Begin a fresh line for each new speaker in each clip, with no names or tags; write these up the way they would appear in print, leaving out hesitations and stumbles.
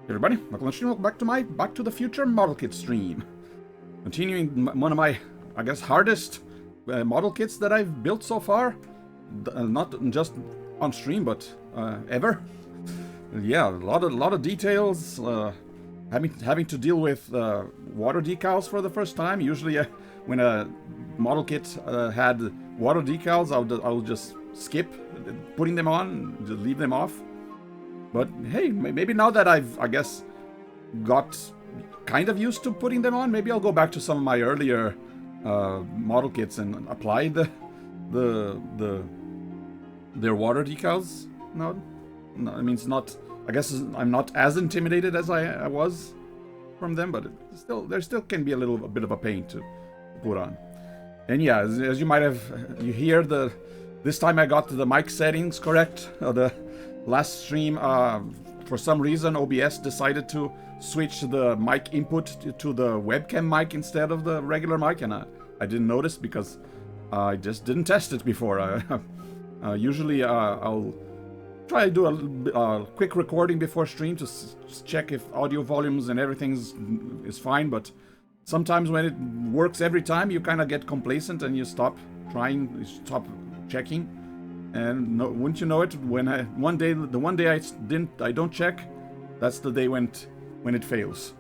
Everybody, welcome back to my Back to the Future model kit stream. Continuing one of my, I guess, hardest model kits that I've built so far. Not just on stream, but ever. Yeah, a lot of details. Having to deal with water decals for the first time. Usually, when a model kit had water decals, I'll just skip putting them on, just leave them off. But hey, maybe now that I've, I guess, got kind of used to putting them on, maybe I'll go back to some of my earlier model kits and apply their water decals. No, I mean, it's not. I guess I'm not as intimidated as I was from them, but there still can be a bit of a pain to put on. And yeah, as you might have, you hear this time I got the mic settings correct. The last stream, for some reason, OBS decided to switch the mic input to the webcam mic instead of the regular mic, and I didn't notice because I just didn't test it before. Usually I'll try to do a quick recording before stream to check if audio volumes and everything is fine, but sometimes when it works every time, you kind of get complacent and you stop trying, you stop checking. And wouldn't you know it, when the one day I don't check, that's the day when it fails.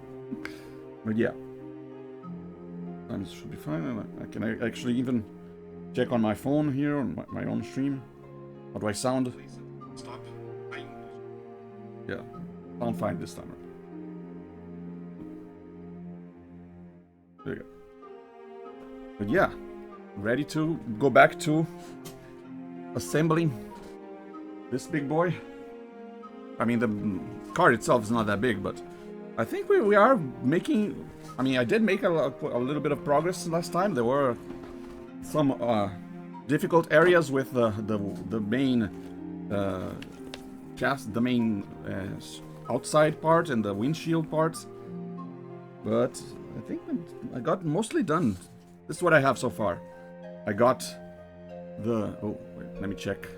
But yeah, times should be fine. I can actually even check on my phone here on my own stream. How do I sound? Stop. Yeah, sound fine this time. There you go. But yeah, ready to go back to assembling this big boy. I mean, the car itself is not that big, but I think we are making. I mean, I did make a little bit of progress last time. There were some difficult areas with the main the main outside part and the windshield parts, but I think I got mostly done. This is what I have so far. I got the wait, let me check.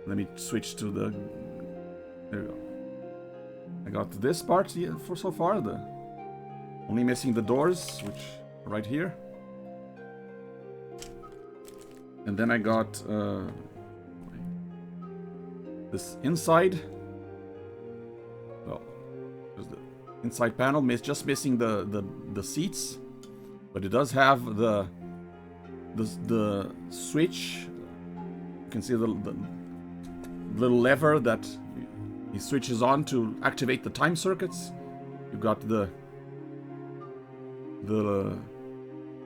Let me switch to the. There we go. I got this part for so far. The only missing the doors, which are right here. And then I got this inside. Well, there's the inside panel. Just missing the seats, but it does have the switch. You can see the little lever that he switches on to activate the time circuits. You got the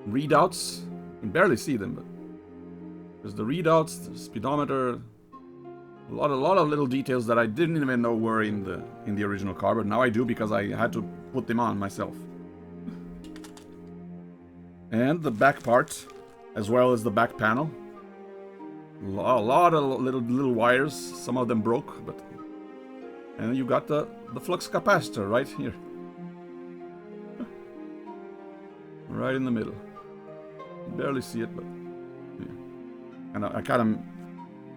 readouts. You can barely see them, but there's the readouts, the speedometer, a lot of little details that I didn't even know were in the original car, but now I do because I had to put them on myself. And the back part, as well as the back panel. A lot of little wires, some of them broke, but and you got the flux capacitor right here, right in the middle. You barely see it, but yeah. And I kind of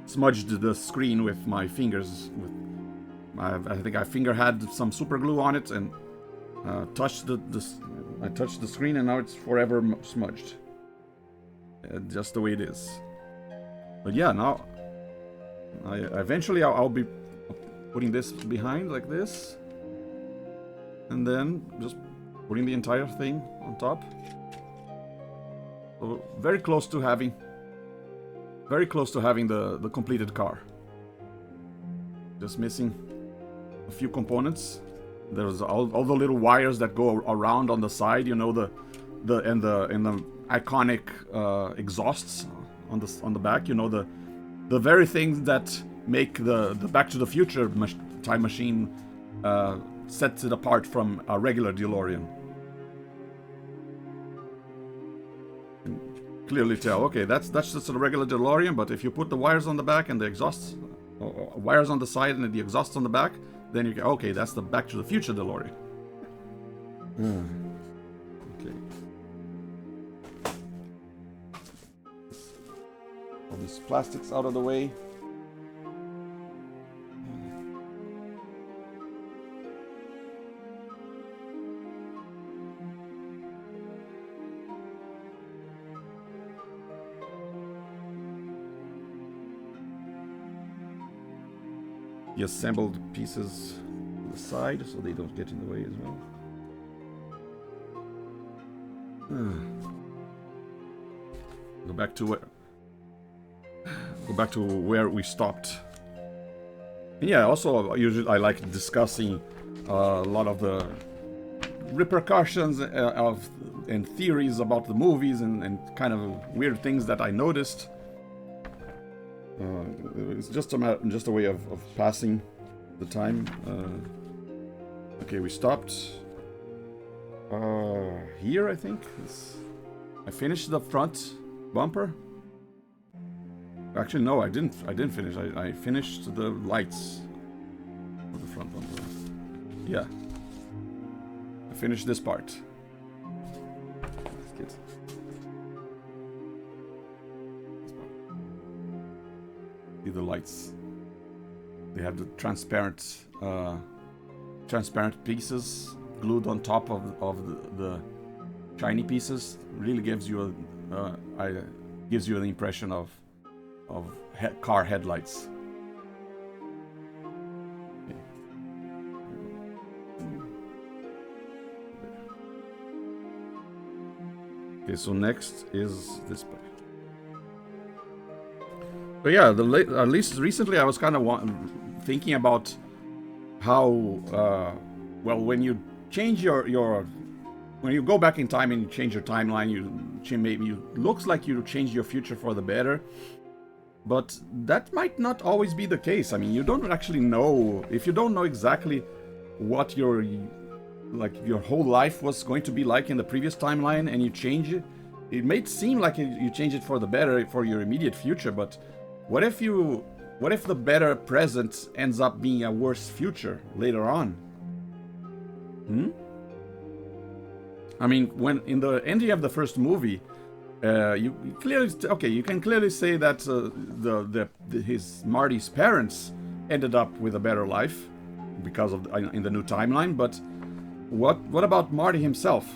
smudged the screen with my fingers. I think I finger had some super glue on it and touched I touched the screen, and now it's forever smudged. Just the way it is. But yeah, now eventually I'll be putting this behind like this, and then just putting the entire thing on top. So very close to having the completed car. Just missing a few components. There's all the little wires that go around on the side, you know, the iconic exhausts on the back, you know, the very things that make the Back to the Future time machine sets it apart from a regular DeLorean. You can clearly tell, okay, that's just a regular DeLorean, but if you put the wires on the back and the exhausts, or wires on the side and the exhausts on the back, then you can, okay, that's the Back to the Future DeLorean. Okay. All these plastics out of the way. He assembled pieces to the side so they don't get in the way as well. Go back to where we stopped. And yeah, also usually I like discussing a lot of the repercussions of and theories about the movies and kind of weird things that I noticed. It's just a way of passing the time. Okay, we stopped here, I think. I finished the front bumper. Actually, no, I didn't finish. I finished the lights of the front bumper. Yeah. I finished this part. Let's get see the lights. They have the transparent pieces glued on top of the shiny pieces. Really gives you the impression of car headlights. Okay, so next is this part. But yeah, at least recently I was kind of thinking about how well, when you change when you go back in time and you change your timeline, looks like you change your future for the better. But that might not always be the case. I mean, you don't actually know, if you don't know exactly what your whole life was going to be like in the previous timeline, and you change it, it may seem like you change it for the better for your immediate future, but what if the better present ends up being a worse future later on? I mean, when in the ending of the first movie, you can clearly say that Marty's parents ended up with a better life because of in the new timeline. But what about Marty himself?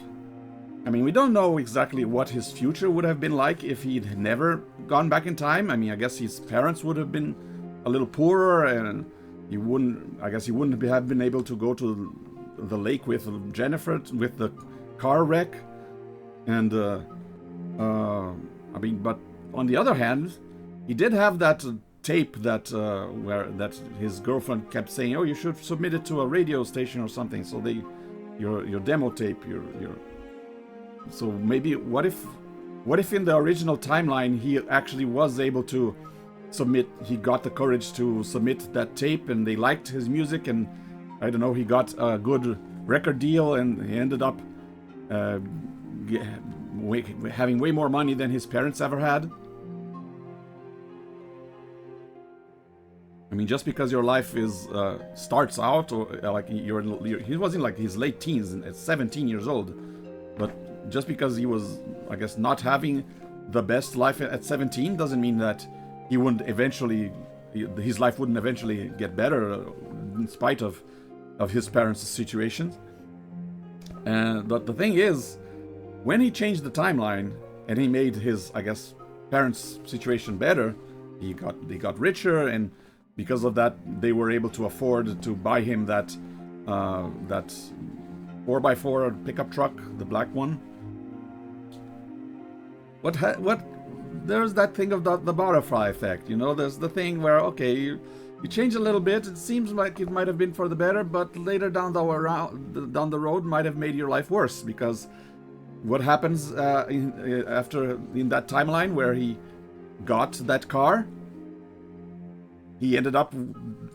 I mean, we don't know exactly what his future would have been like if he'd never gone back in time. I mean, I guess his parents would have been a little poorer, and he wouldn't have been able to go to the lake with Jennifer with the car wreck, and I mean, but on the other hand, he did have that tape that his girlfriend kept saying, "Oh, you should submit it to a radio station or something." So your demo tape, so maybe what if in the original timeline he actually was able to submit? He got the courage to submit that tape, and they liked his music, and I don't know, he got a good record deal, and he ended up having way more money than his parents ever had. I mean, just because your life starts out, or like he was in like his late teens, at 17 years old, but just because he was, I guess, not having the best life at 17 doesn't mean that he wouldn't eventually, his life wouldn't eventually get better in spite of his parents' situations. But the thing is, when he changed the timeline and he made his, I guess, parents' situation better, they got richer, and because of that, they were able to afford to buy him that 4x4 pickup truck, the black one. What? There's that thing of the butterfly effect, you know. There's the thing where, okay, you change a little bit, it seems like it might have been for the better, but later down the road might have made your life worse, because what happens in that timeline where he got that car, he ended up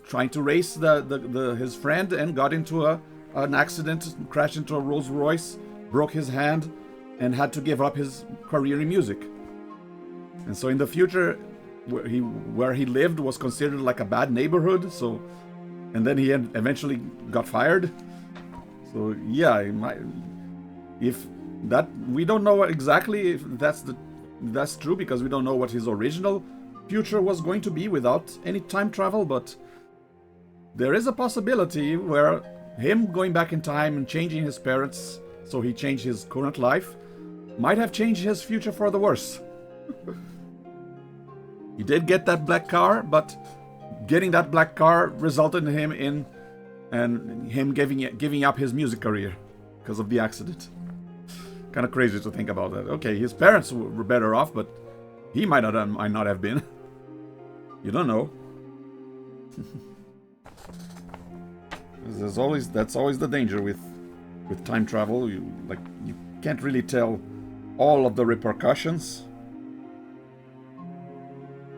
trying to race his friend and got into an accident, crashed into a Rolls Royce, broke his hand, and had to give up his career in music. And so in the future, where he lived was considered like a bad neighborhood. So, and then he eventually got fired. So yeah, we don't know exactly if that's true, because we don't know what his original future was going to be without any time travel. But there is a possibility where him going back in time and changing his parents, so he changed his current life, might have changed his future for the worse. He did get that black car, but getting that black car resulted in him giving up his music career because of the accident. Kind of crazy to think about that. Okay, his parents were better off, but he might not have been. You don't know. That's always the danger with time travel. You can't really tell all of the repercussions.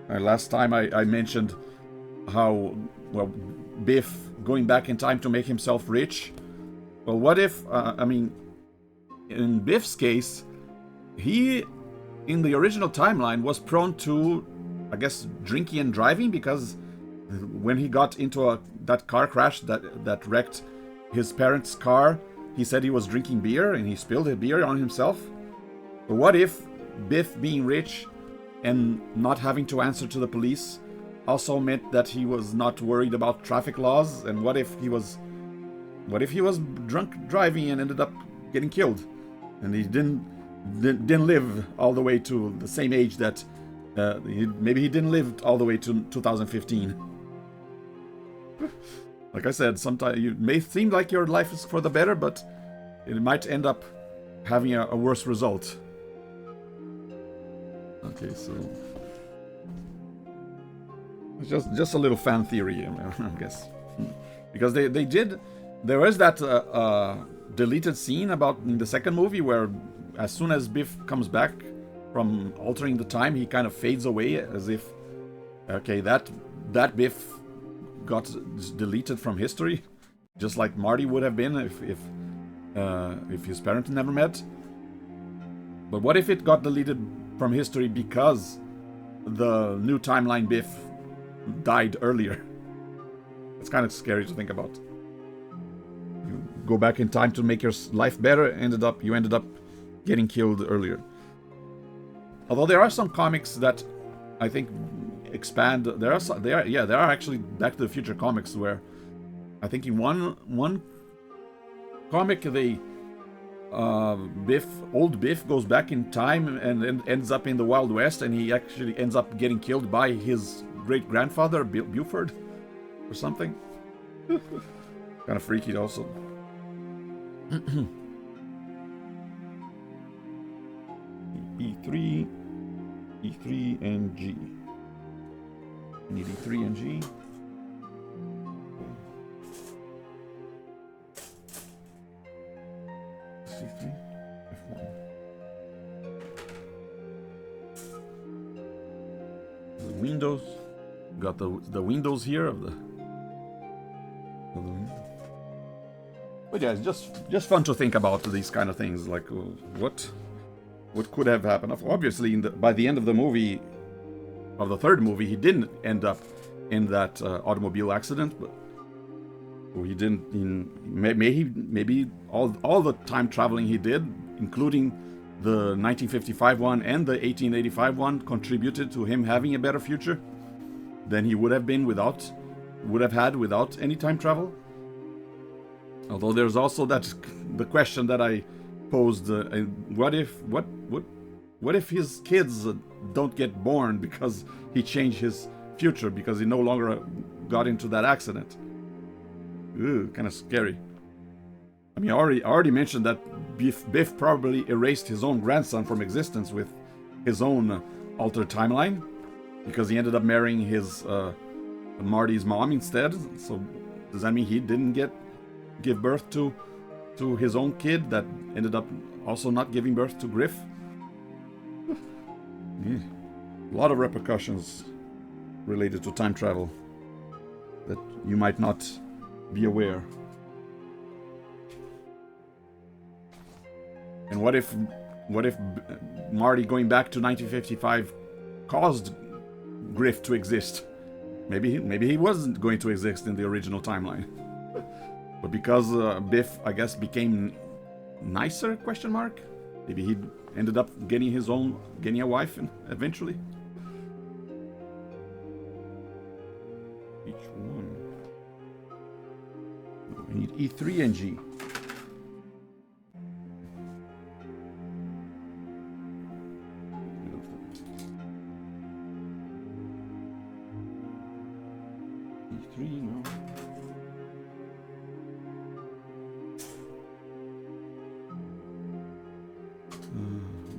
Last time I mentioned how, well, Biff going back in time to make himself rich. Well, what if, in Biff's case, he, in the original timeline, was prone to, I guess, drinking and driving, because when he got into that car crash that wrecked his parents' car, he said he was drinking beer and he spilled the beer on himself. But what if Biff being rich and not having to answer to the police also meant that he was not worried about traffic laws? And what if he was drunk driving and ended up getting killed, and he didn't live all the way to the same age that maybe he didn't live all the way to 2015. Like I said, sometimes you may seem like your life is for the better, but it might end up having a worse result. Okay, so it's just a little fan theory, I guess, because they did. There was that deleted scene about in the second movie where, as soon as Biff comes back from altering the time, he kind of fades away, as if, okay, that Biff got deleted from history, just like Marty would have been if his parents never met. But what if it got deleted from history because the new timeline Biff died earlier? It's kind of scary to think about. You go back in time to make your life better, you ended up getting killed earlier. Although there are some comics that I think expand. There are actually Back to the Future comics where I think in one comic old Biff goes back in time and ends up in the Wild West, and he actually ends up getting killed by his great-grandfather, Buford, or something. Kind of freaky also. E3 and G. I need E3 and G. C3, F1. The windows. Got the windows here of the window. But yeah, it's just fun to think about these kind of things, like what could have happened. Obviously, by the end of the movie, of the third movie, he didn't end up in that automobile accident, but he didn't. Maybe all the time traveling he did, including the 1955 one and the 1885 one, contributed to him having a better future than he would have had without any time travel. Although there's also the question that I posed: what if his kids don't get born because he changed his future because he no longer got into that accident? Ooh, kind of scary. I mean, I already mentioned that Biff probably erased his own grandson from existence with his own altered timeline, because he ended up marrying his Marty's mom instead. So does that mean he didn't give birth to his own kid that ended up also not giving birth to Griff? A lot of repercussions related to time travel that you might not be aware. And what if Marty going back to 1955 caused Griff to exist? Maybe he wasn't going to exist in the original timeline. But because Biff, I guess, became nicer, question mark? Maybe he ended up getting a wife eventually. Each one. We need E3 and G.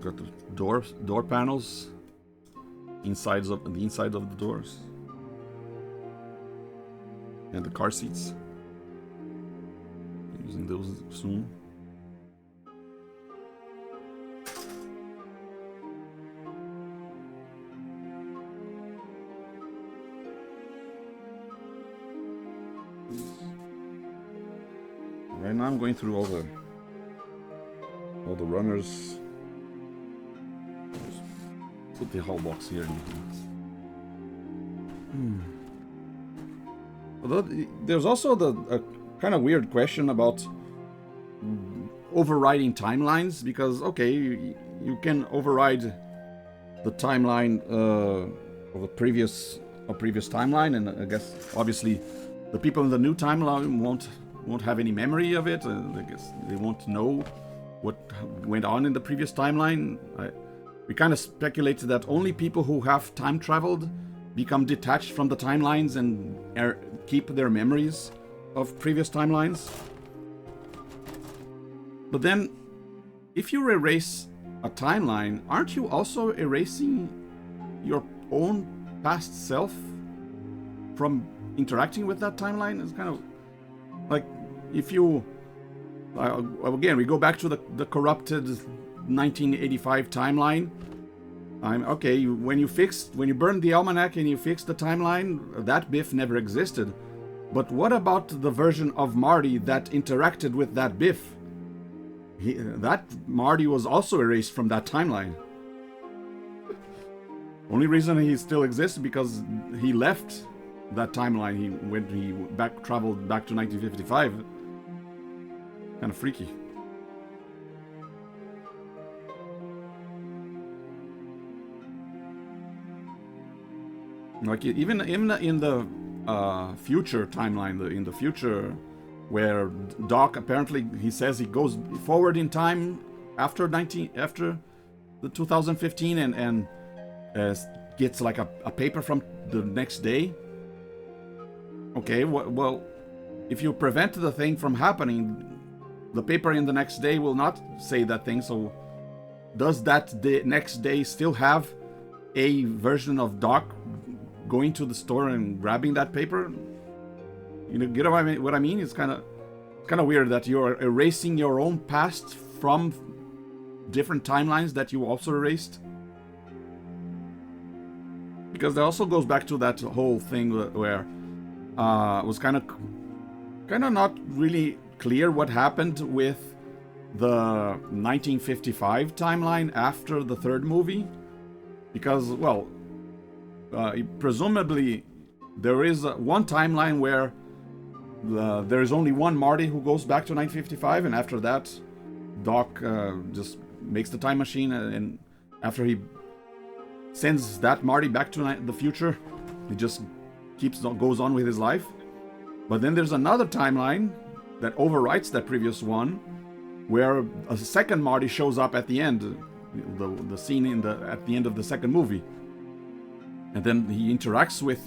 got the door panels, the inside of the doors, and the car seats. Using those soon. Right now I'm going through all the runners. Just put the whole box here. Although there's also a kind of weird question about overriding timelines, because okay, you can override the timeline of a previous timeline, and I guess obviously the people in the new timeline won't have any memory of it. I guess they won't know what went on in the previous timeline. We kind of speculated that only people who have time traveled become detached from the timelines and keep their memories of previous timelines. But then, if you erase a timeline, aren't you also erasing your own past self from interacting with that timeline? It's kind of like if you again, we go back to the corrupted 1985 timeline. Okay, when you burned the almanac and you fixed the timeline, that Biff never existed. But what about the version of Marty that interacted with that Biff? That Marty was also erased from that timeline. Only reason he still exists because he left that timeline. He traveled back to 1955. Kind of freaky. Like even in the future timeline, in the future where Doc apparently he says he goes forward in time after the 2015 and gets like a paper from the next day. Okay, well, if you prevent the thing from happening, the paper in the next day will not say that thing. So does that next day still have a version of Doc going to the store and grabbing that paper? You know, get what I mean? It's kind of weird that you're erasing your own past from different timelines that you also erased. Because that also goes back to that whole thing where it was kind of not really clear what happened with the 1955 timeline after the third movie. Because, well, presumably there is one timeline where there is only one Marty who goes back to 1955, and after that Doc just makes the time machine, and after he sends that Marty back to the future, he just goes on with his life. But then there's another timeline that overwrites that previous one, where a second Marty shows up at the end, the scene at the end of the second movie, and then he interacts with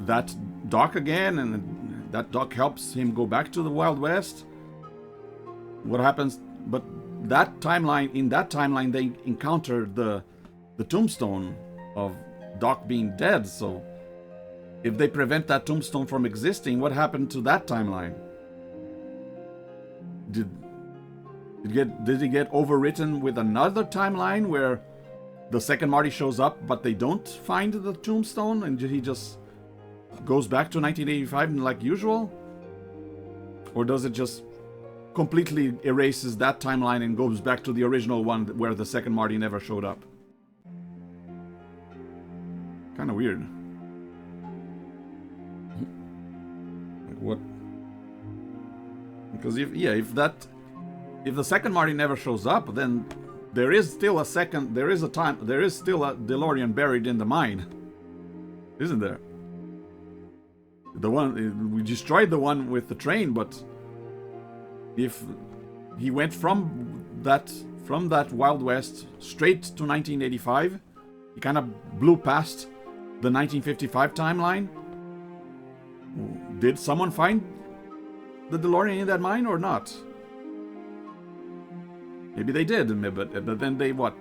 that Doc again, and that Doc helps him go back to the Wild West. What happens? But in that timeline, they encounter the tombstone of Doc being dead. So if they prevent that tombstone from existing, what happened to that timeline? Did it get overwritten with another timeline where the second Marty shows up, but they don't find the tombstone, and he just goes back to 1985 like usual? Or does it just completely erases that timeline and goes back to the original one where the second Marty never showed up? Kind of weird. Like what? Because if the second Marty never shows up, then there is still a DeLorean buried in the mine, isn't there? The one we destroyed, the one with the train, but if he went from that Wild West straight to 1985, he kind of blew past the 1955 timeline. Did someone find the DeLorean in that mine or not? Maybe they did, but then they what?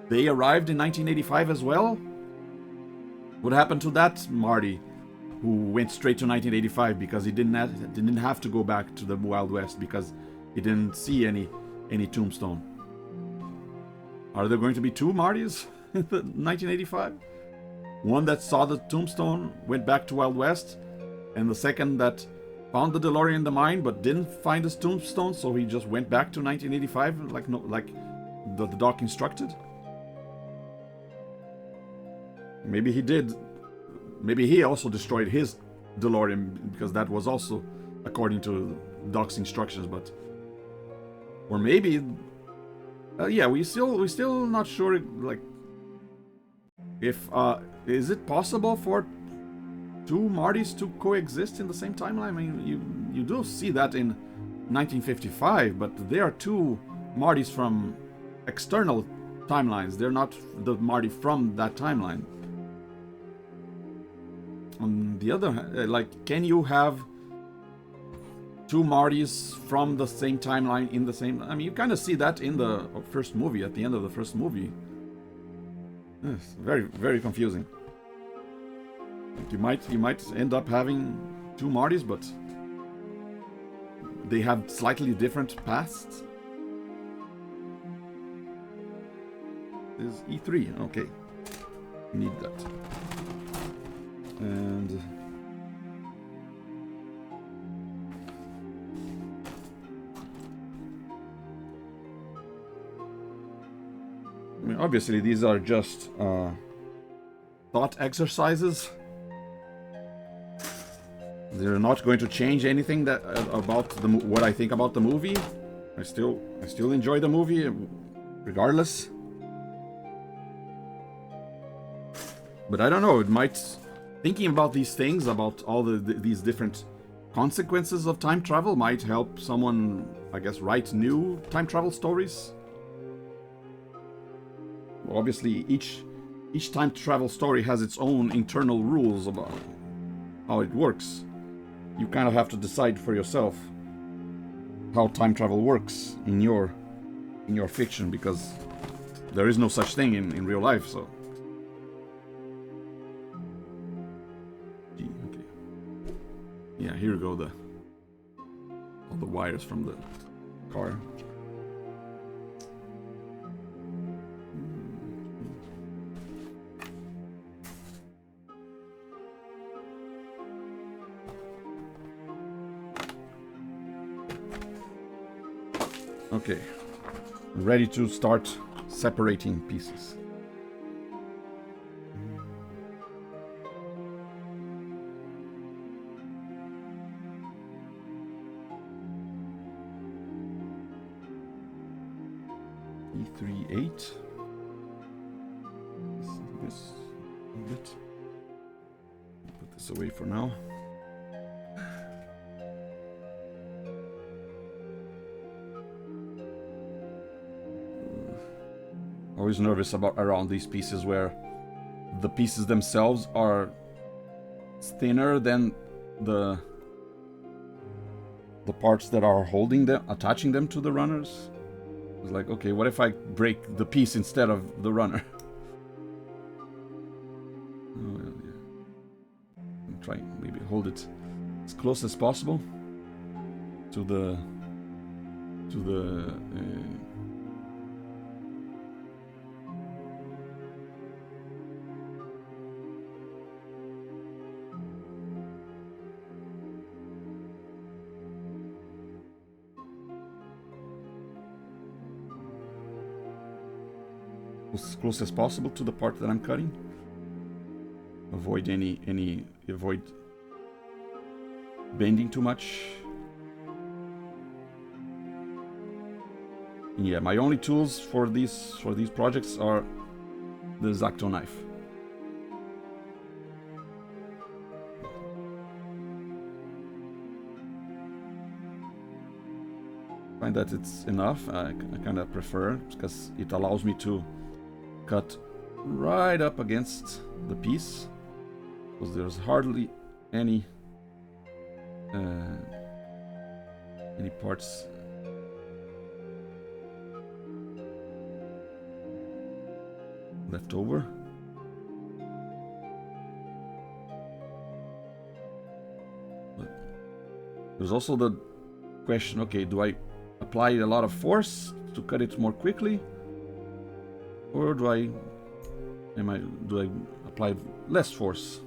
They arrived in 1985 as well? What happened to that Marty who went straight to 1985 because he didn't have to go back to the Wild West because he didn't see any tombstone? Are there going to be two Martys in 1985? One that saw the tombstone, went back to Wild West, and the second that found the DeLorean in the mine but didn't find his tombstone, so he just went back to 1985 like the doc instructed? Maybe he did. Maybe he also destroyed his DeLorean because that was also according to Doc's instructions. But, or maybe, yeah, we still not sure. Like, if is it possible for two Martys to coexist in the same timeline? I mean, you do see that in 1955, but they are two Martys from external timelines. They're not the Marty from that timeline. On the other hand, like, can you have two Martys from the same timeline in the same... I mean, you kind of see that in the first movie, at the end of the first movie. It's very, very confusing. You might end up having two Martys, but they have slightly different pasts. This is E3, okay. Need that. And I mean, obviously these are just thought exercises. They're not going to change anything that about what I think about the movie. I still enjoy the movie regardless. But I don't know, it might... Thinking about these things, about all these different consequences of time travel might help someone, I guess, write new time travel stories. Well, obviously, each time travel story has its own internal rules about how it works. You kind of have to decide for yourself how time travel works in your fiction, because there is no such thing in real life, so... Yeah, here go all the wires from the car. Okay, ready to start separating pieces. E38. This a bit. Put this away for now. Always nervous around these pieces where the pieces themselves are thinner than the parts that are holding them, attaching them to the runners. It's like, okay, what if I break the piece instead of the runner? Oh, yeah. I'll try maybe hold it as close as possible to the as close as possible to the part that I'm cutting. Avoid avoid bending too much. Yeah, my only tools for these projects are the X-Acto knife. I find that it's enough. I kind of prefer, because it allows me to cut right up against the piece, because there's hardly any parts left over. But there's also the question, okay, do I apply a lot of force to cut it more quickly? Or do I apply less force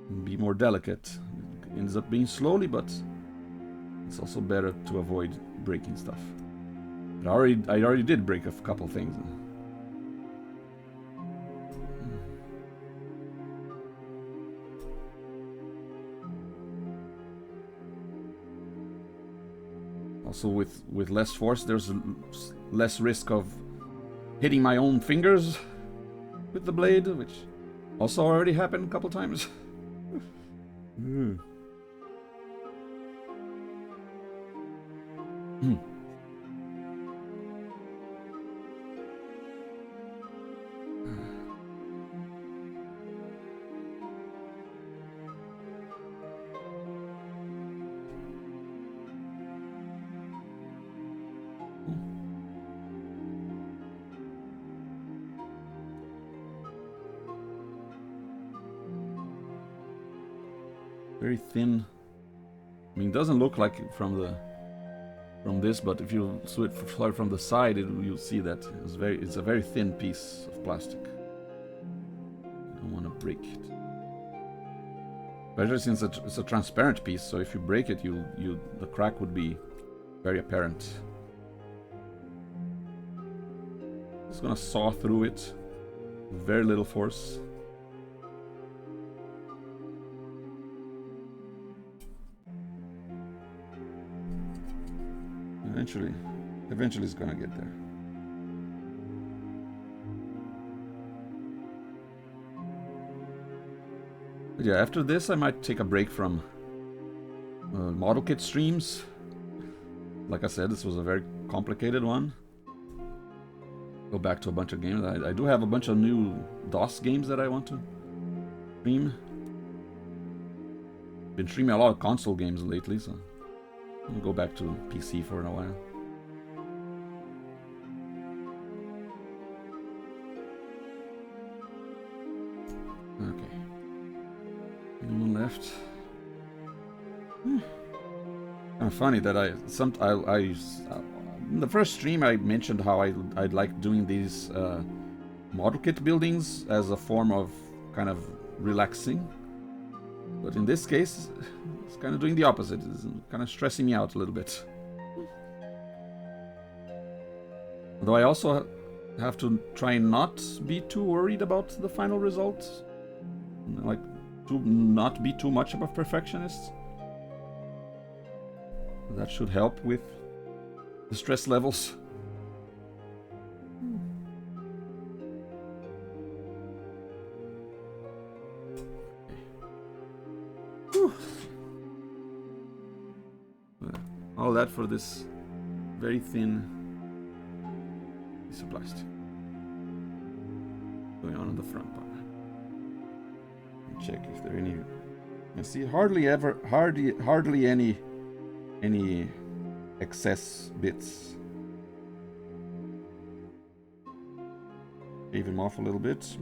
and be more delicate? It ends up being slowly, but it's also better to avoid breaking stuff. But I already did break a couple things. Also, with less force, there's less risk of hitting my own fingers with the blade, which also already happened a couple times. Very thin. I mean, it doesn't look like it from this, but if you start from the side, you'll see that it's a very thin piece of plastic. You don't want to break it, especially since it's a transparent piece. So if you break it, the crack would be very apparent. Just gonna saw through it with very little force. Eventually it's gonna get there. But yeah, after this I might take a break from model kit streams. Like I said, this was a very complicated one. Go back to a bunch of games. I do have a bunch of new DOS games that I want to stream. Been streaming a lot of console games lately, so I'll go back to PC for a while. Okay. Anyone left? Kind of funny that in the first stream I mentioned how I'd like doing these model kit buildings as a form of kind of relaxing. But in this case, it's kind of doing the opposite. It's kind of stressing me out a little bit. Though I also have to try and not be too worried about the final result. Like, to not be too much of a perfectionist. That should help with the stress levels. All that for this very thin piece of plastic. Going on in the front part. Check if there are any. I see hardly any excess bits. Shave them off a little bit.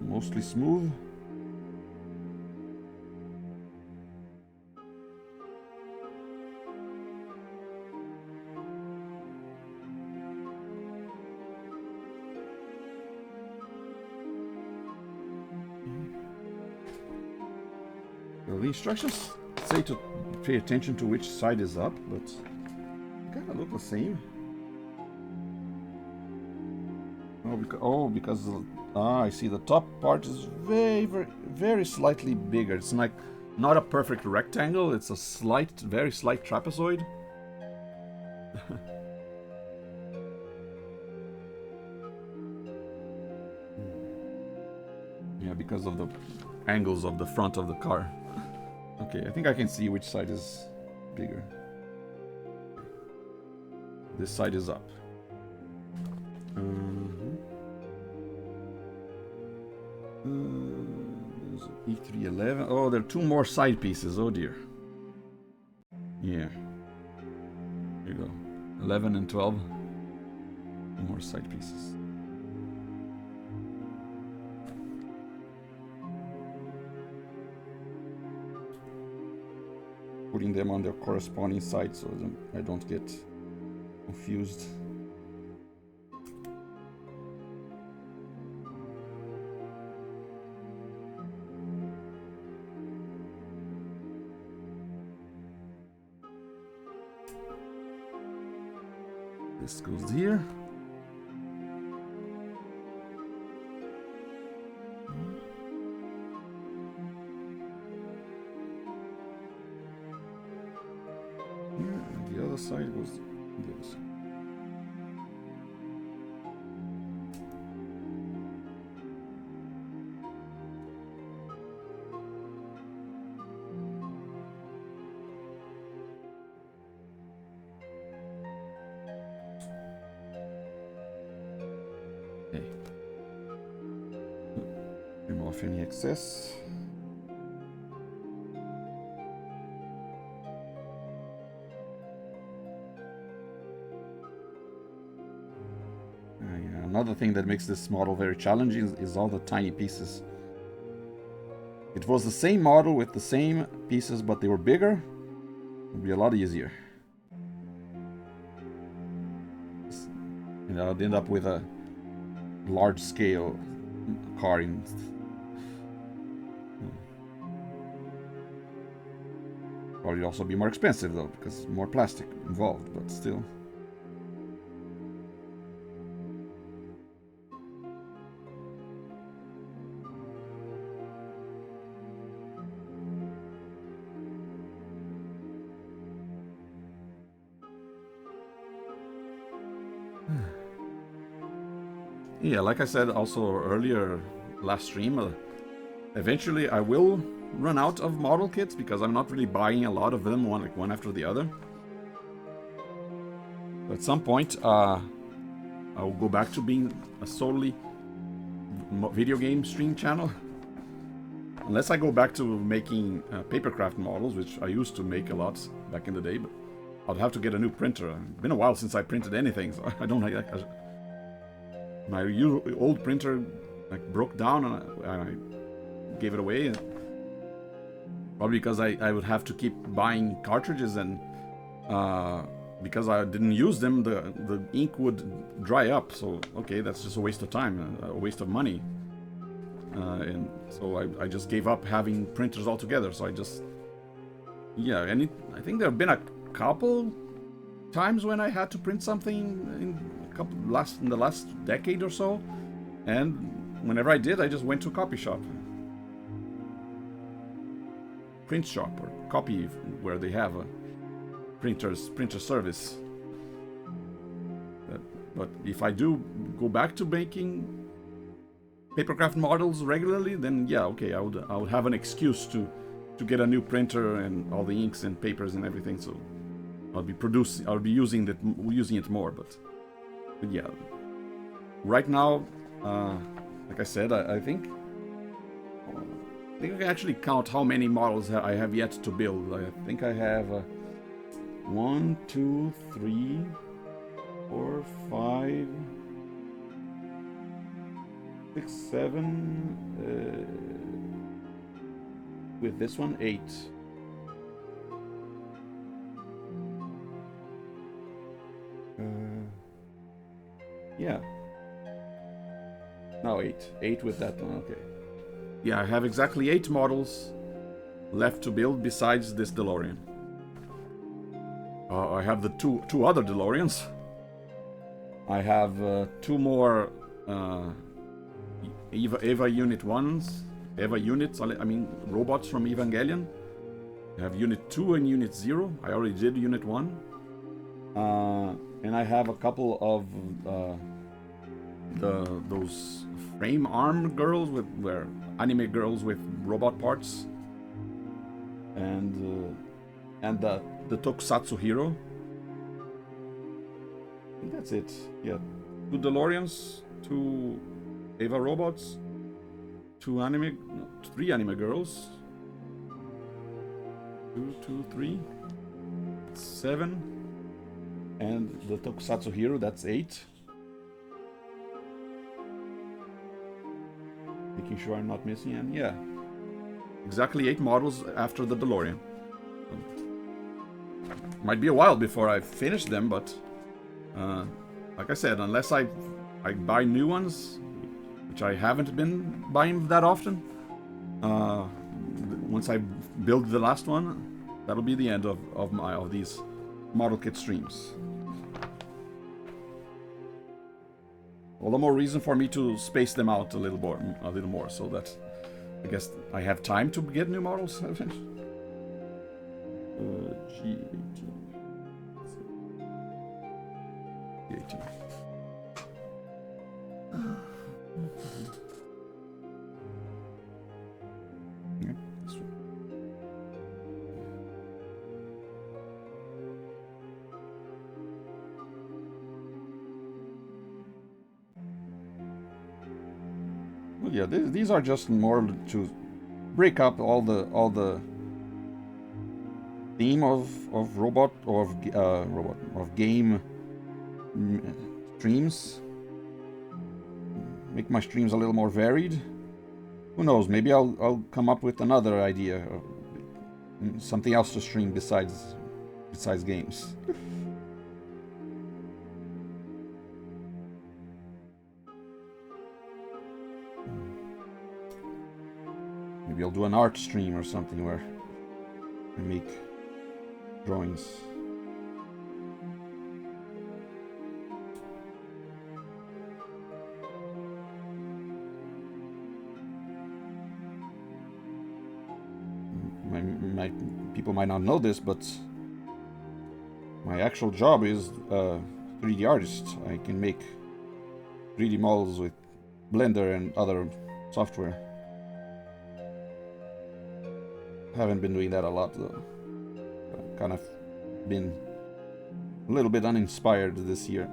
Mostly smooth. The instructions say to pay attention to which side is up, but they kind of look the same. Because I see the top part is very slightly bigger. It's like not a perfect rectangle. It's a very slight trapezoid. Yeah, because of the angles of the front of the car. Okay, I think I can see which side is bigger. This side is up. There's E311. Oh, there are two more side pieces. Oh dear. Yeah. Here you go. 11 and 12. More side pieces. Putting them on their corresponding side so I don't get confused. This goes here. The other side goes the other side. Okay. Remove any excess. Another thing that makes this model very challenging is all the tiny pieces. It was the same model with the same pieces, but they were bigger. It would be a lot easier. And I'd end up with a large-scale car. Probably also be more expensive though, because more plastic involved, but still. Yeah, like I said also earlier last stream, eventually I will run out of model kits because I'm not really buying a lot of them one after the other. At some point, I will go back to being a solely video game stream channel. Unless I go back to making papercraft models, which I used to make a lot back in the day, but I'll have to get a new printer. It's been a while since I printed anything, so I don't like that. My old printer broke down and I gave it away. Probably because I would have to keep buying cartridges, and because I didn't use them, the ink would dry up. So okay, that's just a waste of time, a waste of money. And so I just gave up having printers altogether. So I just, yeah, and I think there have been a couple times when I had to print something in the last decade or so, and whenever I did, I just went to a copy shop, print shop, or copy where they have a printer service. But if I do go back to making papercraft models regularly, then yeah, okay, I would have an excuse to get a new printer and all the inks and papers and everything. So I'll be using it more. But yeah, right now, like I said, I think I can actually count how many models I have yet to build. I think I have 1, 2, 3, 4, 5, 6, 7. With this one, 8. Yeah. No, 8. 8 with that one, okay. Yeah, I have exactly 8 models left to build besides this DeLorean. I have the two other DeLoreans. I have 2 more Eva Unit 1s. Eva units, I mean robots from Evangelion. I have Unit 2 and Unit 0. I already did Unit 1. And I have a couple of those frame arm girls where anime girls with robot parts, and the Tokusatsu hero. I think that's it. Yeah, 2 DeLoreans, 2 Eva robots, 3 anime girls. 2, 3, 7, and the Tokusatsu hero. That's 8. making sure I'm not missing any. Yeah, exactly 8 models after the DeLorean. Might be a while before I finish them, but like I said, unless I buy new ones, which I haven't been buying that often, once I build the last one, that'll be the end of these model kit streams. All the more reason for me to space them out a little more, so that I guess I have time to get new models eventually. G18. G18. Yeah, this one. Well, yeah, these are just more to break up all the theme of robot or of game streams. Make my streams a little more varied. Who knows? Maybe I'll come up with another idea, something else to stream besides games. Maybe I'll do an art stream or something where I make drawings. People might not know this, but my actual job is 3D artist. I can make 3D models with Blender and other software. Haven't been doing that a lot though. Kind of been a little bit uninspired this year.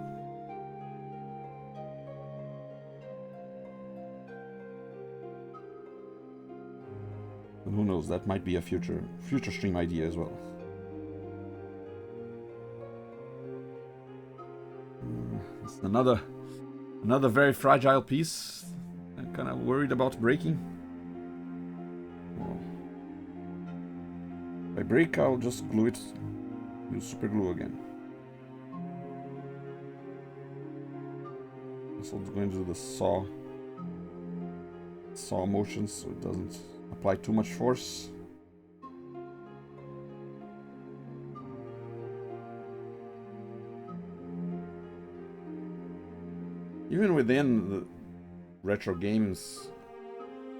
And who knows, that might be a future stream idea as well. It's another very fragile piece. I'm kind of worried about breaking. Well, if I break, I'll just glue it, use super glue again. So I'm going to do the saw motion so it doesn't apply too much force. Even within the retro games,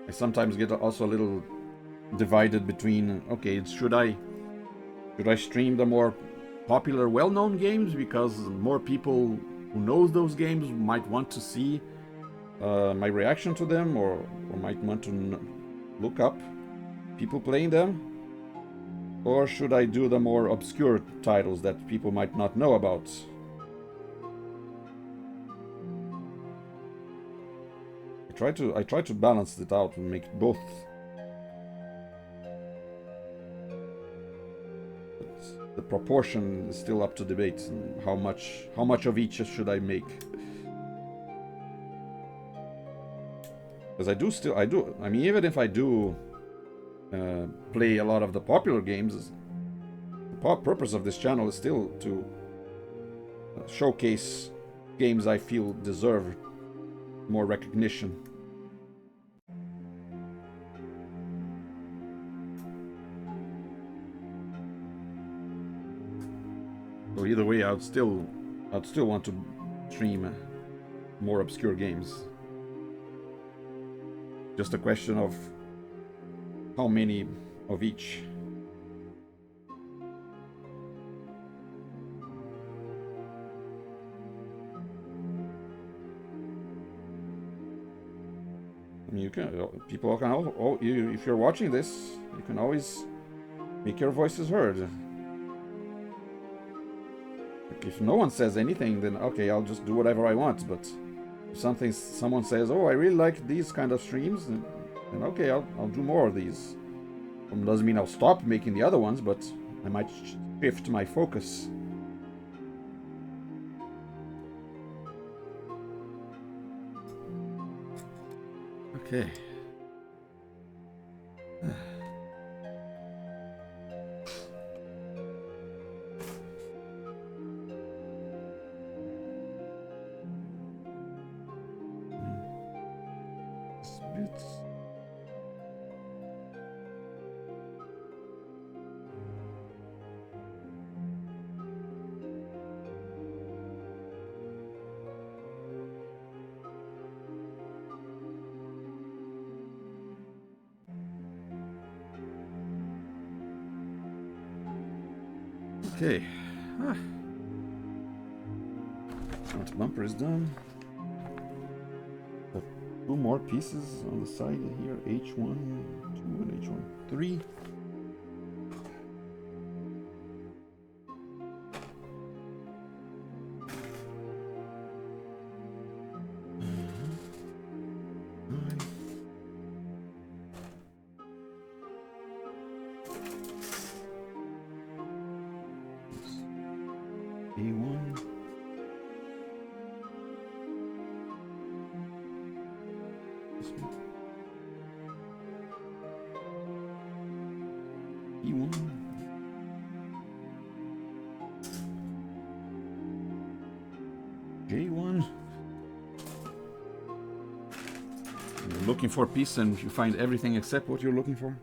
I sometimes get also a little divided between, okay, should I stream the more popular, well-known games because more people who knows those games might want to see my reaction to them, or might want to look up people playing them, or should I do the more obscure titles that people might not know about? I try to balance it out and make both. But the proportion is still up to debate, and how much of each should I make? Because I mean, even if I do play a lot of the popular games, the purpose of this channel is still to showcase games I feel deserve more recognition. So either way, I'd still want to stream more obscure games. Just a question of how many of each. I mean, people can, if you're watching this, you can always make your voices heard. Like if no one says anything, then okay, I'll just do whatever I want. But if someone says, "Oh, I really like these kind of streams," then okay, I'll do more of these. Doesn't mean I'll stop making the other ones, but I might shift my focus. Okay. Bits. Okay. Front bumper is done. Got 2 more pieces on the side here. H1, 2 and H1, 3. A1. This one. E1. J1. You're looking for a piece and you find everything except what you're looking for.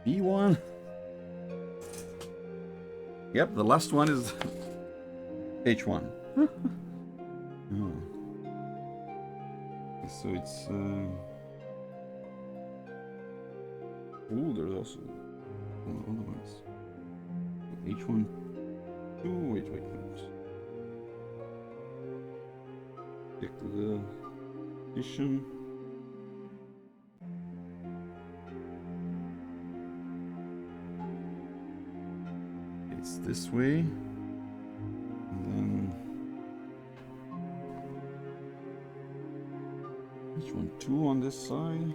B1. Yep, the last one is H1. Oh. So it's oh, there's also other ones. H1, 2. Wait. Check the edition. It's this way, and then H1, 2 on this side.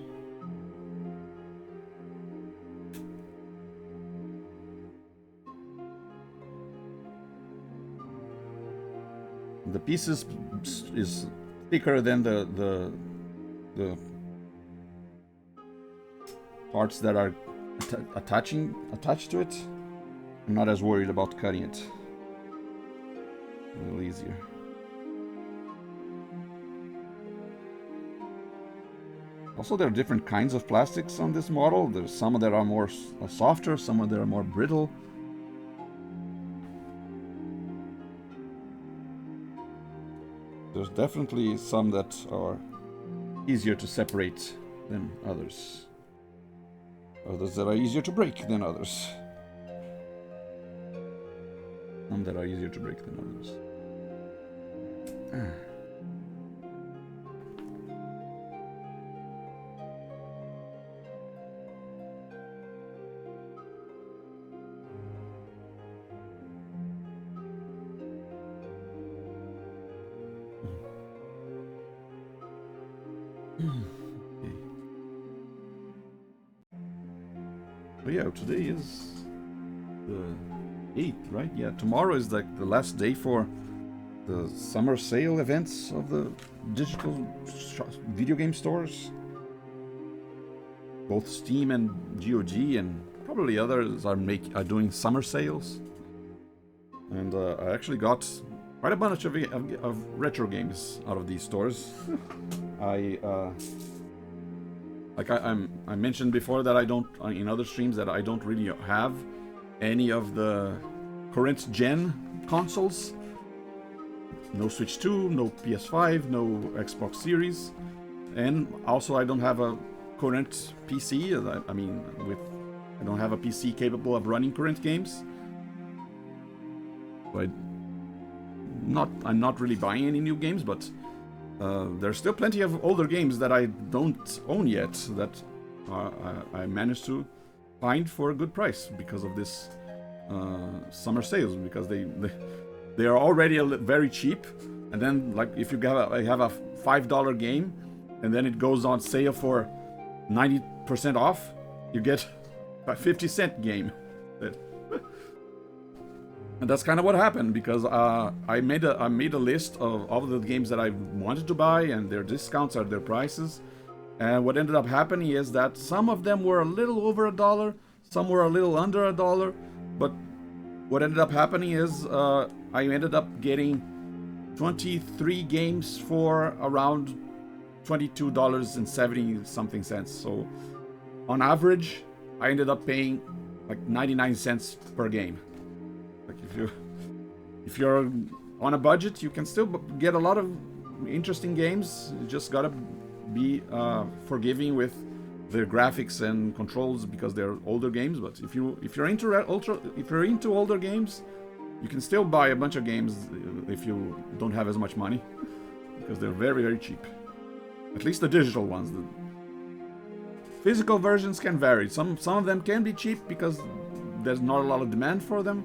The piece is thicker than the parts that are attached to it. I'm not as worried about cutting it. A little easier. Also, there are different kinds of plastics on this model. There's some that are more softer, some that are more brittle. There's definitely some that are easier to separate than others. Others that are easier to break than others. Some that are easier to break than others. Okay. Oh yeah, today is the 8th, right? Yeah, tomorrow is like the last day for the summer sale events of the digital video game stores. Both Steam and GOG and probably others are doing summer sales. And I actually got quite a bunch of retro games out of these stores. I mentioned before that I don't, in other streams, that I don't really have any of the current gen consoles. No Switch 2, no PS5, no Xbox Series, and also I don't have a current PC. I don't have a PC capable of running current games. So I'm not really buying any new games, but there's still plenty of older games that I don't own yet that I managed to find for a good price because of this summer sales, because they are already very cheap, and then like if you have a $5 game and then it goes on sale for 90% off, you get a 50-cent game. And that's kind of what happened, because I made a list of all the games that I wanted to buy and their discounts or their prices, And what ended up happening is that some of them were a little over $1, some were a little under $1. But what ended up happening is I ended up getting 23 games for around $22.70 something cents. So on average, I ended up paying like 99 cents per game. Like if you're on a budget, you can still get a lot of interesting games. You just gotta be forgiving with their graphics and controls because they're older games. But if you're into older games, you can still buy a bunch of games if you don't have as much money, because they're very, very cheap. At least the digital ones. The physical versions can vary. Some of them can be cheap because there's not a lot of demand for them.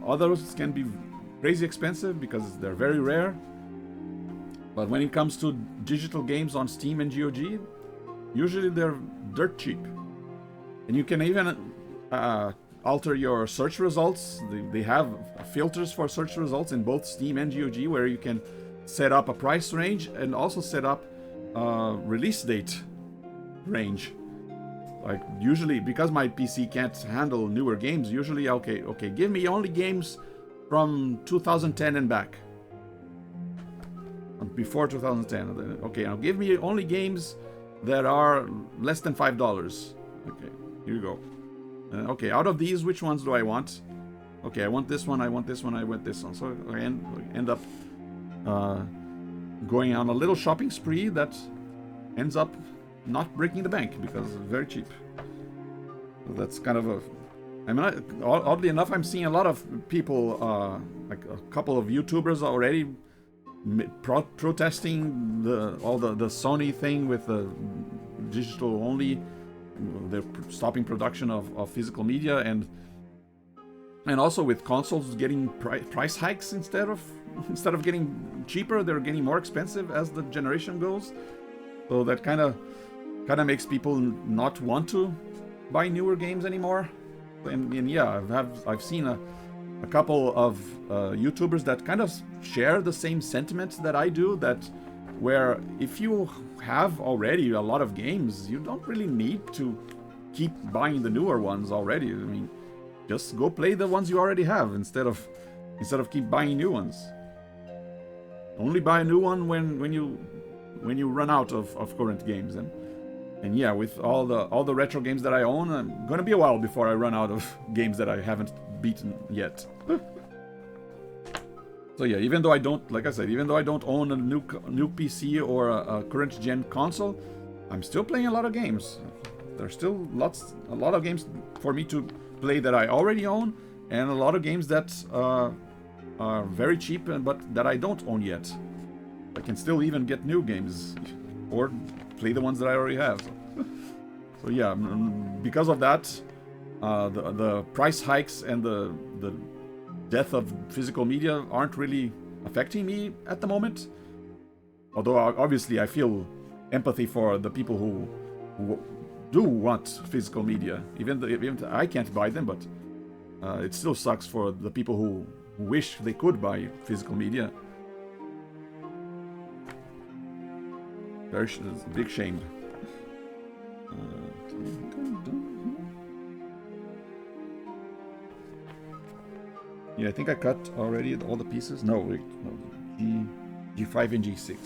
Others can be crazy expensive because they're very rare. But when it comes to digital games on Steam and GOG, usually they're dirt cheap. And you can even alter your search results. They have filters for search results in both Steam and GOG, where you can set up a price range and also set up a release date range. Like usually, because my PC can't handle newer games, usually okay, give me only games from 2010 and back. Before 2010. Okay, now give me only games that are less than $5. Okay, here you go. Okay, out of these, which ones do I want? Okay, I want this one, I want this one, I want this one. So I end up going on a little shopping spree that ends up not breaking the bank because it's very cheap. So that's kind of a... I mean, oddly enough, I'm seeing a lot of people, like a couple of YouTubers already protesting all the Sony thing with the digital only. They're stopping production of physical media, and also with consoles getting price hikes instead of getting cheaper, they're getting more expensive as the generation goes. So that kind of makes people not want to buy newer games anymore. And yeah, I've seen a couple of YouTubers that kind of share the same sentiments that I do, that where if you have already a lot of games, you don't really need to keep buying the newer ones already. I mean, just go play the ones you already have instead of keep buying new ones. Only buy a new one when you run out of current games. And yeah, with all the retro games that I own, I'm gonna be a while before I run out of games that I haven't beaten yet. So yeah, even though I don't own a new PC or a current gen console, I'm still playing a lot of games. There's still a lot of games for me to play that I already own, and a lot of games that are very cheap but that I don't own yet. I can still even get new games or play the ones that I already have. So yeah, because of that, the price hikes and the death of physical media aren't really affecting me at the moment. Although obviously I feel empathy for the people who do want physical media, even though I can't buy them, but it still sucks for the people who wish they could buy physical media. It's a big shame. Yeah, I think I cut already all the pieces. No, wait, no. G5 and G6.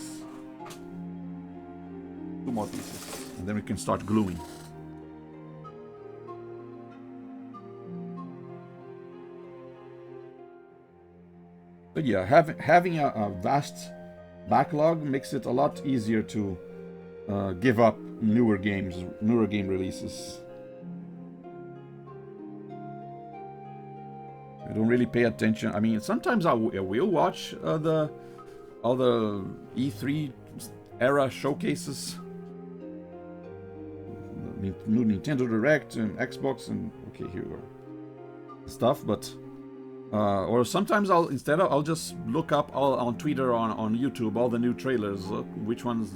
2 more pieces, and then we can start gluing. But yeah, having a vast backlog makes it a lot easier to give up newer game releases. I don't really pay attention. I mean, sometimes I will watch all the E3 era showcases, new Nintendo Direct and Xbox and okay, here we go, stuff. But or sometimes I'll just look up on Twitter on YouTube all the new trailers, which ones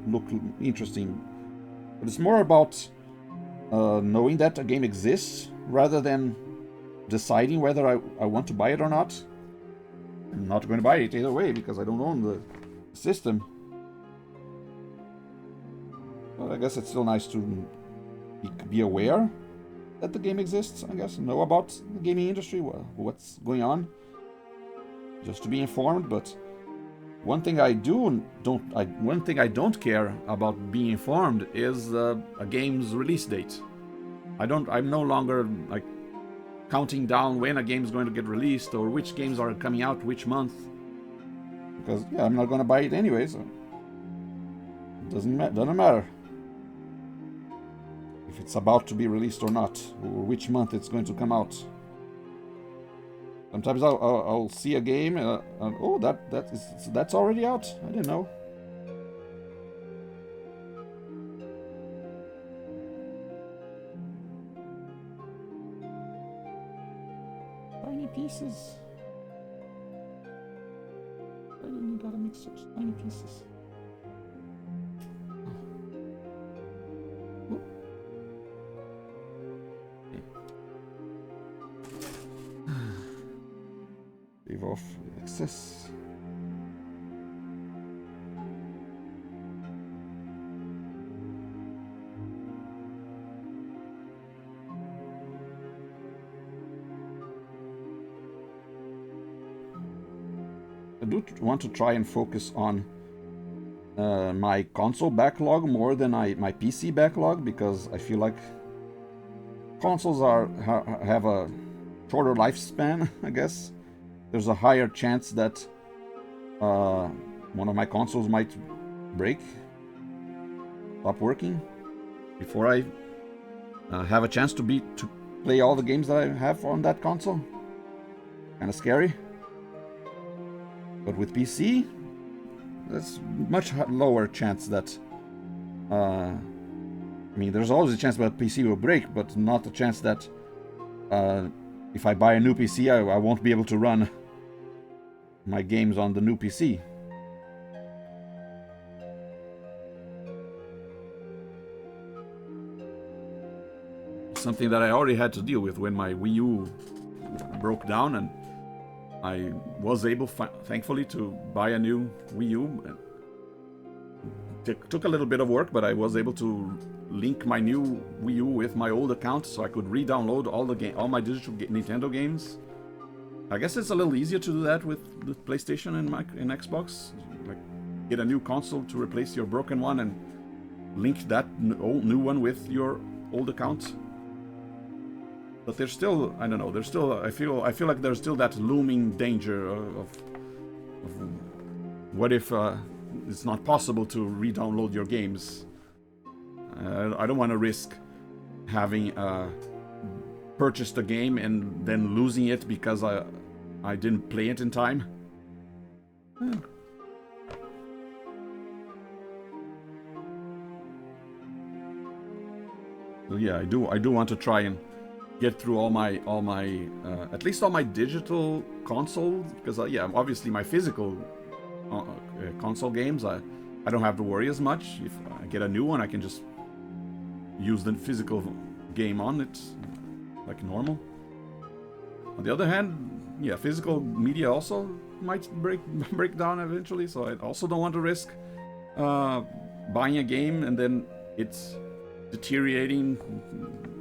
look interesting. But it's more about knowing that a game exists rather than deciding whether I want to buy it or not. I'm not going to buy it either way because I don't own the system. But I guess it's still nice to be aware that the game exists, I guess, know about the gaming industry, what's going on, just to be informed. But one thing I don't care about being informed is a game's release date. I'm no longer like counting down when a game is going to get released or which games are coming out which month, because yeah, I'm not going to buy it anyway, so it doesn't matter if it's about to be released or not, or which month it's going to come out. Sometimes I'll see a game and oh, that's already out. I didn't know. Tiny pieces. I didn't gotta make such tiny pieces. Leave off excess. I do want to try and focus on my console backlog more than my PC backlog, because I feel like consoles have a shorter lifespan, I guess. There's a higher chance that one of my consoles might break, stop working, before I have a chance to play all the games that I have on that console. Kind of scary. But with PC, there's much lower chance that I mean, there's always a chance that PC will break, but not a chance that if I buy a new PC, I won't be able to run my games on the new PC. Something that I already had to deal with when my Wii U broke down, and I was able, thankfully, to buy a new Wii U. It took a little bit of work, but I was able to link my new Wii U with my old account, so I could re-download all my digital Nintendo games. I guess it's a little easier to do that with the PlayStation and Xbox. Like, get a new console to replace your broken one and link that new one with your old account. But there's still, I don't know, there's still, I feel like there's still that looming danger of what if it's not possible to re-download your games. I don't want to risk having purchased a game and then losing it because I didn't play it in time. So yeah, I do want to try and get through all my at least all my digital consoles, because yeah, obviously my physical console games, I don't have to worry as much. If I get a new one, I can just use the physical game on it like normal. On the other hand, yeah, physical media also might break down eventually, so I also don't want to risk buying a game and then it's deteriorating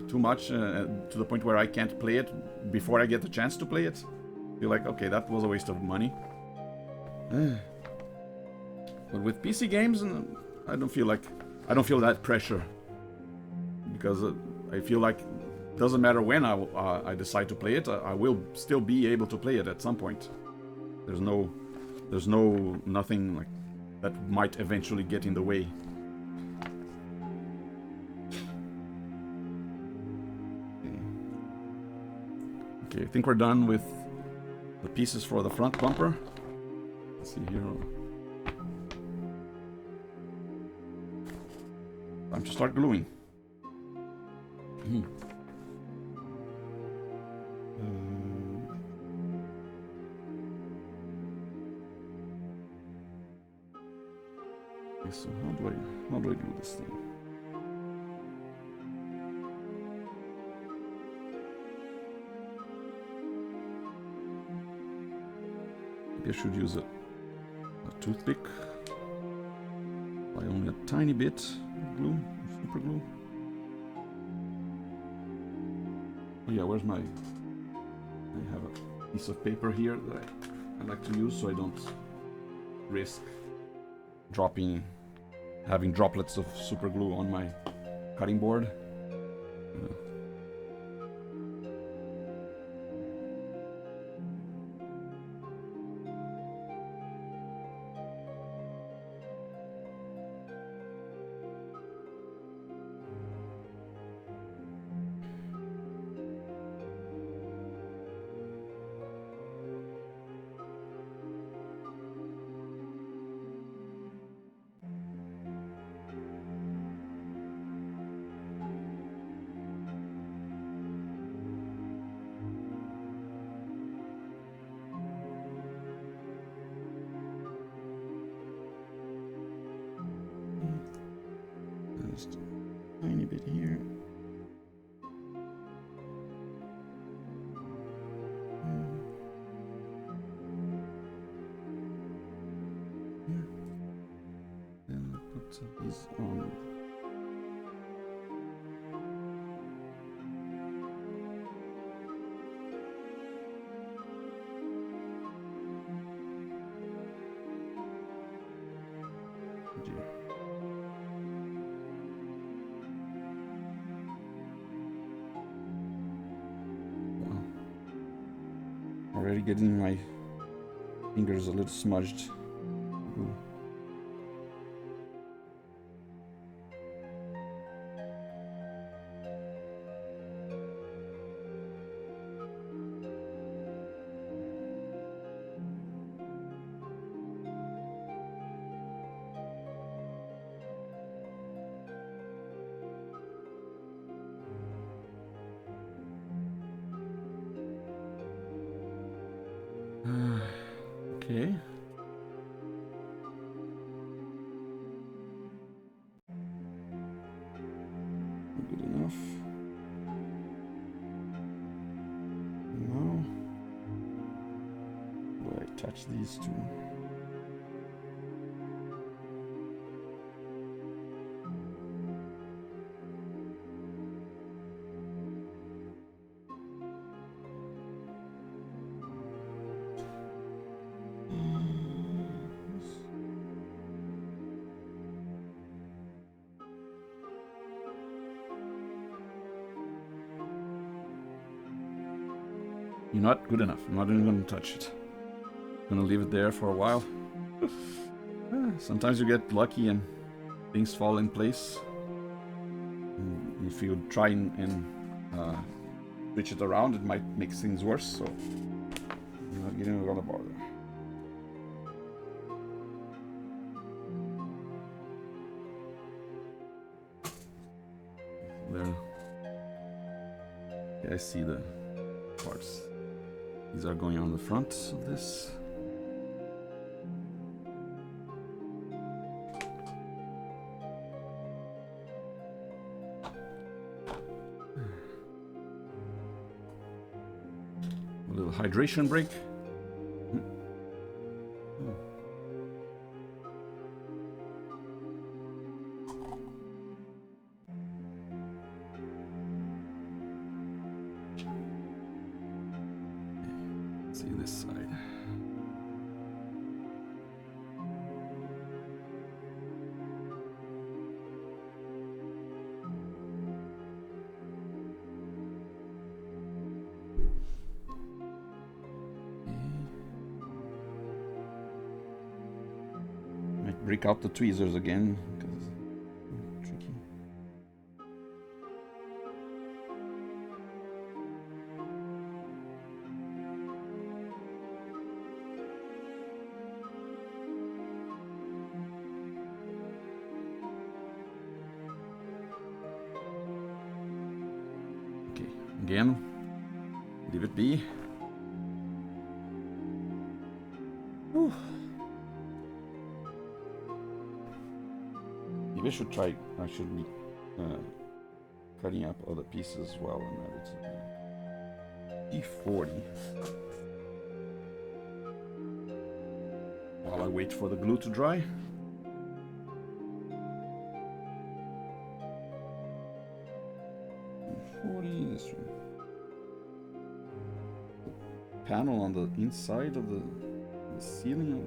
too much to the point where I can't play it before I get the chance to play it. Feel like, okay, that was a waste of money. But with PC games, I don't feel that pressure, because I feel like it doesn't matter when I decide to play it, I will still be able to play it at some point. There's nothing like that might eventually get in the way. Okay, I think we're done with the pieces for the front bumper. Let's see here. Time to start gluing. Okay, so how do I glue this thing? Maybe I should use a toothpick, like apply only a tiny bit of glue, super glue. Oh yeah, where's my... I have a piece of paper here that I like to use so I don't risk having droplets of super glue on my cutting board. Just a tiny bit here. Then I put these on. Already getting my fingers a little smudged. Ooh. Okay. Good enough. Now, do I touch these two? You're not good enough. I'm not even going to touch it. I'm going to leave it there for a while. Sometimes you get lucky and things fall in place. And if you try and switch it around, it might make things worse. So I'm not getting a lot of bother. There. Yeah, I see the parts. These are going on the front of this. A little hydration break. See this side. Might break out the tweezers again because it's tricky. Okay, again, leave it be. Whew. Maybe I should try. I should be cutting up other pieces as well, and that it's D40. While I wait for the glue to dry. 40, this one. Panel on the inside of the ceiling.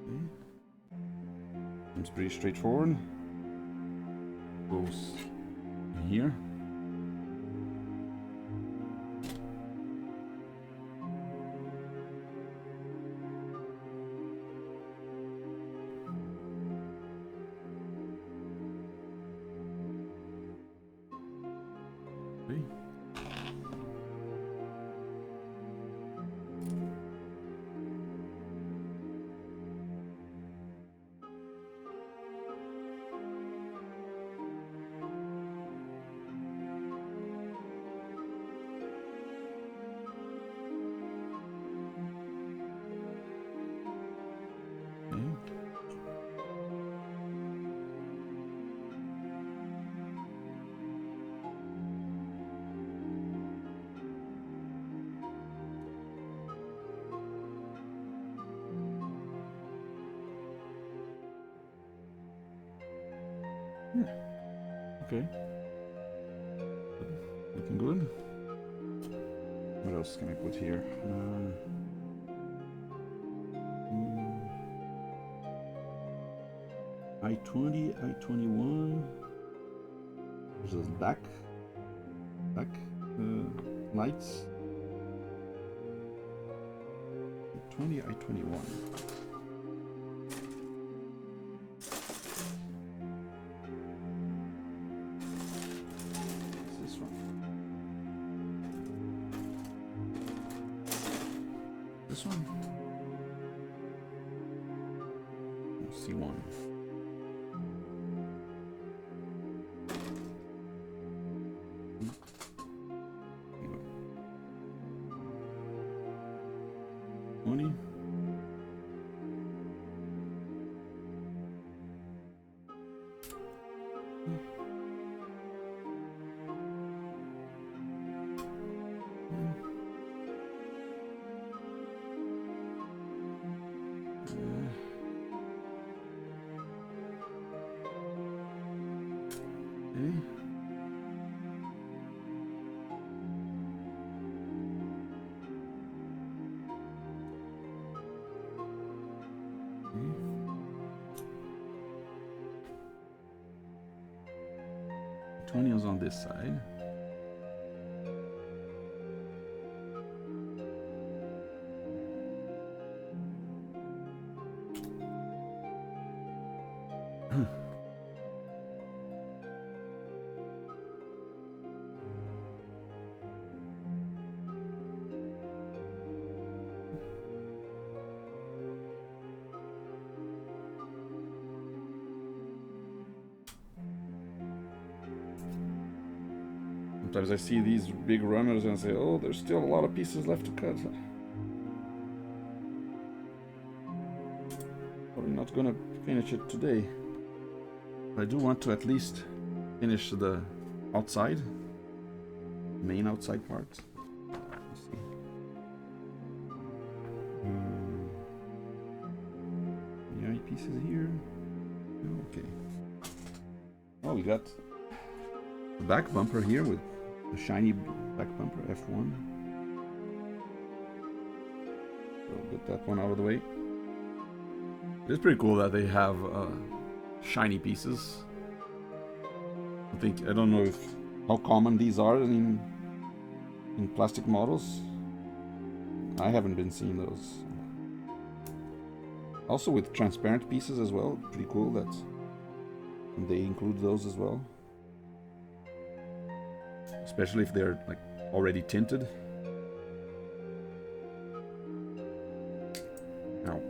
Okay. Seems pretty straightforward. Goes here. Okay. Okay. Looking good. What else can I put here? I-20, I-21. There's those back lights. I-20, I-21. This one? C1. Money. Antonio's on this side. Sometimes I see these big runners and I say, oh, there's still a lot of pieces left to cut. Probably not gonna finish it today. I do want to at least finish the outside, main outside part. Let's see. Any pieces here? Okay. Oh, we got the back bumper here with the shiny back bumper, F1. So get that one out of the way. It's pretty cool that they have shiny pieces. I don't know how common these are in plastic models. I haven't been seeing those. Also with transparent pieces as well. Pretty cool that they include those as well. Especially if they're like already tinted. Ow.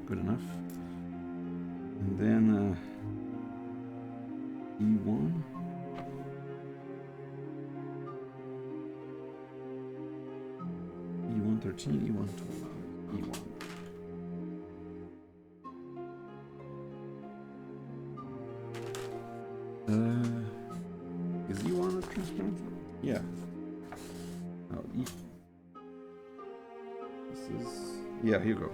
Good enough. And then E1. E1 13, E1 12, E1. Is E1 a transparent? Yeah. Oh, E. This is. Yeah, here you go.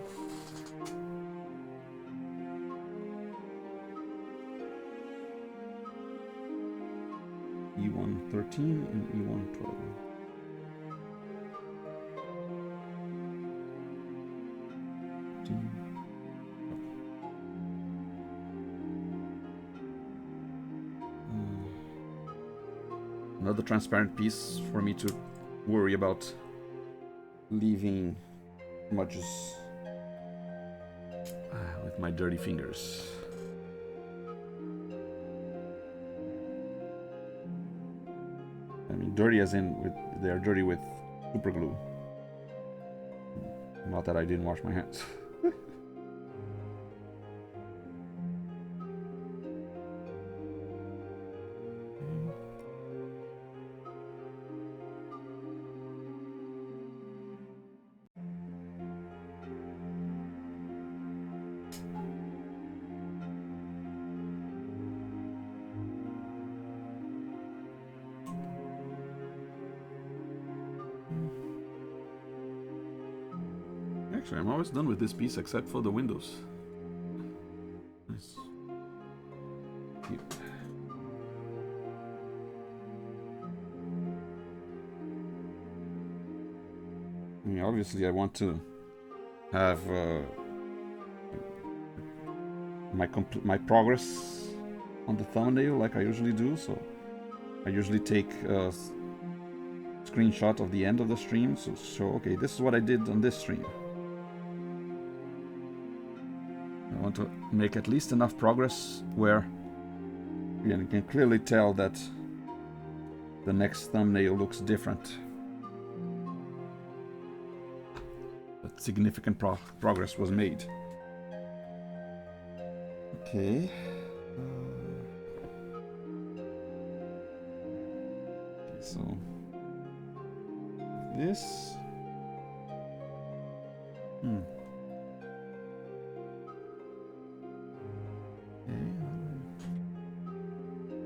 E1 13 and E1 12. Another transparent piece for me to worry about leaving smudges with my dirty fingers. I mean, dirty as in they are dirty with super glue. Not that I didn't wash my hands. Actually, I'm always done with this piece except for the windows. Nice. Cute. I mean, obviously, I want to have my progress on the thumbnail like I usually do. So I usually take a screenshot of the end of the stream to show, okay, this is what I did on this stream. I want to make at least enough progress where you can clearly tell that the next thumbnail looks different. That significant progress was made. Okay. So this.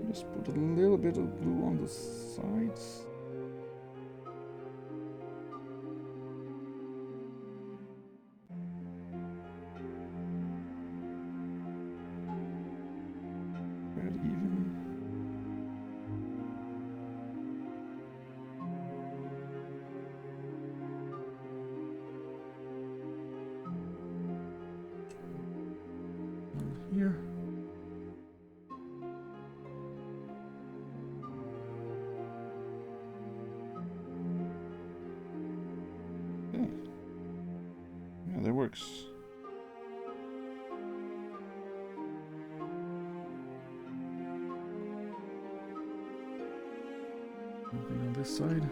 Just put a little bit of glue on the sides. Fairly even. And here. Yeah, that works. Something on this side.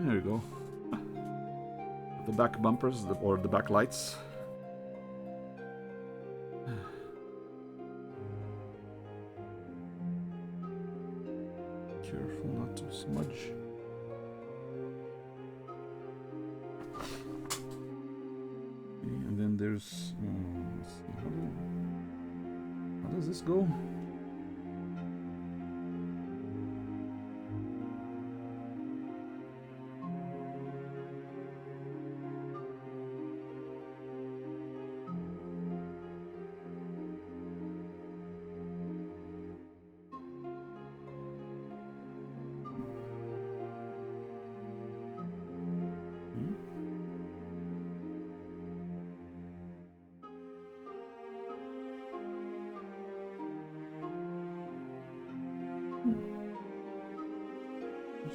There you go. The back bumpers or the back lights. Careful not to smudge. Okay, and then there's. Let's see, how does this go?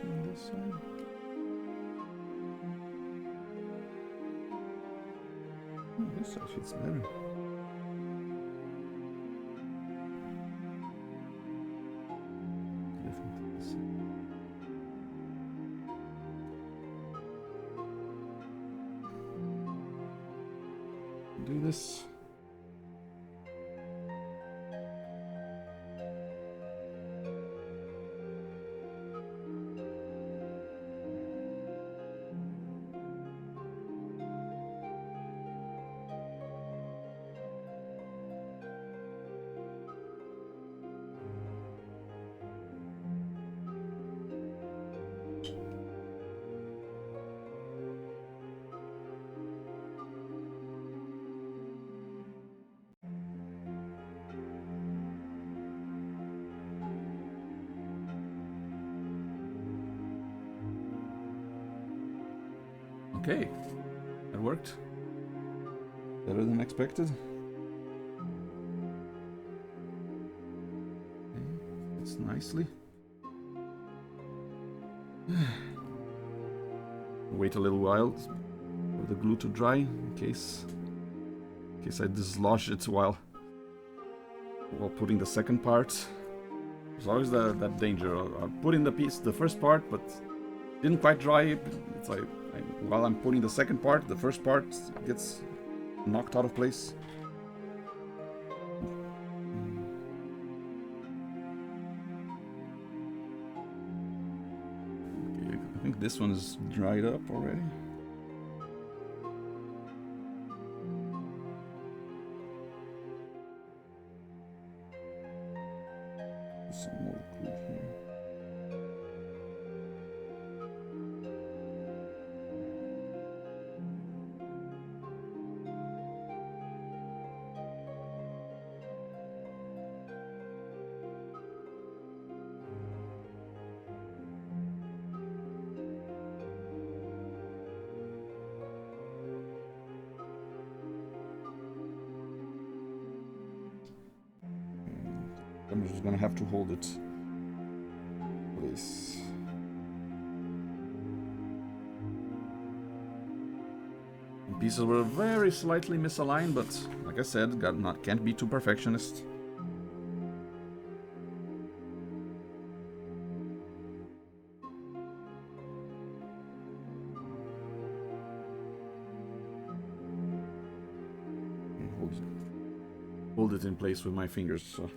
On this side. This side fits better. Do this. Okay, that worked. Better than expected. Okay, fits nicely. Wait a little while for the glue to dry in case I dislodge it while putting the second part. There's always that danger. I'll put in the first part, but didn't quite dry. It's like while I'm putting the second part, the first part gets knocked out of place. Okay, I think this one is dried up already. Some more glue here. I'm just gonna have to hold it. Please. Pieces were very slightly misaligned, but like I said, can't be too perfectionist. Hold it in place with my fingers. So.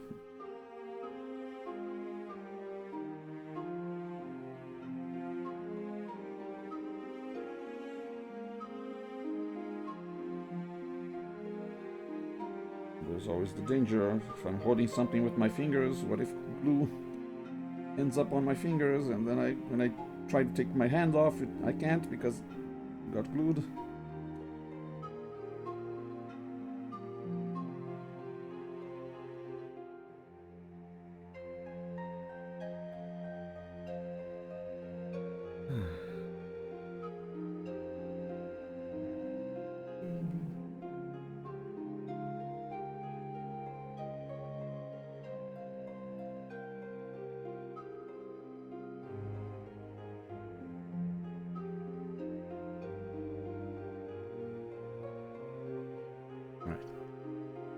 There's always the danger if I'm holding something with my fingers. What if glue ends up on my fingers, and then when I try to take my hand off, I can't because it got glued.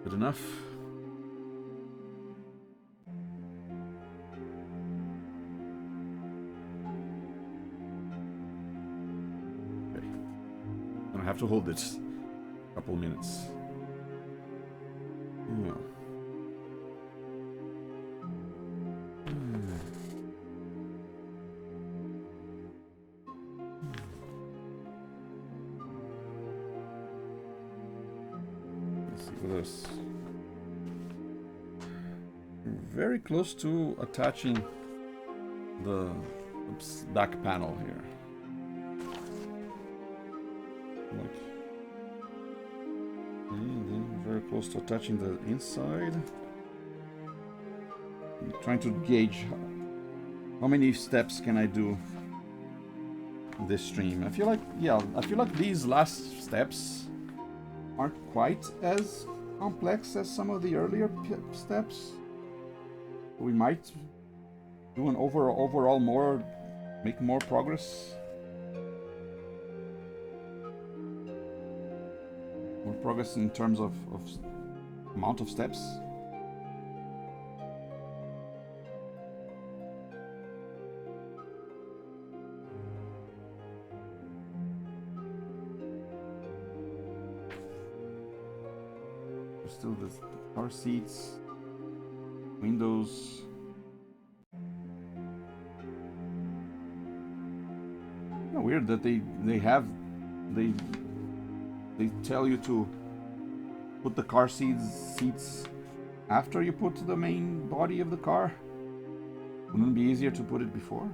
Good enough. Okay. Gonna have to hold it a couple minutes. Yeah. Let's see what else. Very close to attaching the back panel here. Like, and then very close to attaching the inside. I'm trying to gauge how many steps can I do in this stream. I feel like these last steps aren't quite as complex as some of the earlier steps. We might do an overall make more progress More progress in terms of amount of steps. There's still the car seats, windows. Weird that they tell you to put the car seats after you put the main body of the car. Wouldn't it be easier to put it before?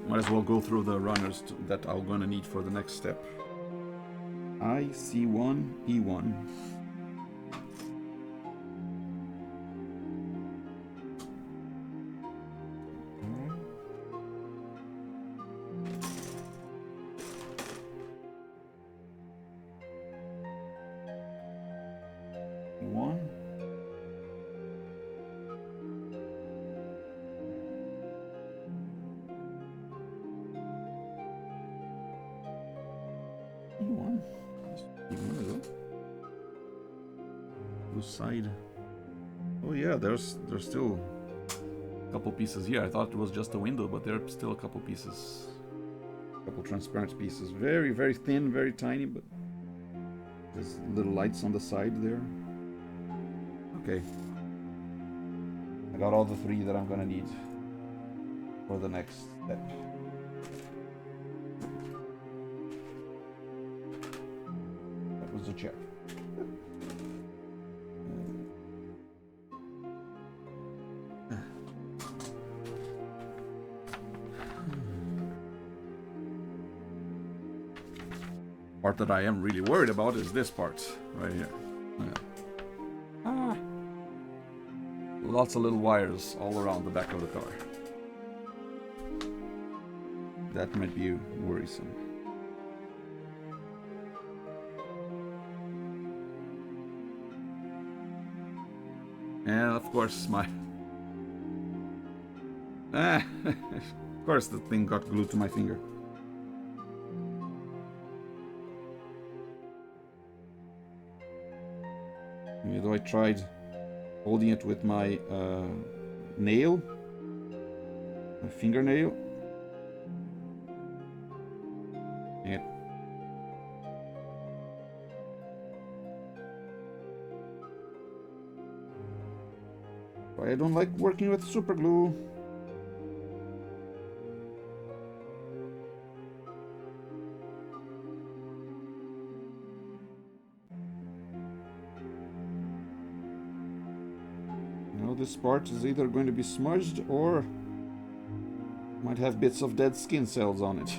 Might as well go through the runners that I'm gonna need for the next step. IC1, E1. E1. Side. Oh yeah, there's still a couple pieces here. I thought it was just a window, but there are still a couple pieces, a couple transparent pieces. Very, very thin, very tiny, but there's little lights on the side there. Okay, I got all the 3 that I'm gonna need for the next step. That was the chair. Part that I am really worried about is this part right here. Lots of little wires all around the back of the car. That might be worrisome. And of course of course the thing got glued to my finger. Though I tried holding it with my nail, my fingernail. Yeah. I don't like working with super glue. This part is either going to be smudged or might have bits of dead skin cells on it.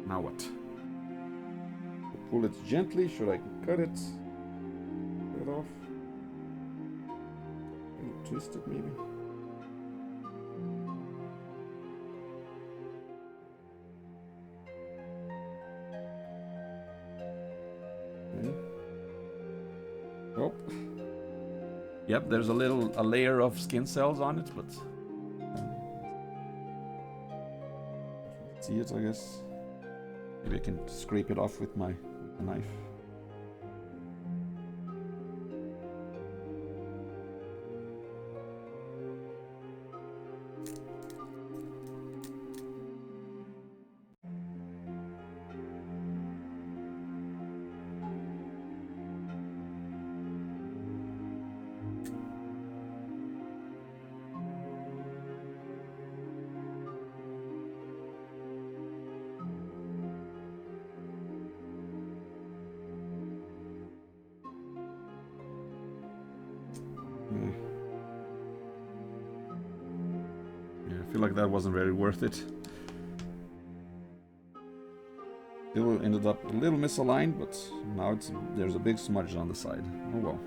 Now what? Pull it gently. Should I cut it? Cut it off? Twist it maybe? Okay. Oh. Yep, there's a layer of skin cells on it, but see it, I guess. Maybe I can scrape it off with my knife. like that wasn't very worth it. Still ended up a little misaligned, but now there's a big smudge on the side. Oh well.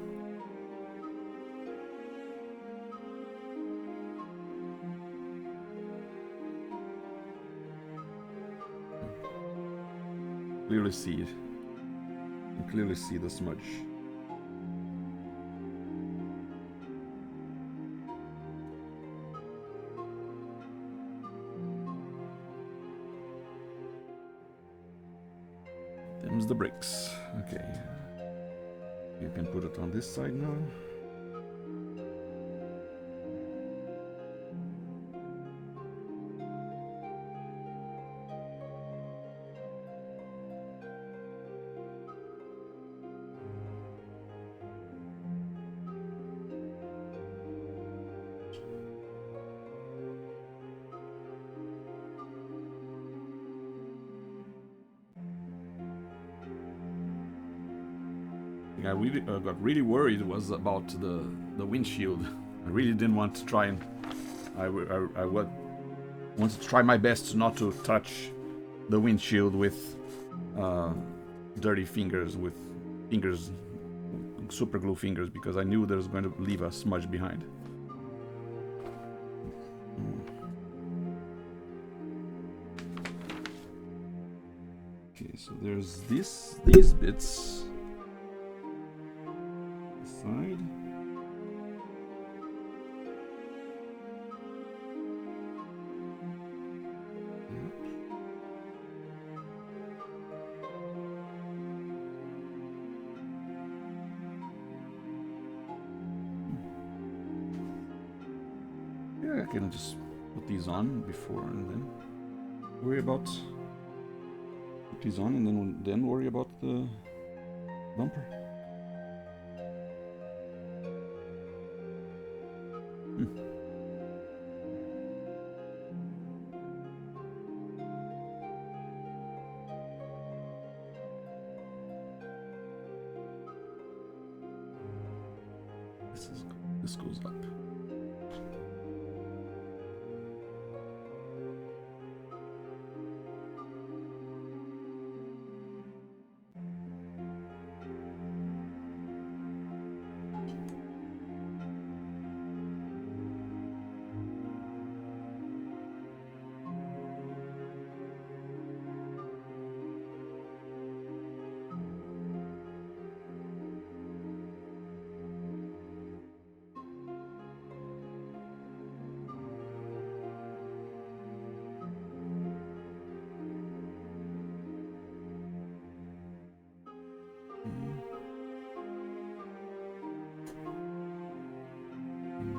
Clearly see it. You can clearly see the smudge. Them's the bricks. Okay. You can put it on this side now. I really got really worried was about the windshield. I really didn't want to try and I wanted to try my best not to touch the windshield with dirty fingers, with super glue fingers, because I knew there was going to leave a smudge behind. Okay, so there's these bits. Side. Yeah, I can just put these on before and then worry about put these on and then worry about the bumper. This goes up.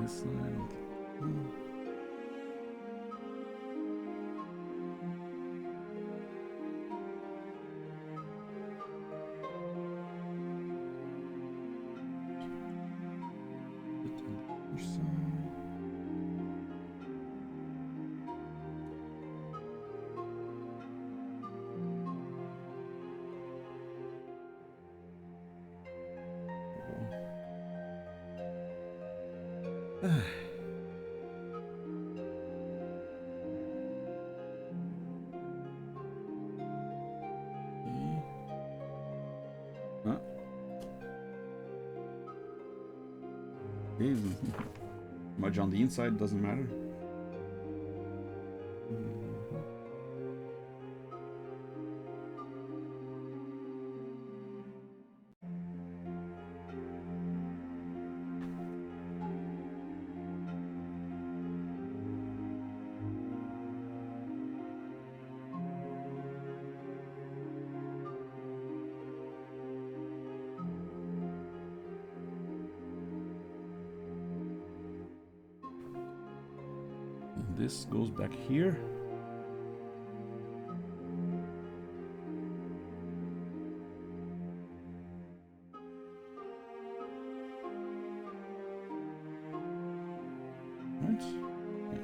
This side. Okay, smudge on the inside doesn't matter. This goes back here. Right. Okay.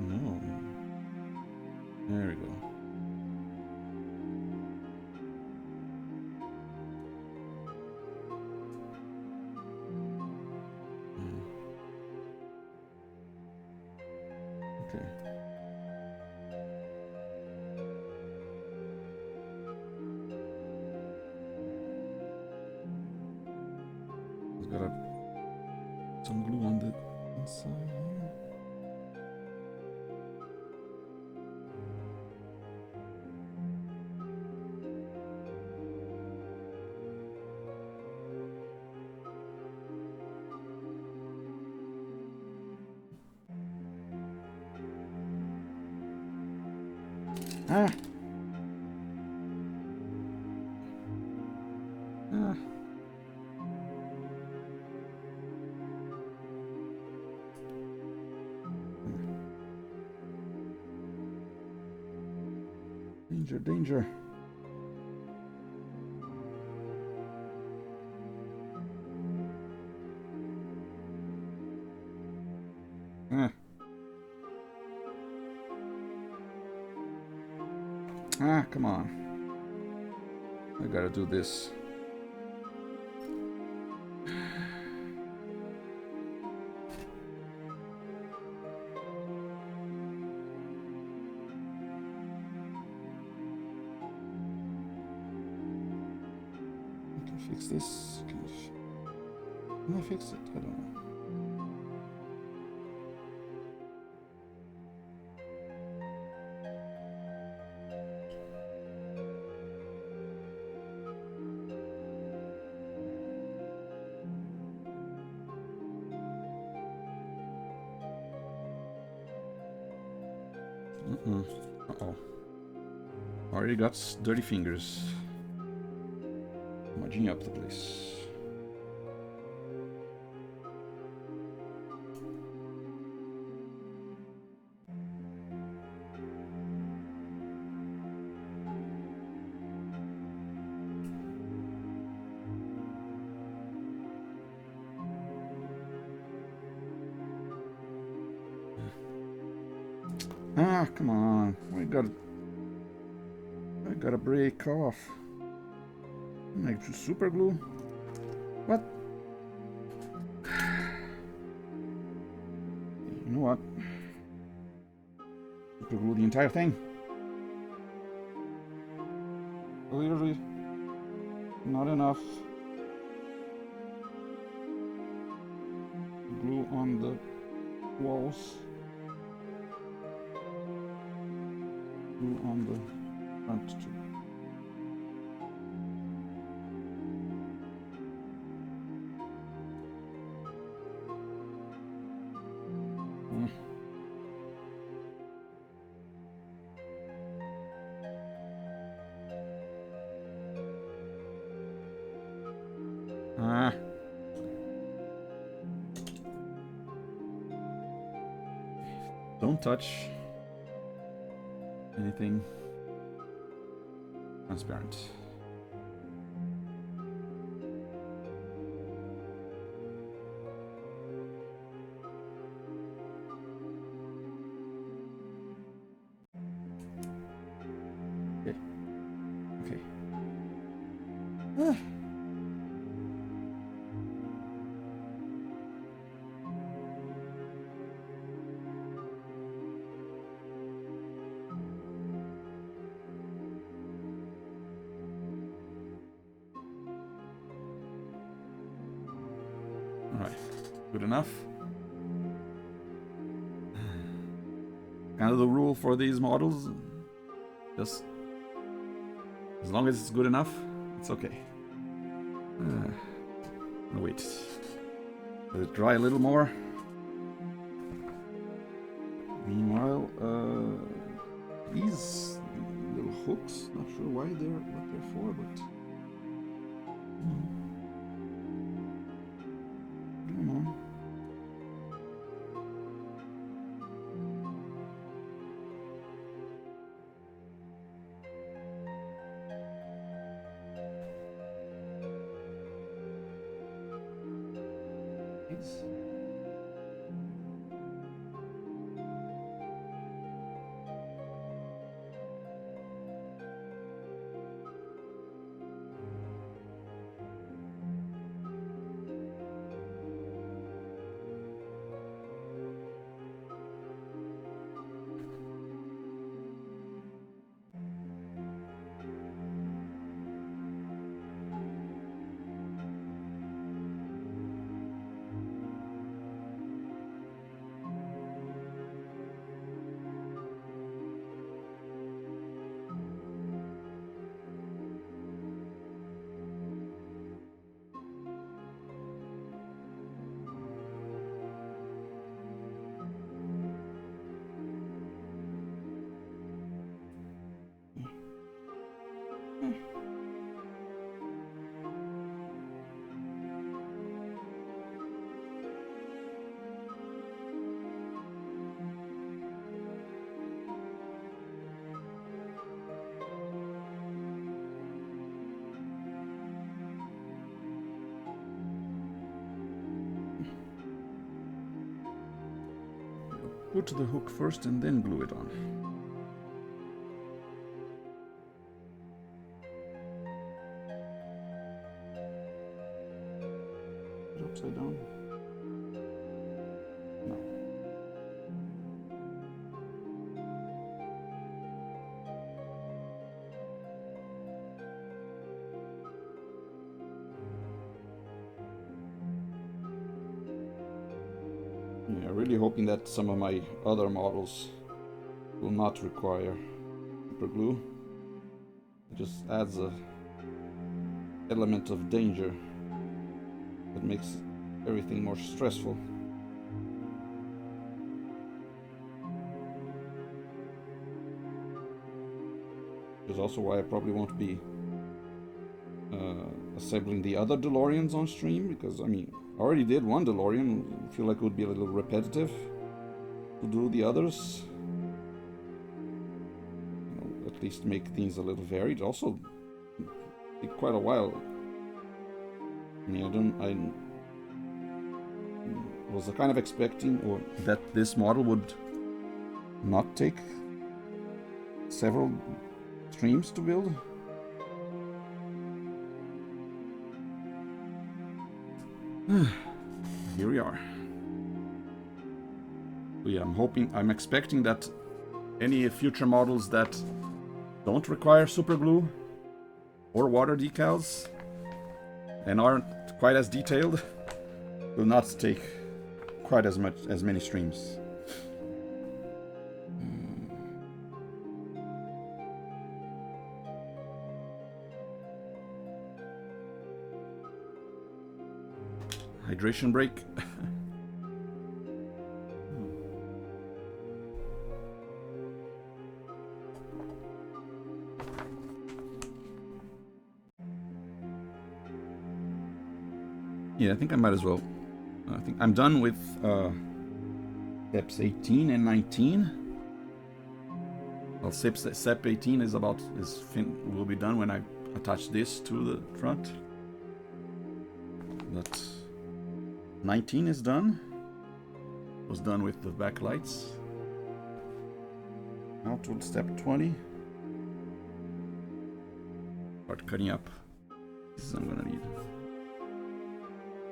No. There we go. Okay. It's got some glue on the inside here. Ah! Ah! Danger, danger. Ah. Ah, come on. I gotta do this. Fix this. Can I fix it? I don't know. Uh-oh. Already got dirty fingers. Smudging up the place. Ah, come on. I gotta break off. Like super glue? What? You know what? Super glue the entire thing. Clearly not enough glue on the walls. Glue on the front too. Ah. Don't touch anything transparent. Okay. Okay. Ah. Alright, good enough. Kind of the rule for these models. Just as long as it's good enough, it's okay. Wait. Let it dry a little more. Meanwhile, these little hooks, not sure why what they're for, but come on. put the hook first and then glue it on. Is it upside down? No. Yeah, really hoping that some of my other models will not require super glue. It just adds a element of danger that makes everything more stressful. Which is also why I probably won't be assembling the other DeLoreans on stream, because I mean, I already did one DeLorean. I feel like it would be a little repetitive to do the others. You know, at least make things a little varied. Also, take quite a while. I mean, I was kind of expecting that this model would not take several streams to build. Here we are. So yeah, I'm expecting that any future models that don't require super glue or water decals and aren't quite as detailed will not take quite as many streams. Hydration break. Yeah, I think I might as well. I think I'm done with steps 18 and 19. Well, step 18 will be done when I attach this to the front. But 19 is done. Was done with the backlights. Now to step 20. Start cutting up. This I'm gonna need.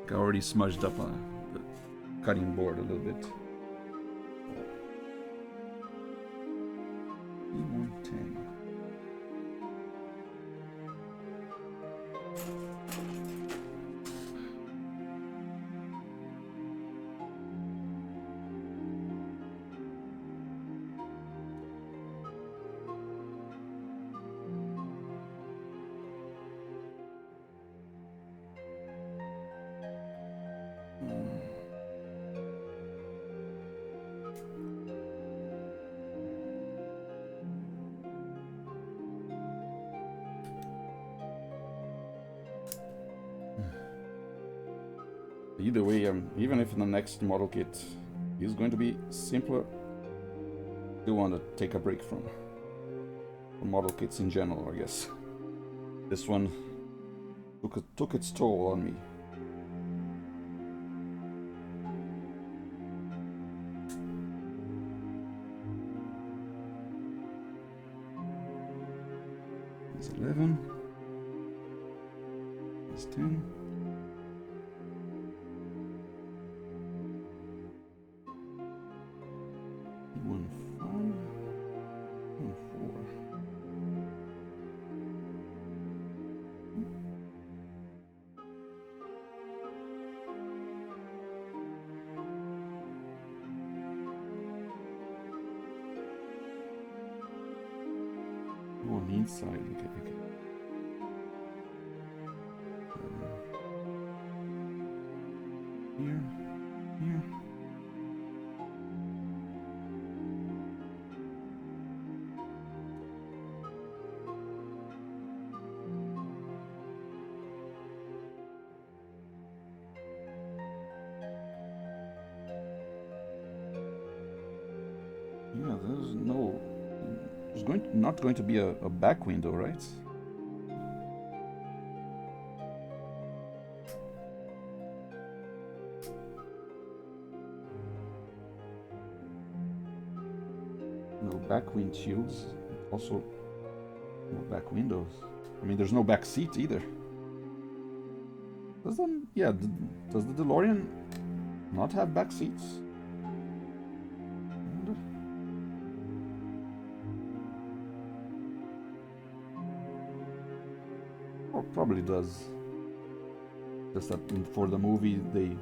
I already smudged up the cutting board a little bit. E110. Either way, even if in the next model kit is going to be simpler, I still want to take a break from model kits in general, I guess. This one took its toll on me. It's 11. It's 10. On the inside, okay. Here. Yeah, there's no. There's not going to be a back window, right? back windshields. Also, no back windows. I mean, there's no back seat either. Does the DeLorean not have back seats? Or probably does. Just that for the movie they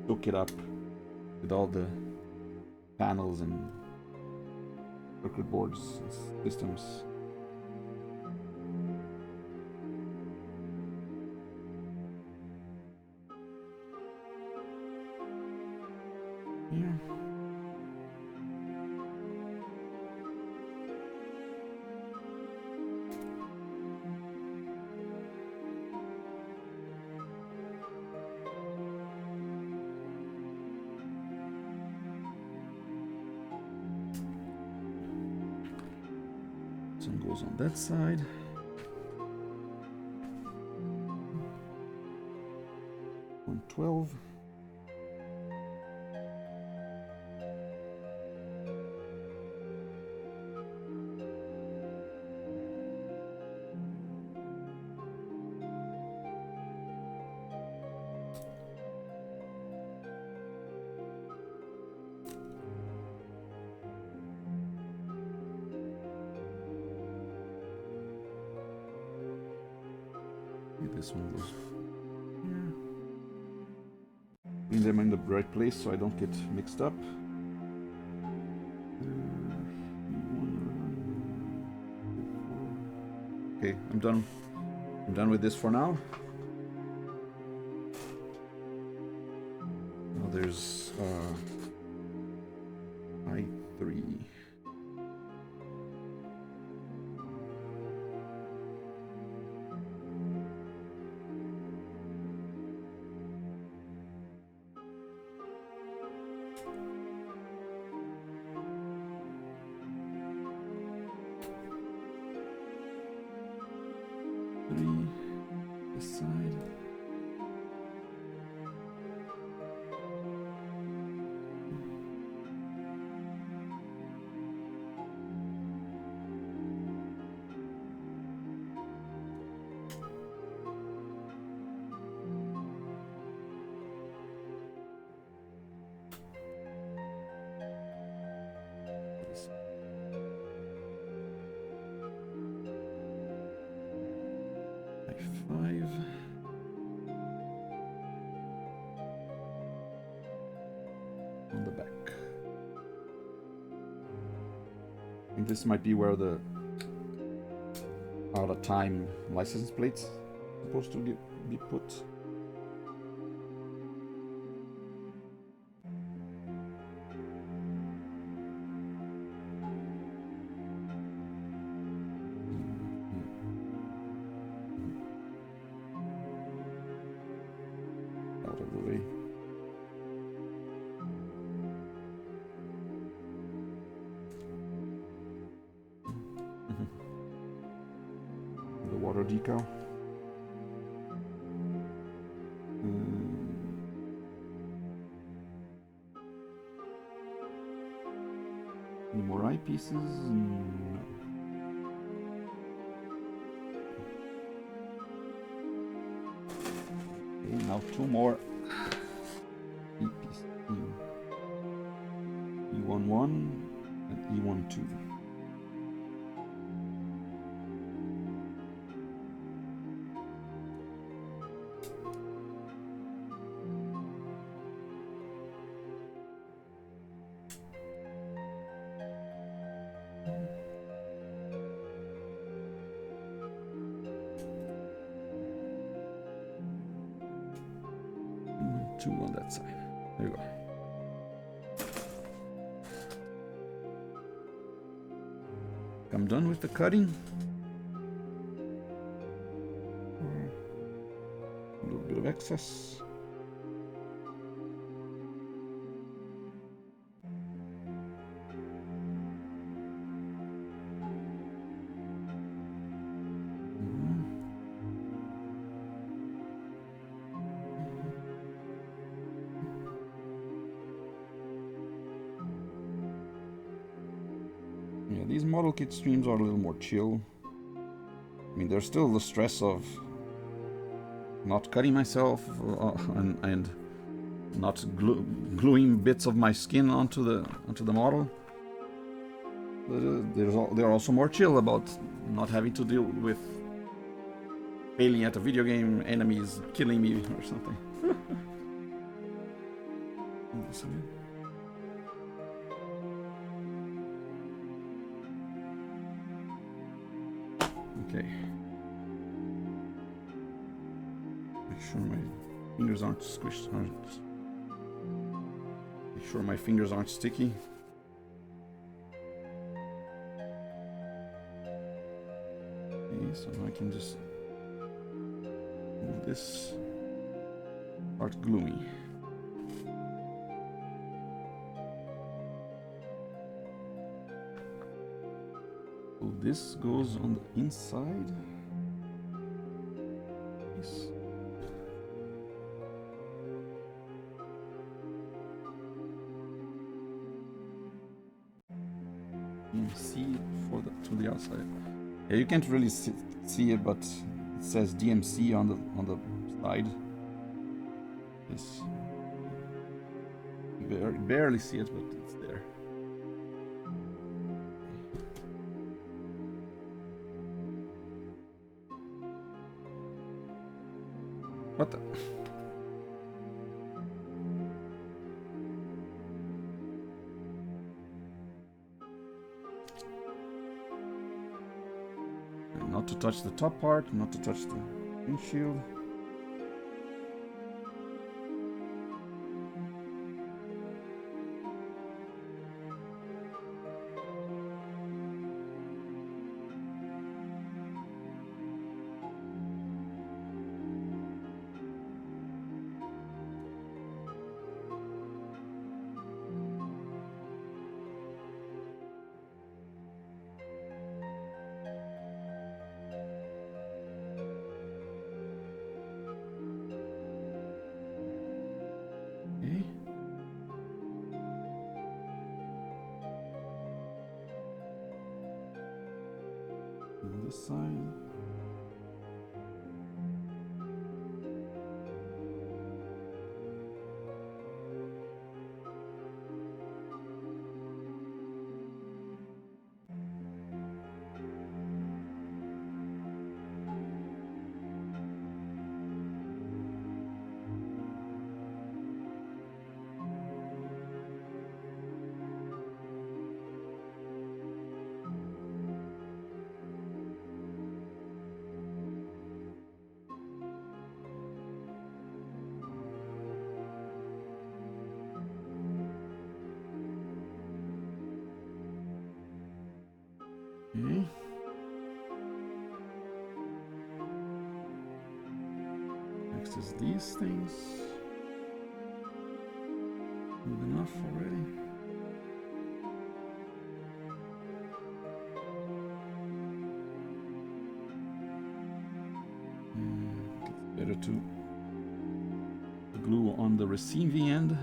took it up with all the panels and circuit boards and systems. Yeah. Sun goes on that side. $112. This one goes here. Bring them in the right place so I don't get mixed up. Okay, I'm done. I'm done with this for now. Now there's I3. This side. I5. On the back. I think this might be where the out of time license plates supposed to be put. Out of the way. The water decal. Any more eyepieces? No. Okay, now two more eyepieces. E11 and E12. Two on that side. There you go. I'm done with the cutting. A little bit of excess. Yeah, these model kit streams are a little more chill. I mean, there's still the stress of not cutting myself and not gluing bits of my skin onto the model. But they're also more chill about not having to deal with failing at a video game, enemies killing me or something. Okay. Make sure my fingers aren't squished. Make sure my fingers aren't sticky. Okay, so now I can just move this part gloomy. So this goes on the inside. Yes. DMC to the outside. Yeah, you can't really see it, but it says DMC on the side. Yes. You barely see it, but it's there. What the? Not to touch the top part, not to touch the windshield. This side. Okay. Next is these things. Good enough already. It's better to glue on the receiving end.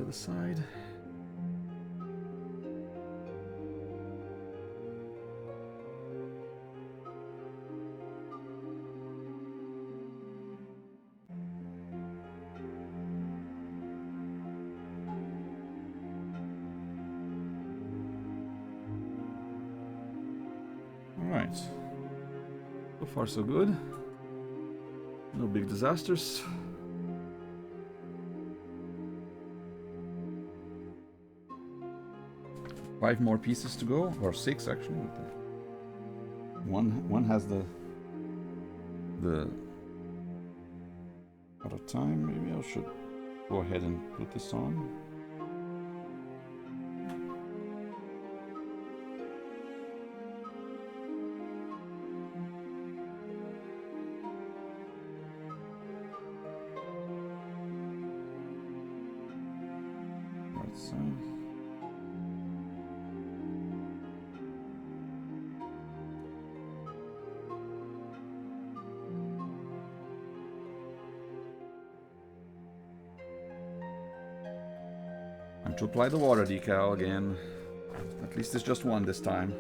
Side. All right. So far, so good. No big disasters. 5 more pieces to go, or 6 actually. One has the out of time. Maybe I should go ahead and put this on. let's time to apply the water decal again. At least it's just one this time.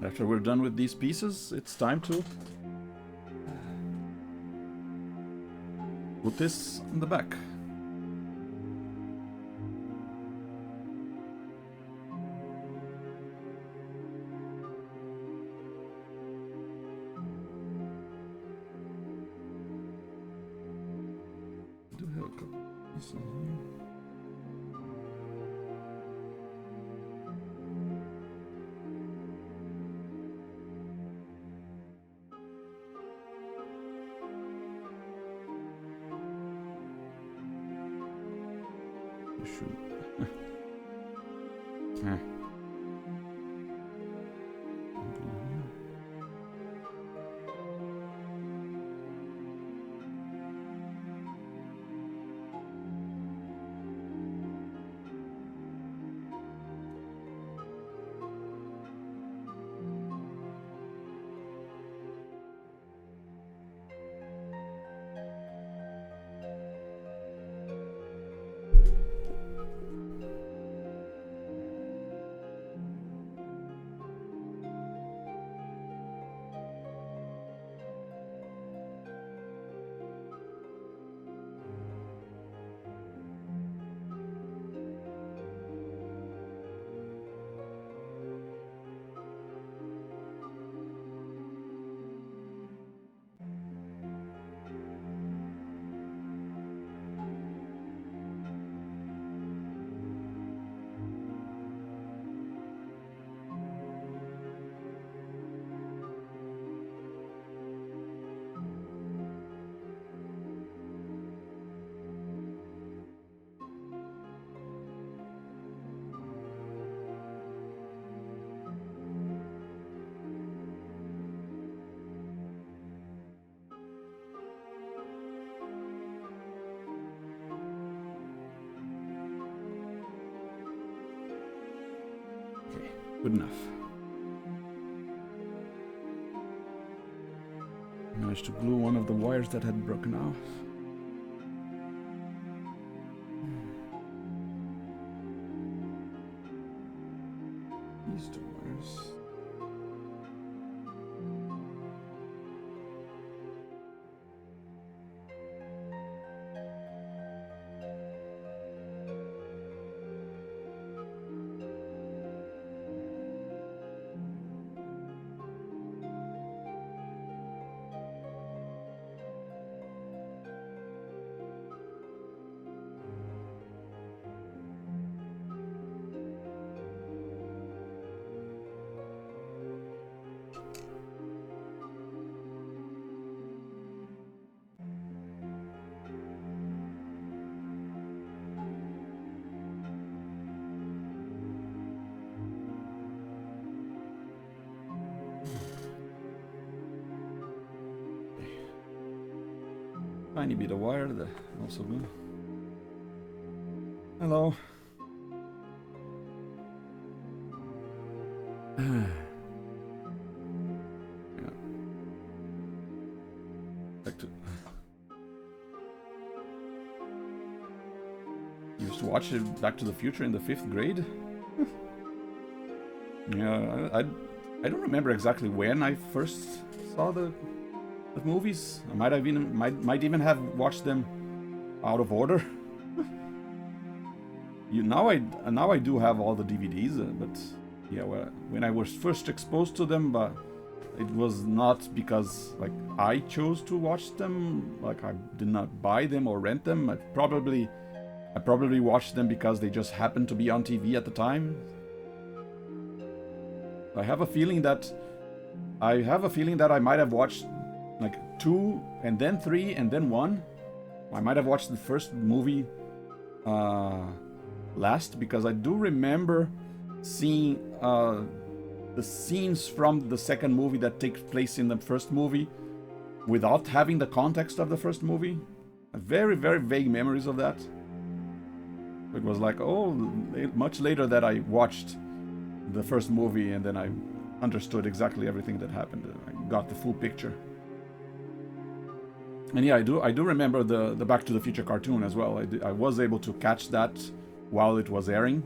After we're done with these pieces, it's time to put this on the back. Do have a couple pieces here. Shoot. Good enough. Managed to glue one of the wires that had broken off. These two wires. Tiny bit of wire, that also good. Hello. Yeah. Back to. Used to watch it Back to the Future in the 5th grade. Yeah, I don't remember exactly when I first saw the movies. I might even have watched them out of order. Now I do have all the DVDs, but yeah, well, when I was first exposed to them, but it was not because like I chose to watch them. Like I did not buy them or rent them. I probably watched them because they just happened to be on TV at the time. I have a feeling that I might have watched like 2 and then 3 and then 1. I might have watched the first movie last, because I do remember seeing the scenes from the second movie that take place in the first movie without having the context of the first movie. Very, very vague memories of that. It was like, oh, much later that I watched the first movie, and then I understood exactly everything that happened. I got the full picture. And yeah, I do remember the Back to the Future cartoon as well. I was able to catch that while it was airing.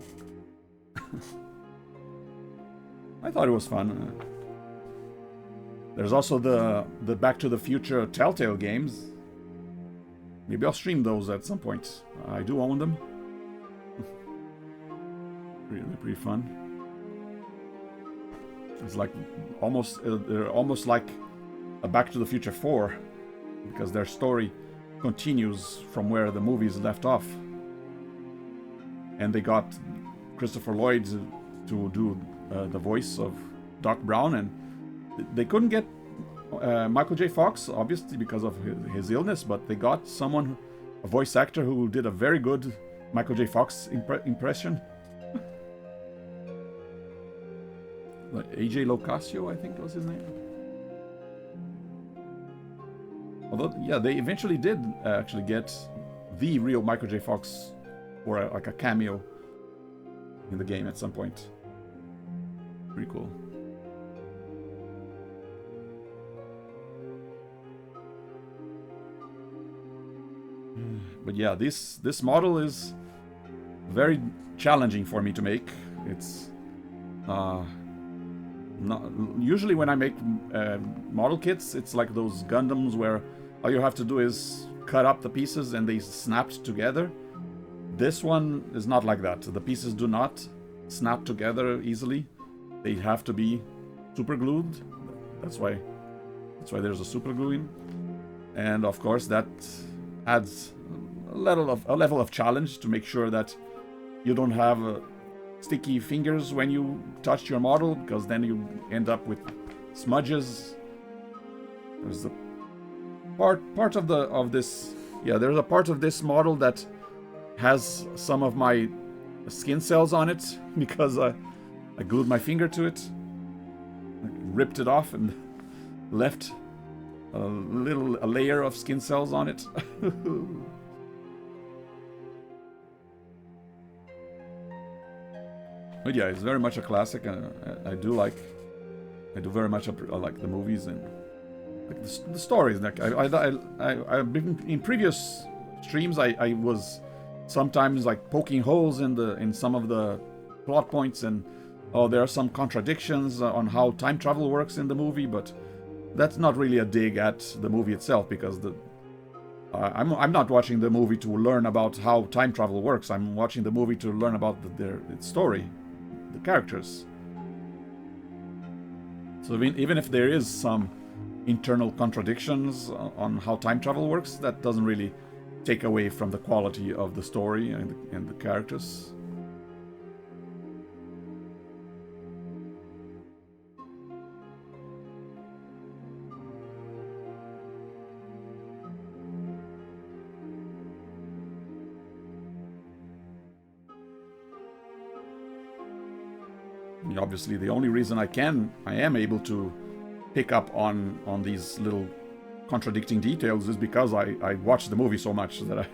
I thought it was fun. There's also the Back to the Future Telltale games. Maybe I'll stream those at some point. I do own them. Really pretty fun. It's like they're almost like a Back to the Future 4, because their story continues from where the movies left off. And they got Christopher Lloyd to do the voice of Doc Brown, and they couldn't get Michael J. Fox, obviously because of his illness, but they got a voice actor who did a very good Michael J. Fox impression. Like AJ Locascio, I think was his name. Although, yeah, they eventually did actually get the real Michael J. Fox for like a cameo in the game at some point. Pretty cool. But yeah, this model is very challenging for me to make. It's not, usually when I make model kits, it's like those Gundams where all you have to do is cut up the pieces and they snapped together. This one is not like that. The pieces do not snap together easily. They have to be super glued. That's why there's a super gluing. And of course that adds a level of challenge to make sure that you don't have sticky fingers when you touch your model, because then you end up with smudges. There's a part of this. Yeah, there's a part of this model that has some of my skin cells on it because I glued my finger to it, ripped it off, and left a layer of skin cells on it. But yeah, it's very much a classic. I do very much like the movies and like the stories. Like I've been in previous streams. I was sometimes like poking holes in some of the plot points, and there are some contradictions on how time travel works in the movie. But that's not really a dig at the movie itself, because I'm not watching the movie to learn about how time travel works. I'm watching the movie to learn about its story, the characters. So even if there is some internal contradictions on how time travel works, that doesn't really take away from the quality of the story and the characters. Obviously, the only reason I am able to pick up on these little contradicting details is because I watched the movie so much that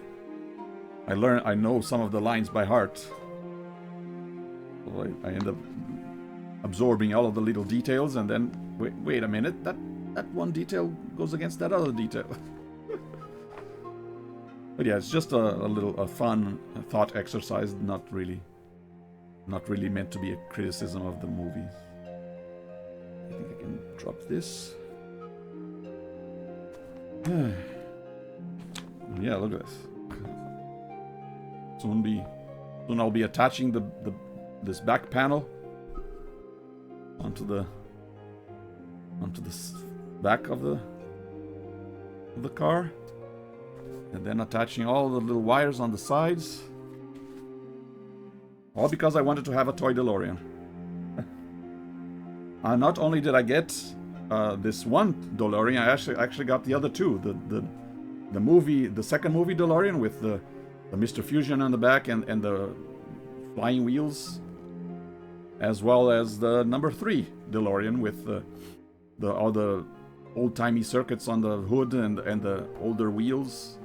I know some of the lines by heart. So I end up absorbing all of the little details, and then wait a minute, that one detail goes against that other detail. But yeah, it's just a fun thought exercise, not really meant to be a criticism of the movie. I think I can drop this. Yeah, look at this. Soon I'll be attaching this back panel onto the back of the car, and then attaching all the little wires on the sides. All because I wanted to have a toy DeLorean. Not only did I get this one DeLorean. I actually got the other two. The second movie DeLorean with the Mr. Fusion on the back and the flying wheels, as well as the number 3 DeLorean with all the old-timey circuits on the hood and the older wheels.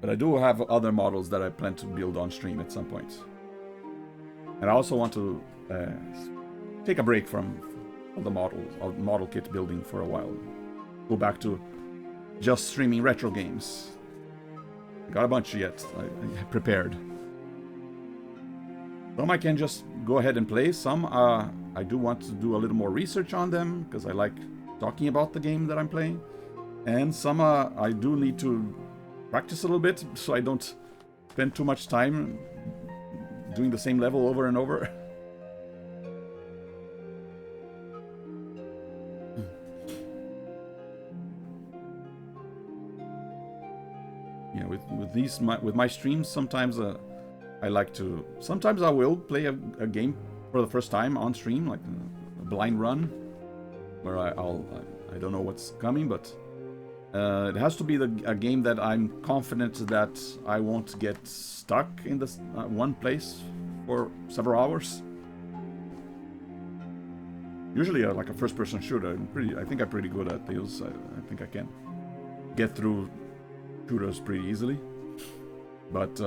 But I do have other models that I plan to build on stream at some point. And I also want to take a break from the model kit building for a while. Go back to just streaming retro games. I got a bunch yet. I prepared. Some I can just go ahead and play. Some I do want to do a little more research on them because I like talking about the game that I'm playing. And some I do need to practice a little bit so I don't spend too much time doing the same level over and over. Yeah, with my streams, sometimes I like to. Sometimes I will play a game for the first time on stream, like a blind run, where I don't know what's coming, but it has to be a game that I'm confident that I won't get stuck in this one place for several hours. Usually, like a first-person shooter, I think I'm pretty good at those. I think I can get through shooters pretty easily. But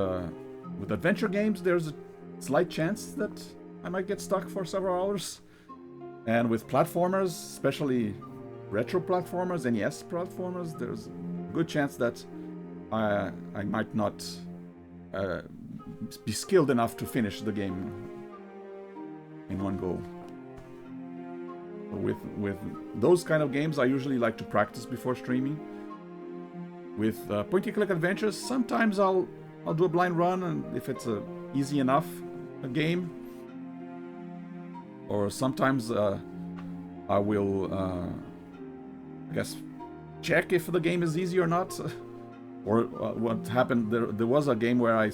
with adventure games, there's a slight chance that I might get stuck for several hours. And with platformers, especially retro platformers, NES platformers, there's a good chance that I might not be skilled enough to finish the game in one go. With those kind of games, I usually like to practice before streaming. With point-and-click adventures, sometimes I'll do a blind run, and if it's easy enough a game, or sometimes I will, I guess, check if the game is easy or not. Or what happened? There was a game where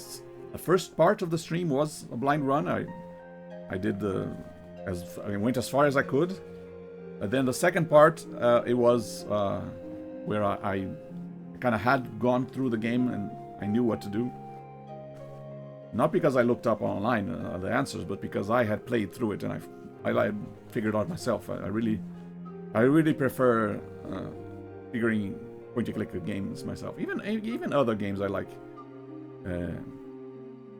the first part of the stream was a blind run. I did I went as far as I could. And then the second part, it was where I kind of had gone through the game and I knew what to do. Not because I looked up online the answers, but because I had played through it and I figured out myself. I really prefer figuring point-and-click games myself. Even other games I like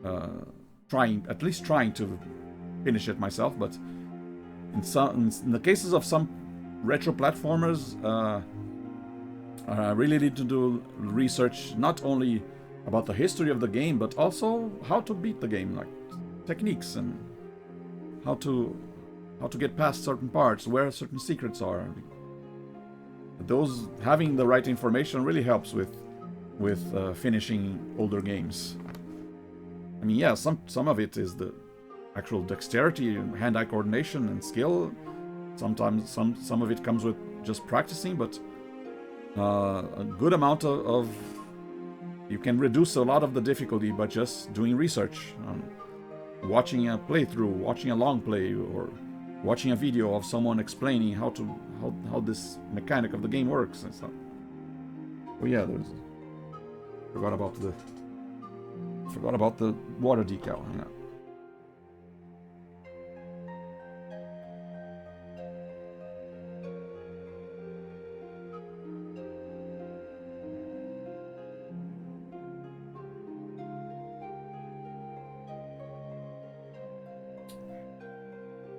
at least trying to finish it myself. But in the cases of some retro platformers, I really need to do research not only about the history of the game, but also how to beat the game, like techniques and how to get past certain parts, where certain secrets are. Those having the right information really helps with finishing older games. I mean, yeah, some of it is the actual dexterity, hand-eye coordination, and skill. Sometimes some of it comes with just practicing, but a good amount of you can reduce a lot of the difficulty by just doing research, watching a playthrough, watching a long play, or watching a video of someone explaining how this mechanic of the game works and stuff. Oh yeah, forgot about the water decal. Yeah.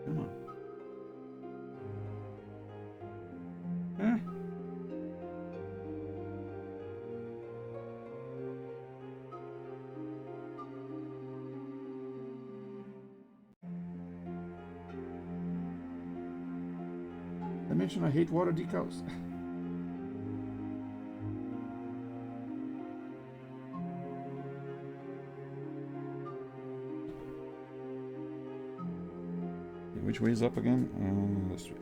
Come on. I mentioned I hate water decals. Which way is up again? This way.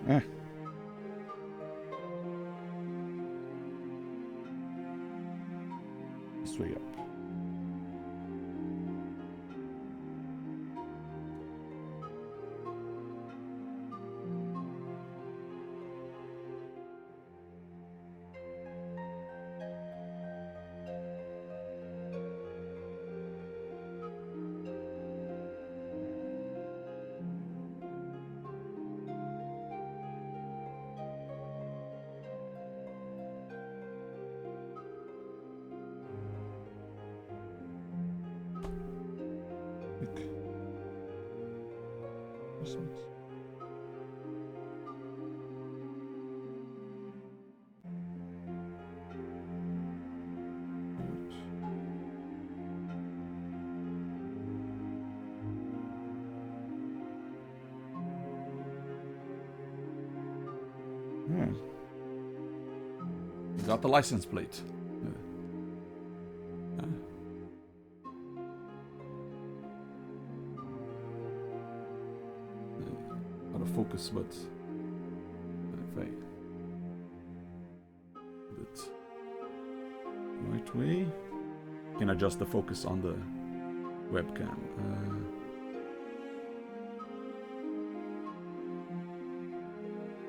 Eh. This way up. Yeah. Got the license plate. Out of focus, but if I do it right way, I can adjust the focus on the webcam.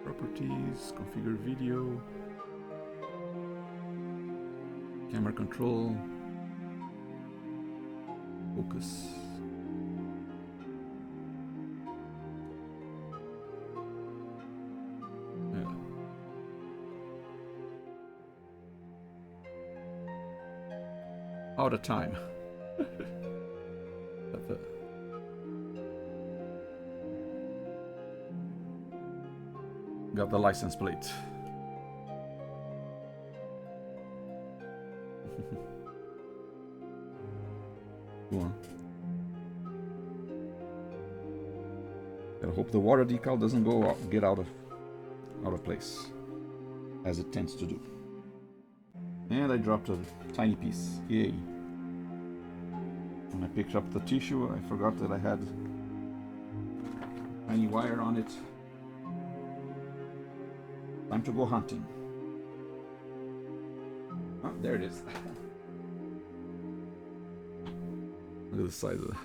Properties, configure video, camera control, focus. Yeah. Out of time. Got the license plate. Go on. Gotta hope the water decal doesn't get out of place, as it tends to do. And I dropped a tiny piece. Yay! When I picked up the tissue, I forgot that I had a tiny wire on it. Time to go hunting. Oh, there it is. Look at the size of the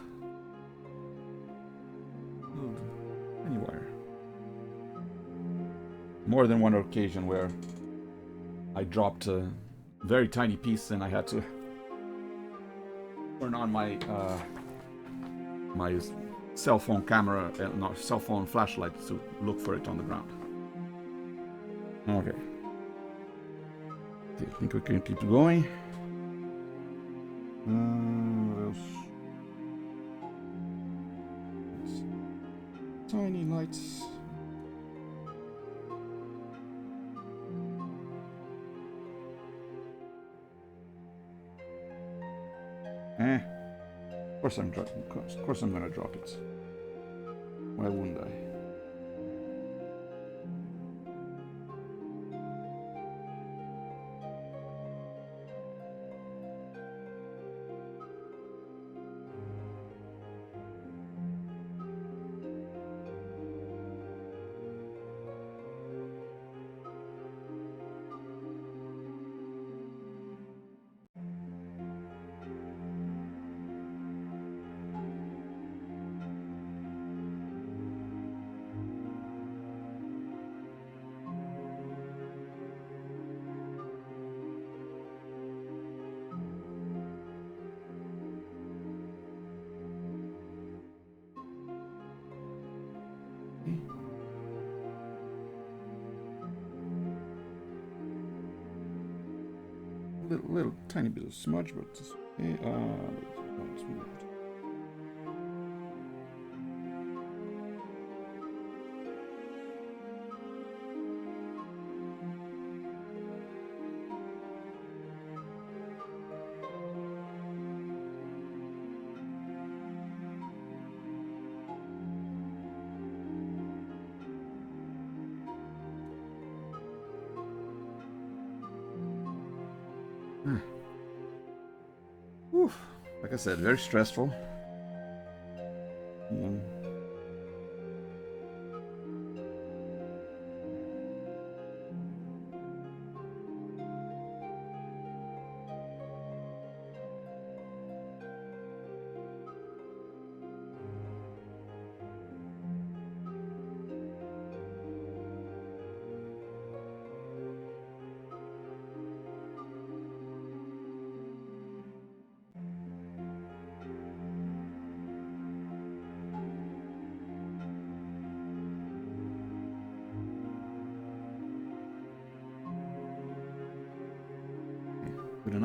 little tiny wire. More than one occasion where I dropped a very tiny piece and I had to turn on my my cell phone camera, not cell phone flashlight, to look for it on the ground. Okay. I think we can keep going. What else? Tiny lights. Of course I'm gonna drop it. Why wouldn't I? Little tiny bit of smudge, but it's moved. Whew. Like I said, very stressful.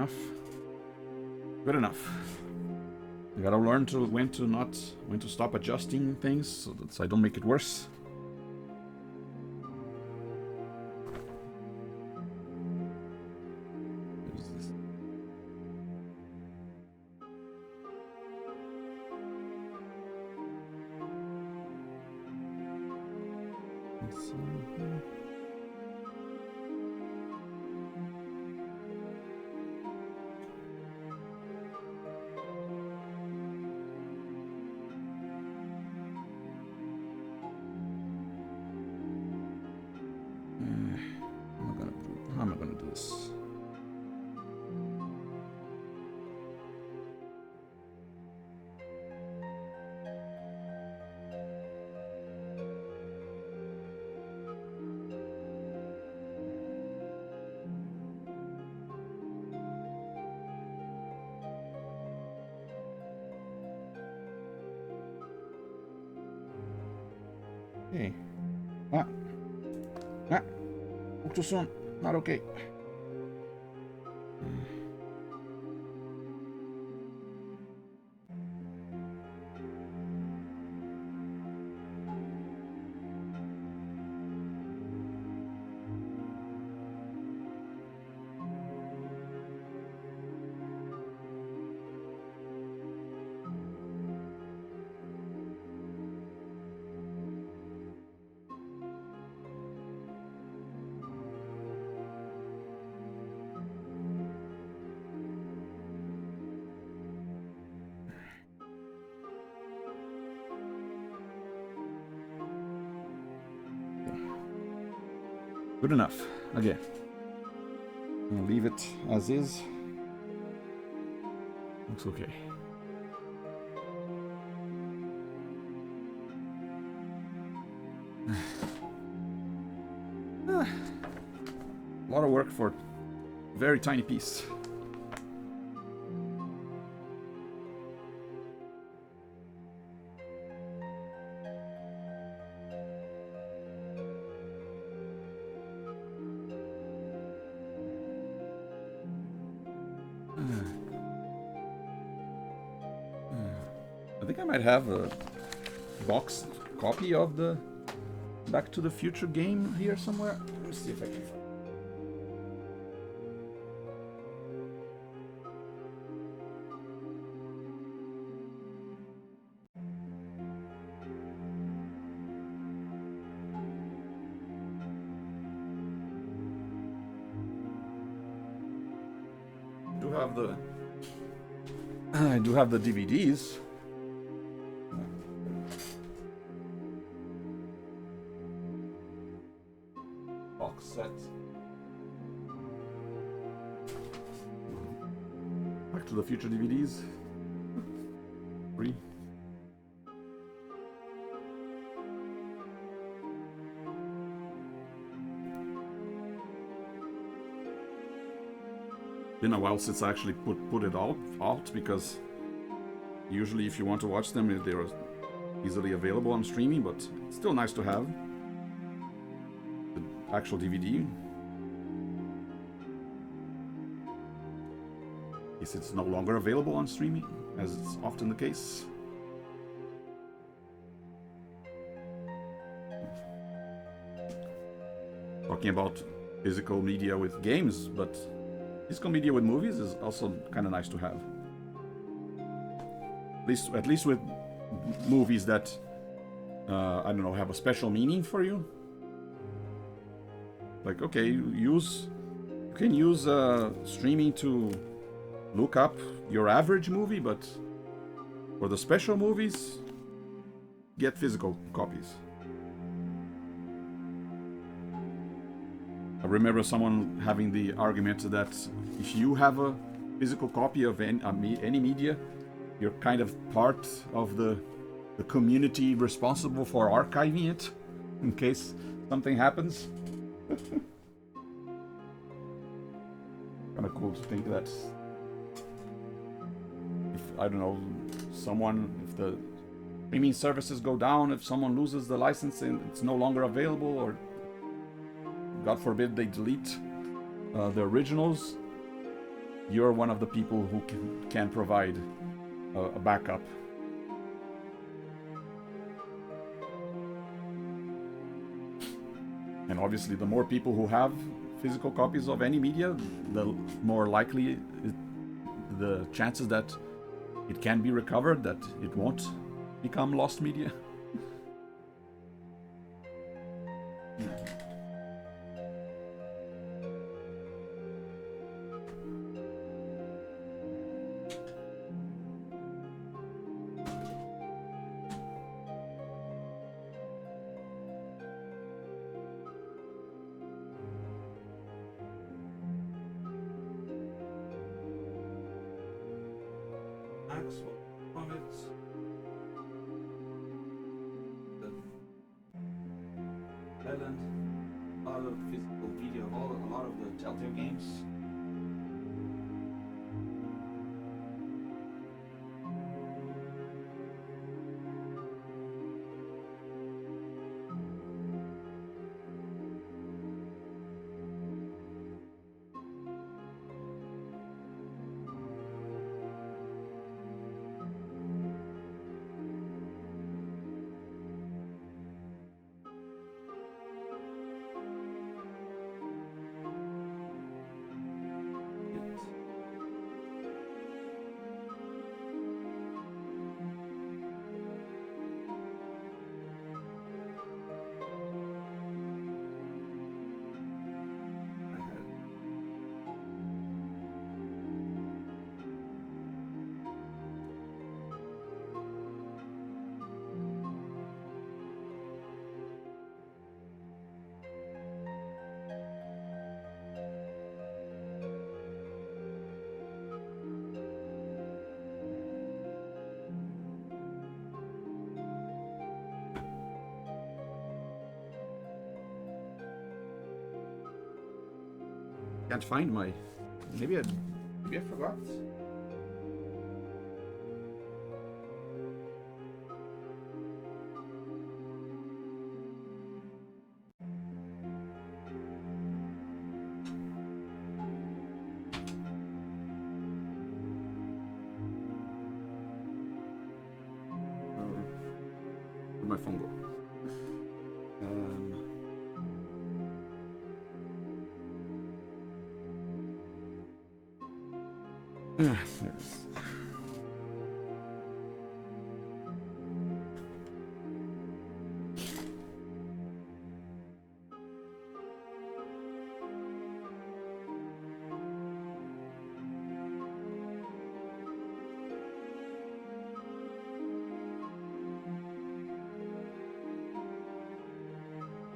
enough. Good enough. I gotta learn to when to stop adjusting things so that I don't make it worse. How am I gonna do this? Hey. Too soon. Not okay. Good enough. Again. I'm gonna leave it as is. Looks okay. A lot of work for a very tiny piece. I think I might have a boxed copy of the Back to the Future game here somewhere. Let me see if I can find it. I do have the DVDs. Box set. Back to the Future DVDs. Free. Been a while since I actually put it out because usually if you want to watch them they're easily available on streaming, but it's still nice to have the actual DVD in case it's no longer available on streaming, as it's often the case. Talking about physical media with games, but physical media with movies is also kind of nice to have. At least with movies that I don't know, have a special meaning for you. Like, okay, you can use streaming to look up your average movie, but for the special movies, get physical copies. I remember someone having the argument that if you have a physical copy of any media, you're kind of part of the community responsible for archiving it in case something happens. Kind of cool to think that if, I don't know, if the streaming services go down, if someone loses the license and it's no longer available, or God forbid they delete the originals, you're one of the people who can provide a backup. And obviously, the more people who have physical copies of any media, the more likely the chances that it can be recovered, that it won't become lost media. A lot of physical media, a lot of the Telltale games. Can't find my. Maybe I forgot. Where'd my phone go? There it is.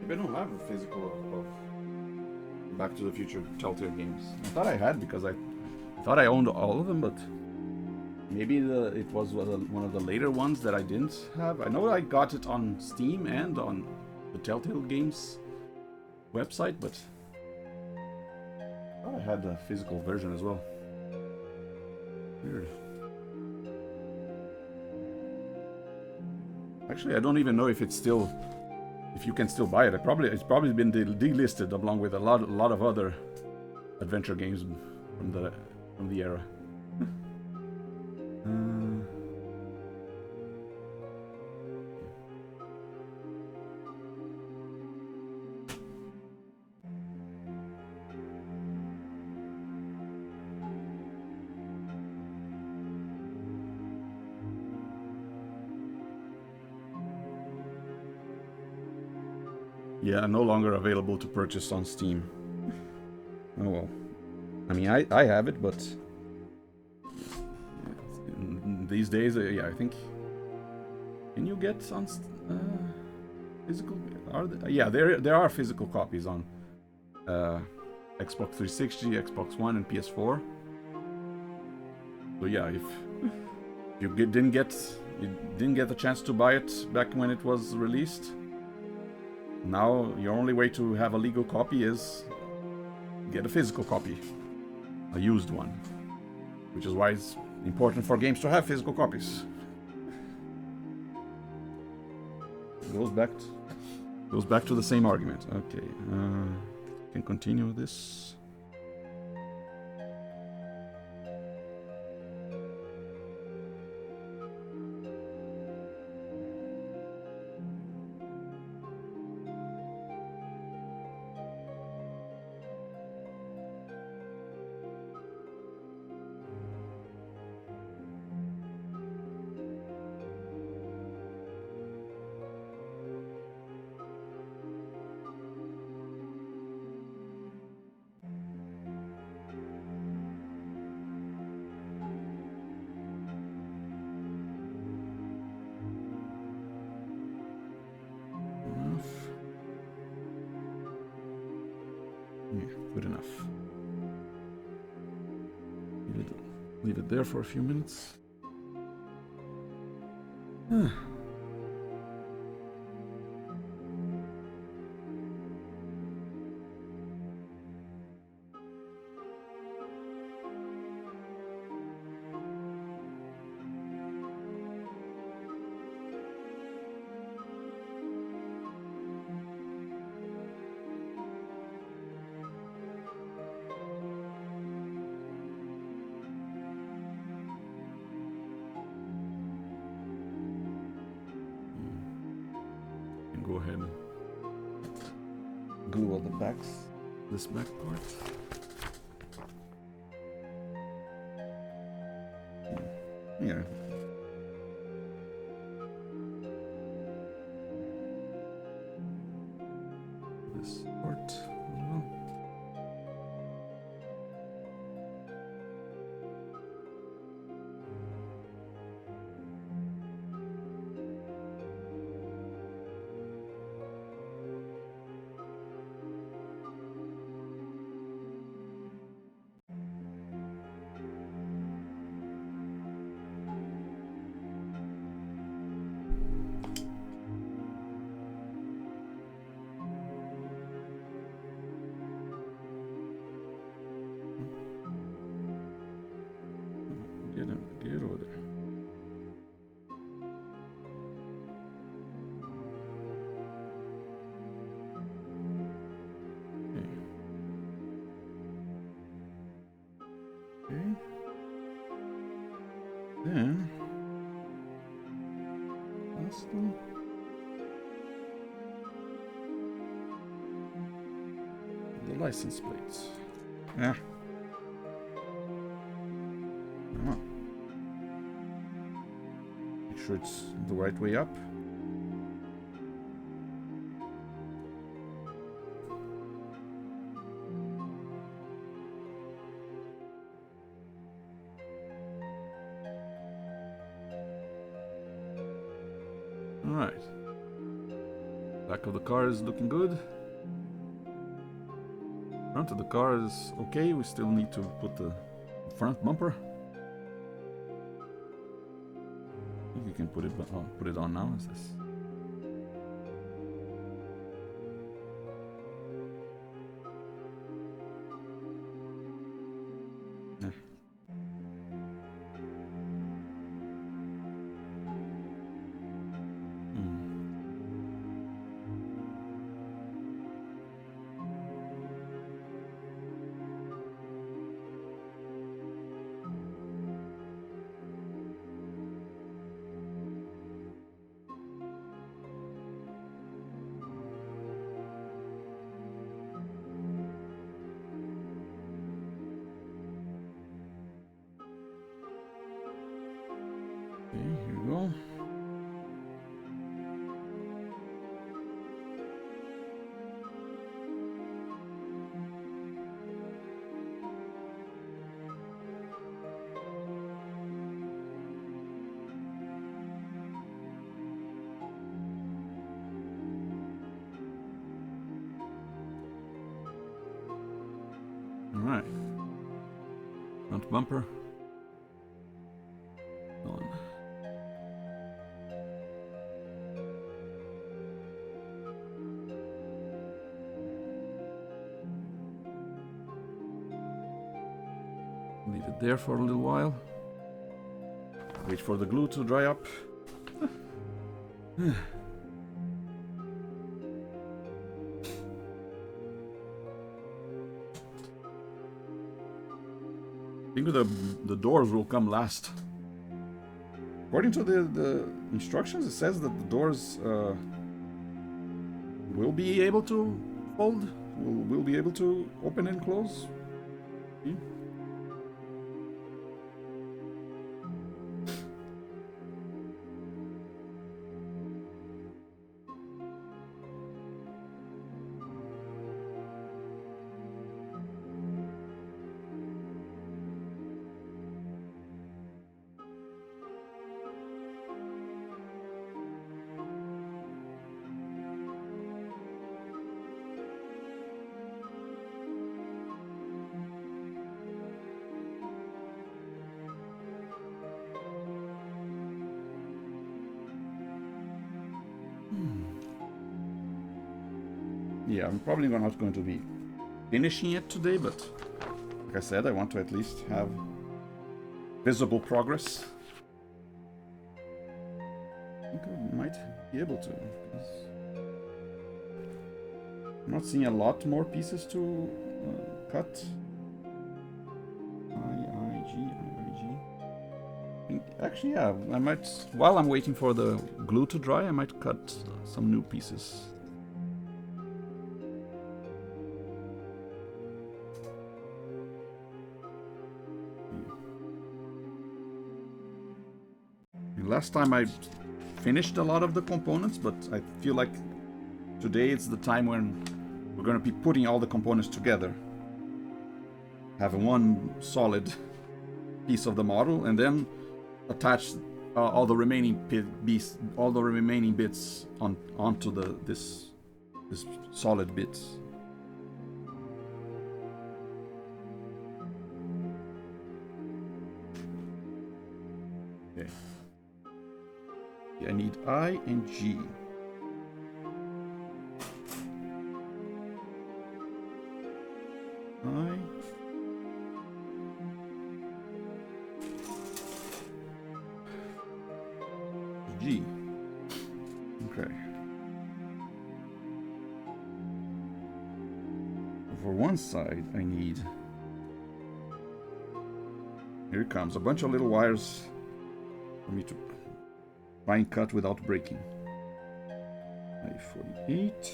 I don't have a physical of Back to the Future Telltale games. I thought I had because I thought I owned all of them, but maybe it was one of the later ones that I didn't have. I know I got it on Steam and on the Telltale Games website, but I thought I had the physical version as well. Weird. Actually, I don't even know if it's still, if you can still buy it. It's probably been delisted along with a lot of other adventure games from the era. Yeah, no longer available to purchase on Steam. Oh well. I mean, I have it, but these days, yeah, I think. Can you get on physical? Yeah, there are physical copies on Xbox 360, Xbox One, and PS4. So yeah, if you didn't get the chance to buy it back when it was released, now your only way to have a legal copy is get a physical copy, a used one, which is why it's important for games to have physical copies. Goes back to the same argument. Okay, can continue this. Leave it there for a few minutes. Go ahead and glue all the backs, this back part. Yeah. This part as well. Get over there. Okay. Then lastly, the license plates. Yeah. Come on. Make sure it's the right way up. Alright. Back of the car is looking good. Front of the car is okay. We still need to put the front bumper. I think you can put it on now. Is this? Yeah. Okay, here we go. All right. Front bumper. On. Leave it there for a little while. Wait for the glue to dry up. I think the doors will come last. According to the instructions, it says that the doors will be able to fold. Will be able to open and close. See? Yeah, I'm probably not going to be finishing it today, but like I said, I want to at least have visible progress. I think I might be able to, because I'm not seeing a lot more pieces to cut. Actually, yeah, I might, while I'm waiting for the glue to dry, I might cut some new pieces. Last time I finished a lot of the components, but I feel like today it's the time when we're going to be putting all the components together. Having one solid piece of the model, and then attach all the remaining bits onto this solid bits. Okay. Yeah, I need I and G. I. G. Okay. For one side, I need. Here it comes, a bunch of little wires for me to try and cut without breaking. I-48.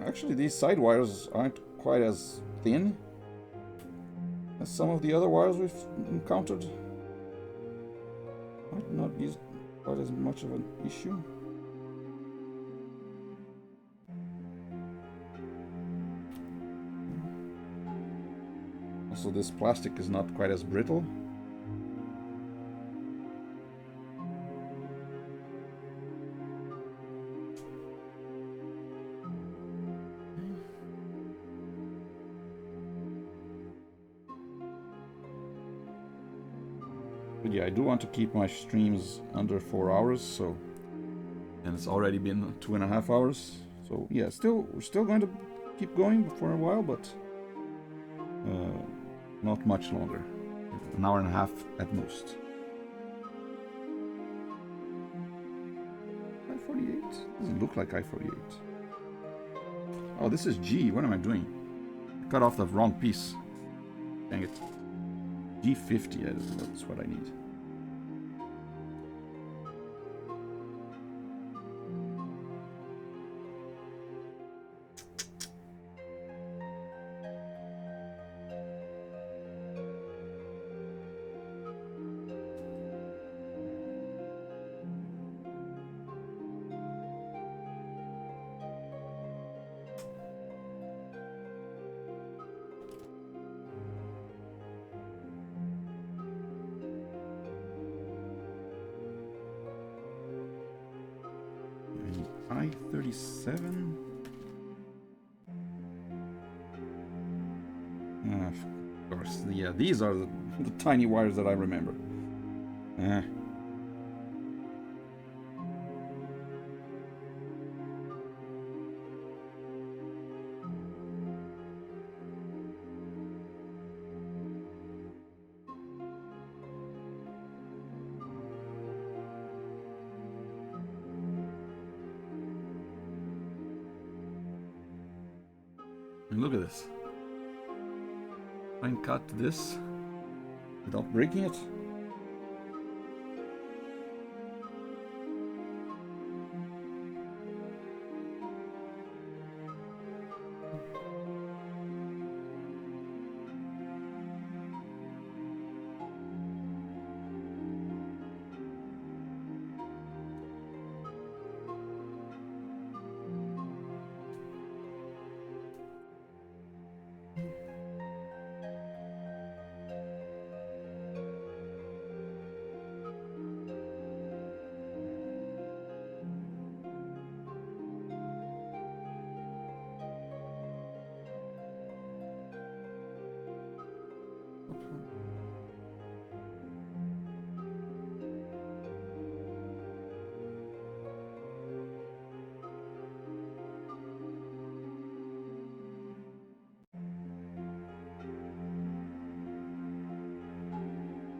Actually, these side wires aren't quite as thin as some of the other wires we've encountered. Might not be quite as much of an issue. Also, this plastic is not quite as brittle. But yeah, I do want to keep my streams under 4 hours, so, and it's already been 2.5 hours. So yeah, we're still going to keep going for a while, but not much longer. An hour and a half at most. I-48? Doesn't look like I-48. Oh, this is G. What am I doing? I cut off the wrong piece. Dang it. G50, that's what I need. I-37. Of course, yeah, these are the tiny wires that I remember. And look at this. Try and cut this without breaking it.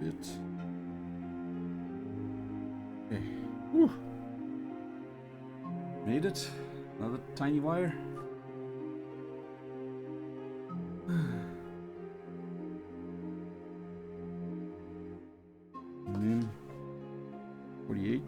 bit. Okay. Whew. Made it. Another tiny wire. And then 48.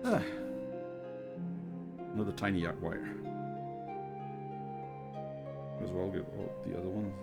Ah, another tiny wire. As well get all the other ones.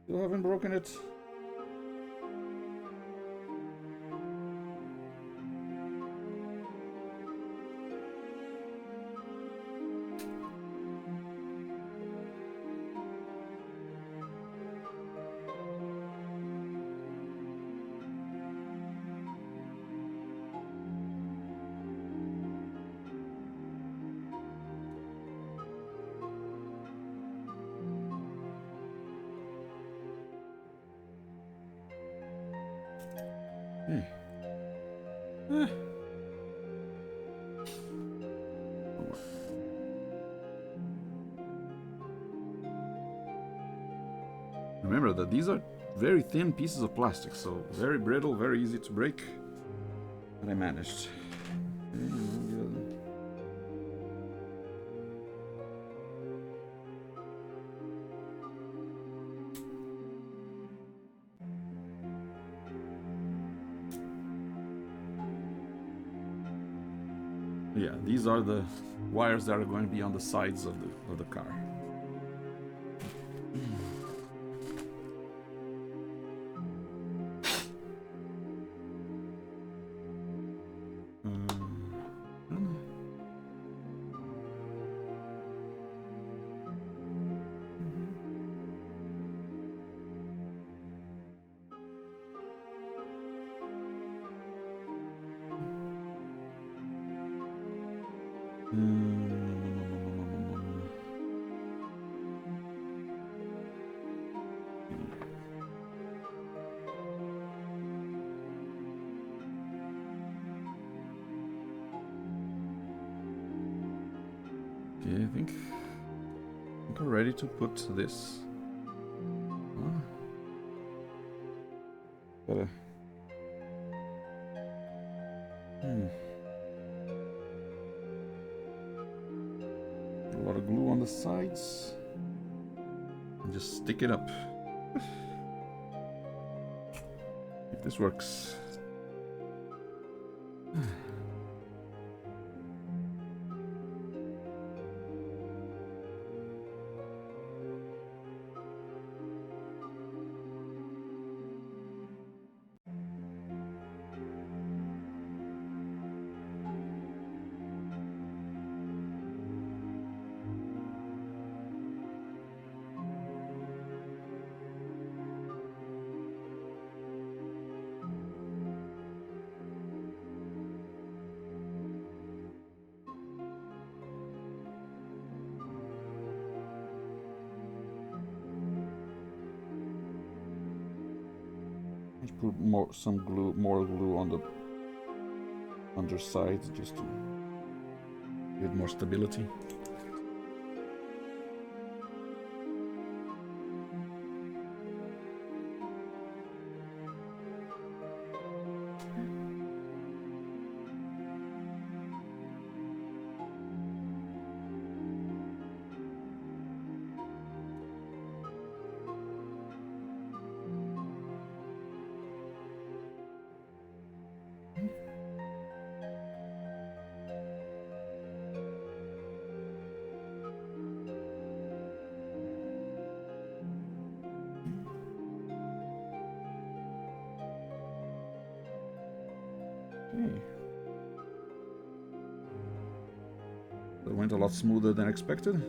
Still haven't broken it. Hey. Remember that these are very thin pieces of plastic, so very brittle, very easy to break. But I managed. Yeah, these are the wires that are going to be on the sides of the car. Okay, I think we're ready to put this. Gotta. A lot of glue on the sides. And just stick it up. If this works. put more glue on the underside just to get more stability. Okay. That went a lot smoother than expected.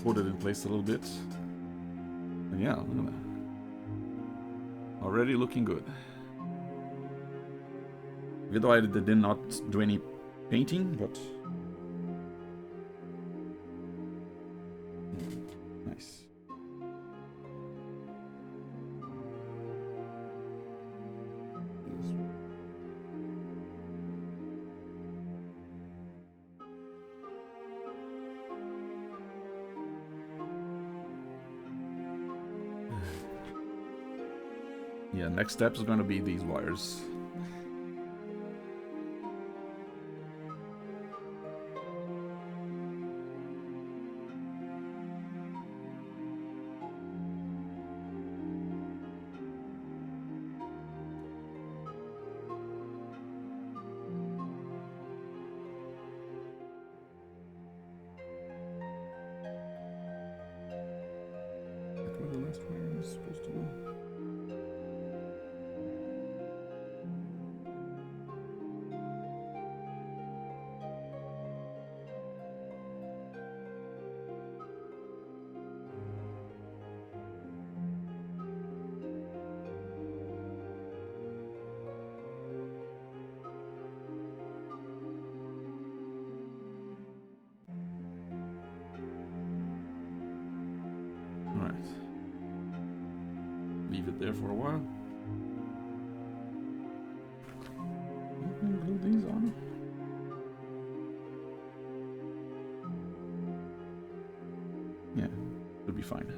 Hold it in place a little bit. And yeah, look at that. Already looking good. Even though I did not do any painting, but nice. Yeah, next step is going to be these wires. Where the last wire is supposed to go. Alright. Leave it there for a while. Glue these on. Yeah, it'll be fine.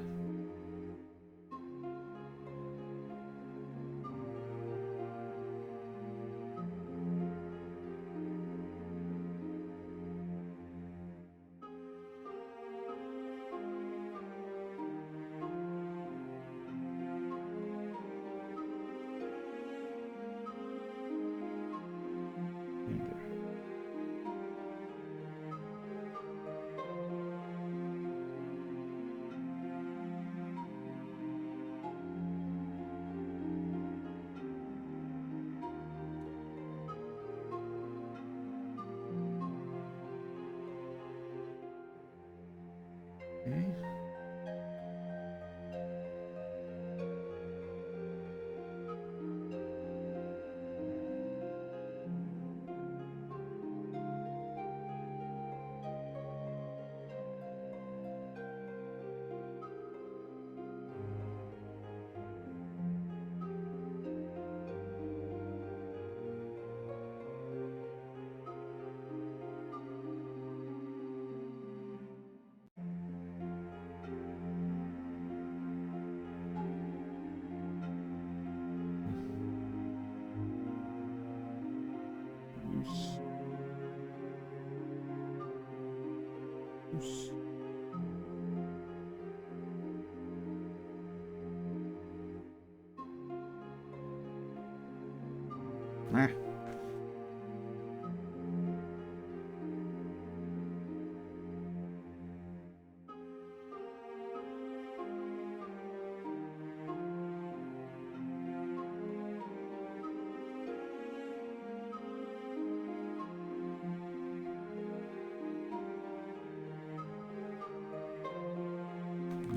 Okay. Loose. Loose. Ah.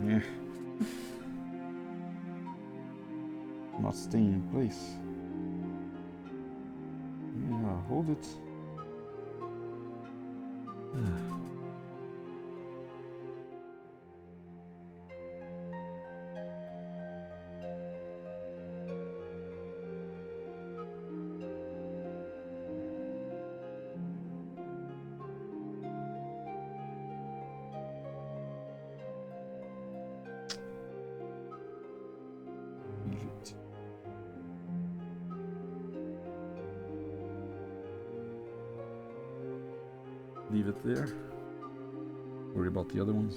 Yeah. Not staying in place. Yeah. hold it. Leave it there. Worry about the other ones.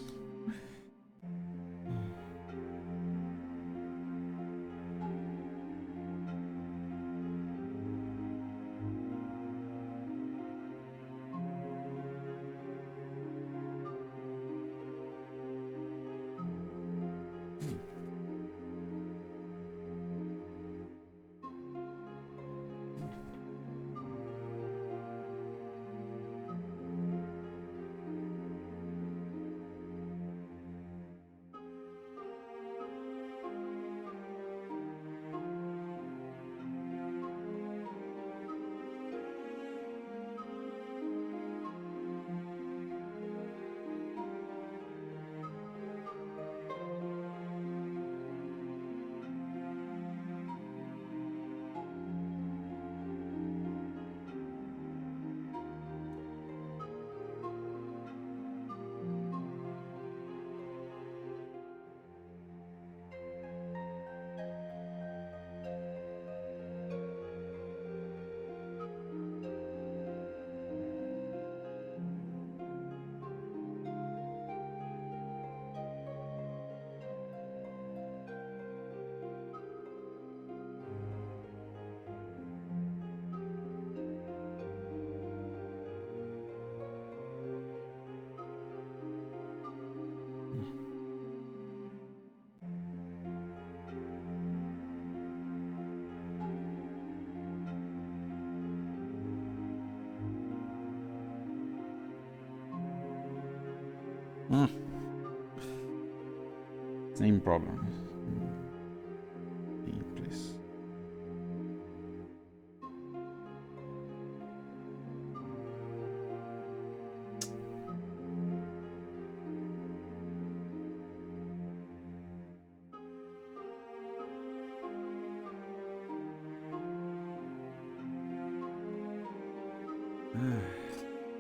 Same problem. In place.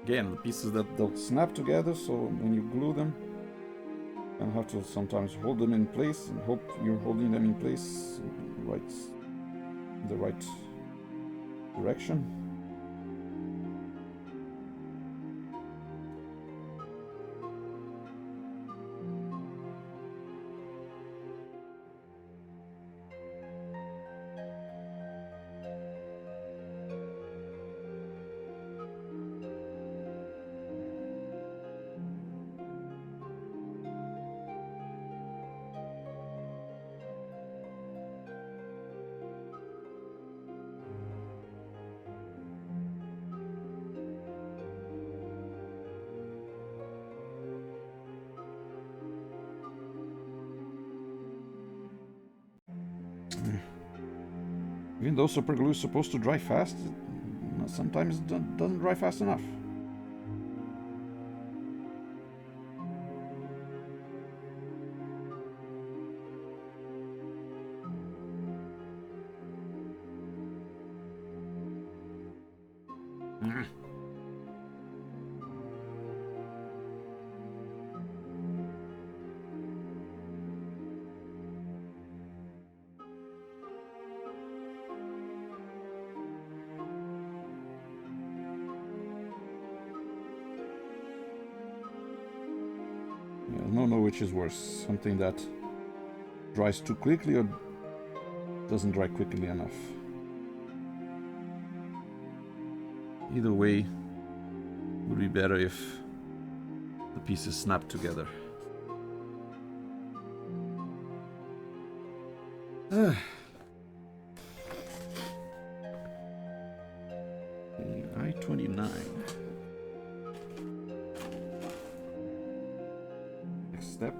Again, the pieces that don't snap together, so when you glue them, you have to sometimes hold them in place and hope you're holding them in place in the right direction. Even though super glue is supposed to dry fast, sometimes it doesn't dry fast enough. I don't know which is worse, something that dries too quickly or doesn't dry quickly enough. Either way would be better if the pieces snap together. I-29. Next step.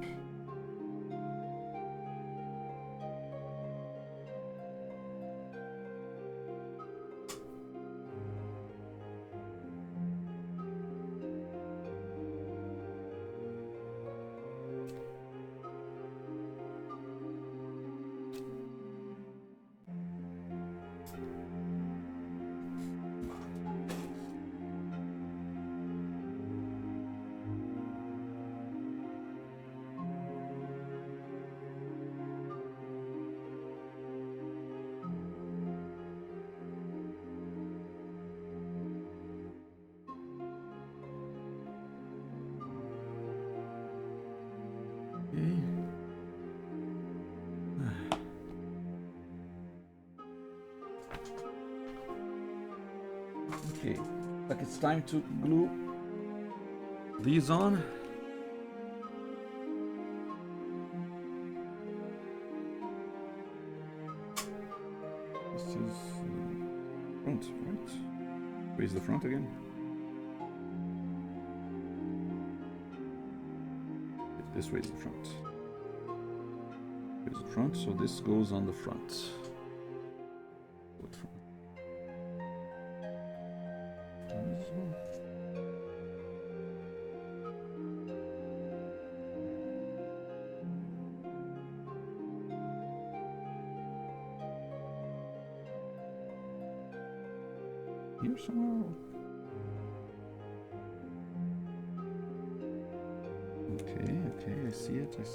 Okay, like it's time to glue these on. This is front, right? Where's the front again? This way is the front. Here's the front, so this goes on the front. Here somewhere. Okay, I see it. Okay.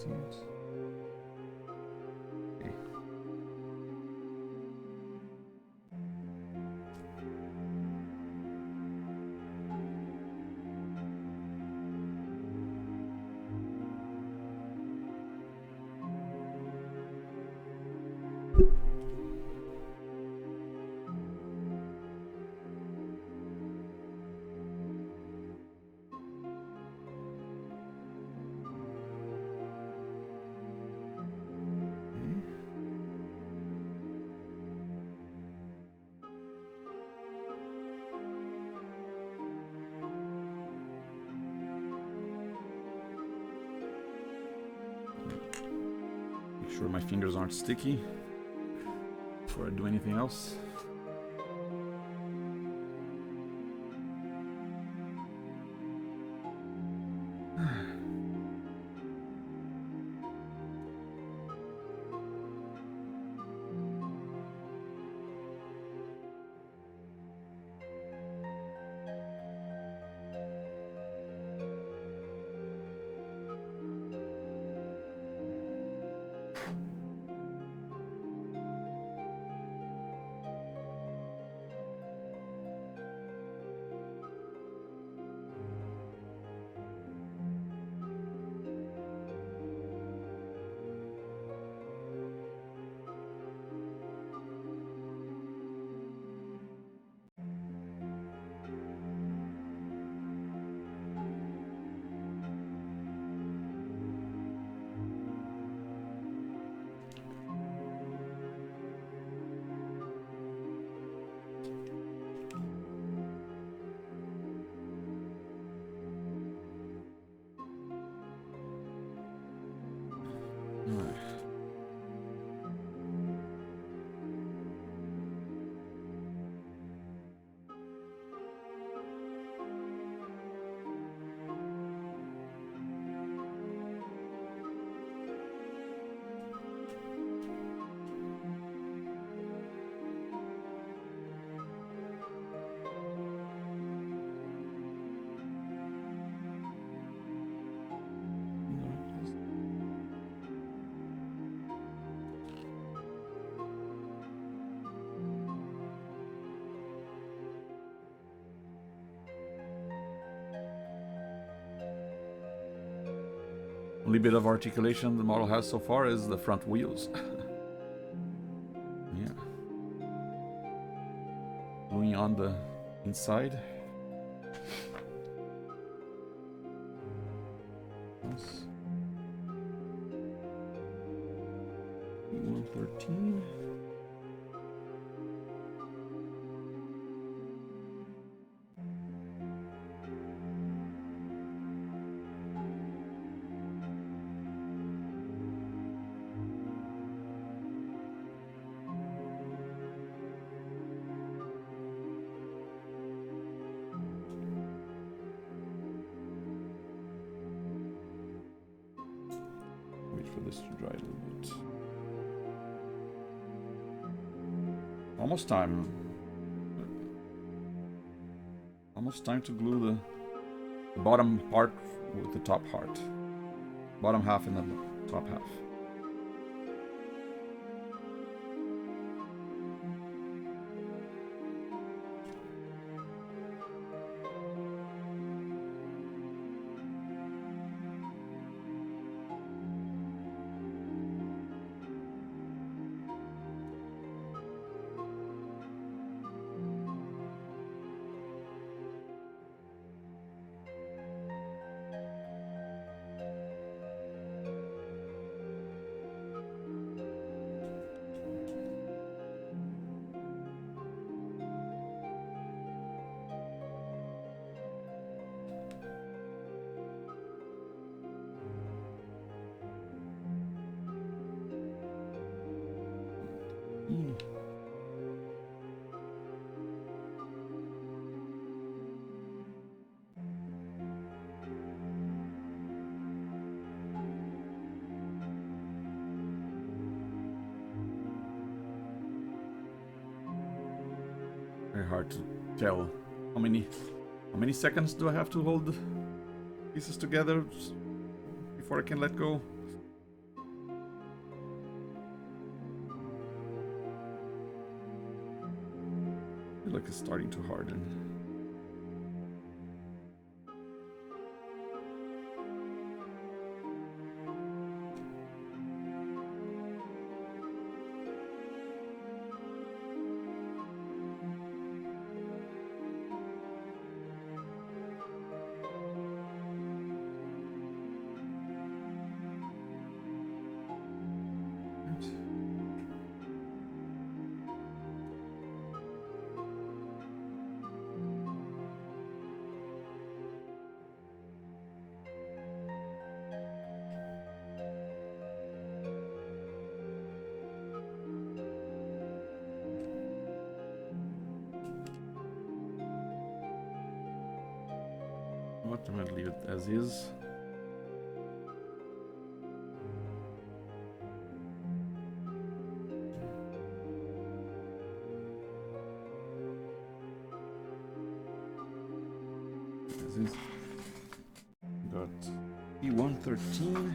Make sure my fingers aren't sticky before I do anything else. Only bit of articulation the model has so far is the front wheels. Yeah. Gluing on the inside. Yes. 113. For this to dry a little bit. Almost time. Almost time to glue the bottom part with the top part. Bottom half and the top half. 14. Very hard to tell how many seconds do I have to hold the pieces together before I can let go. I feel like it's starting to harden. What? I'm gonna leave it as is. As is. Got E113.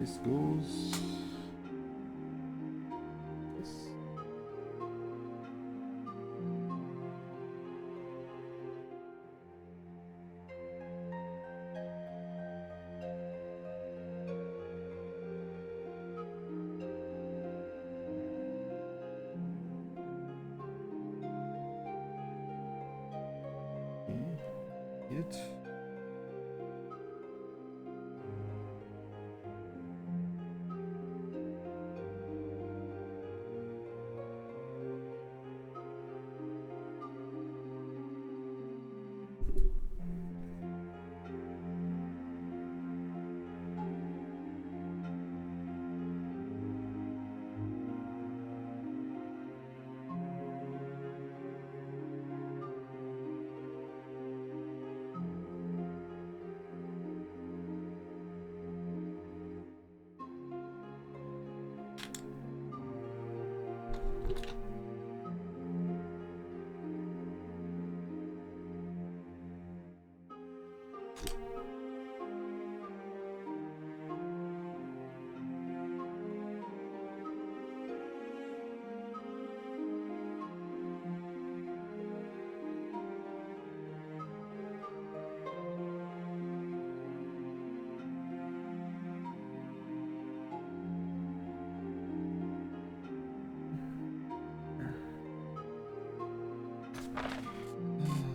This goes. This. Okay. It.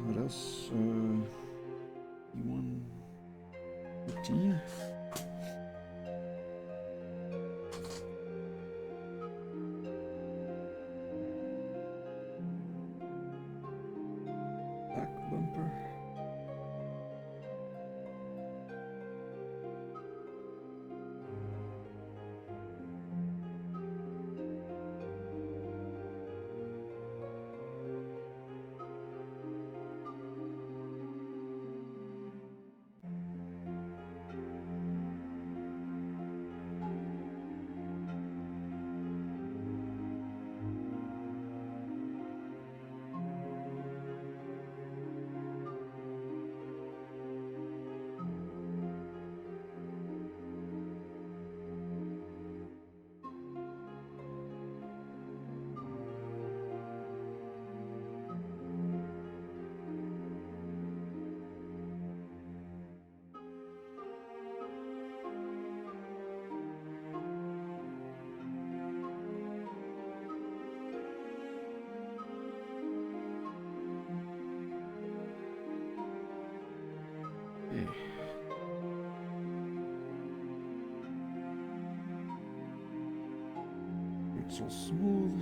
What else? E113. Back bumper. Okay. It's all smooth.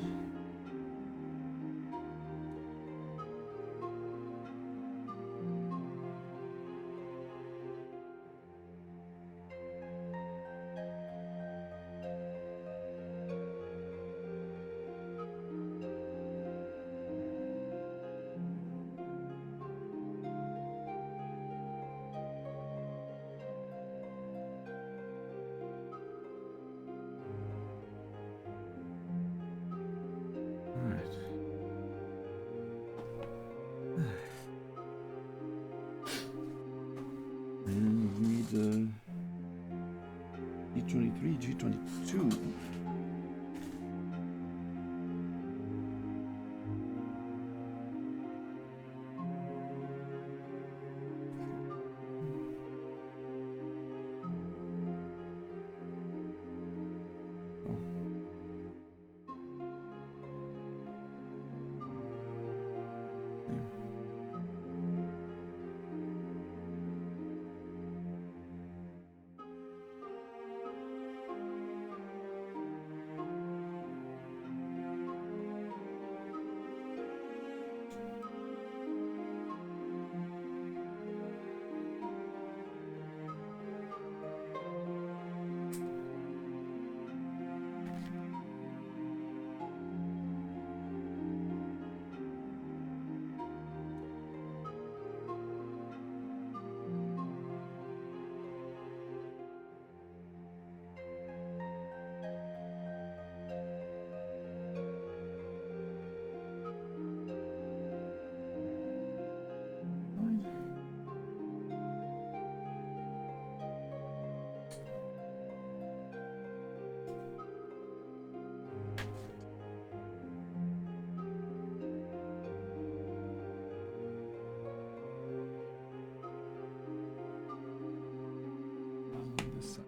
And we need G23, G22. This side.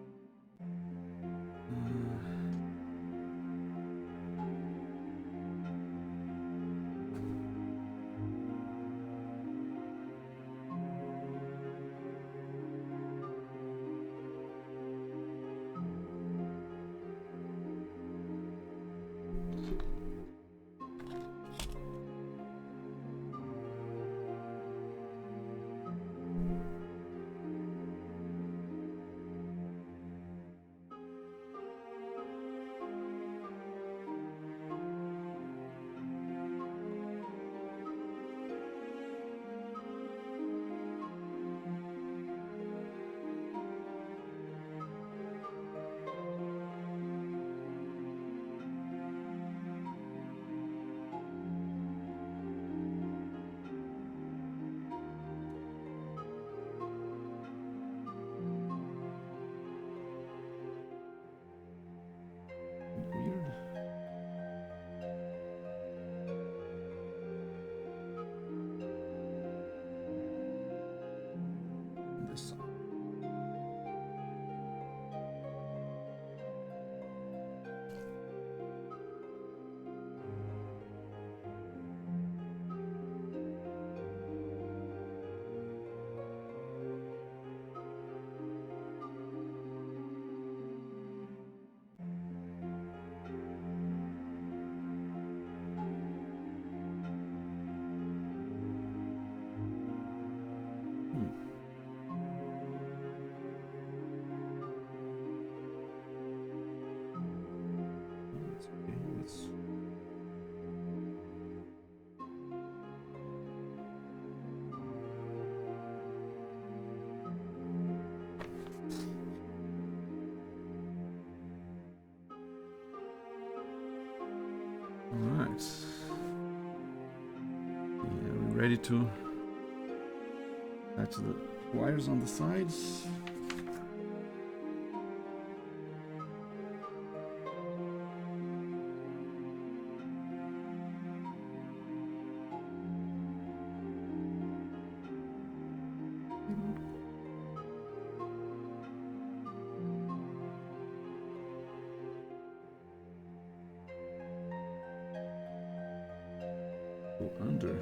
Weird. This side. That's okay. Let's all right. Yeah, we're ready to attach the wires on the sides. Go under.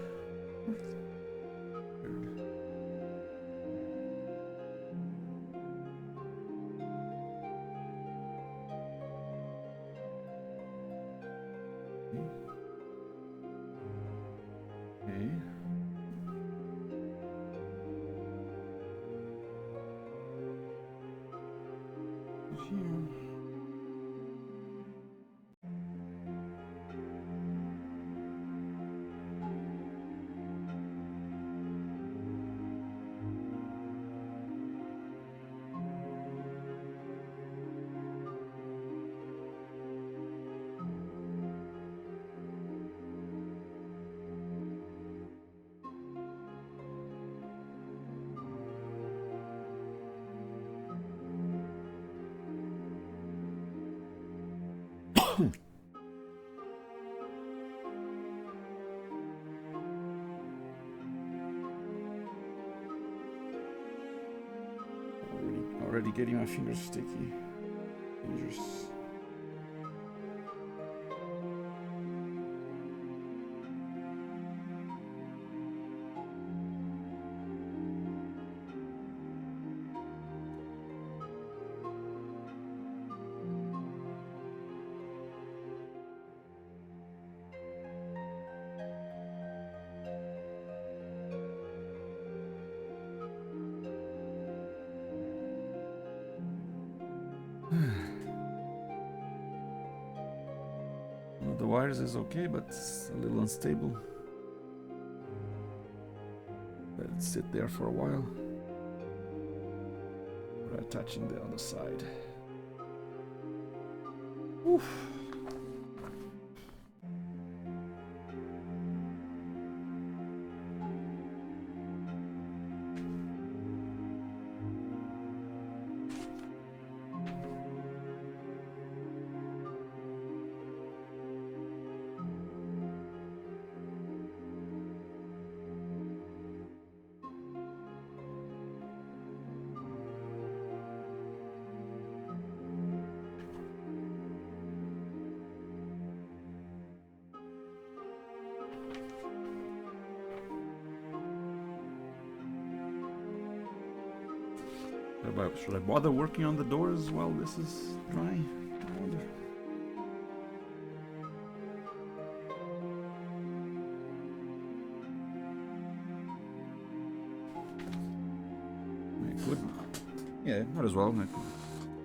here. Already getting my fingers sticky. Dangerous. The wires is okay, but it's a little unstable. Let it sit there for a while. We're attaching the other side. Oof. Should I bother working on the doors while this is drying? I wonder. I could, yeah, might as well. I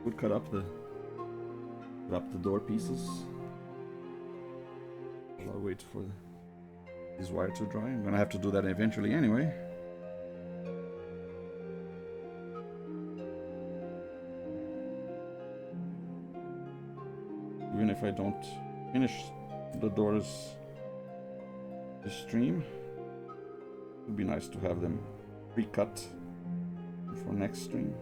could cut up the door pieces. I'll wait for this wire to dry. I'm gonna have to do that eventually anyway. Even if I don't finish the doors this stream, it would be nice to have them pre-cut for next stream.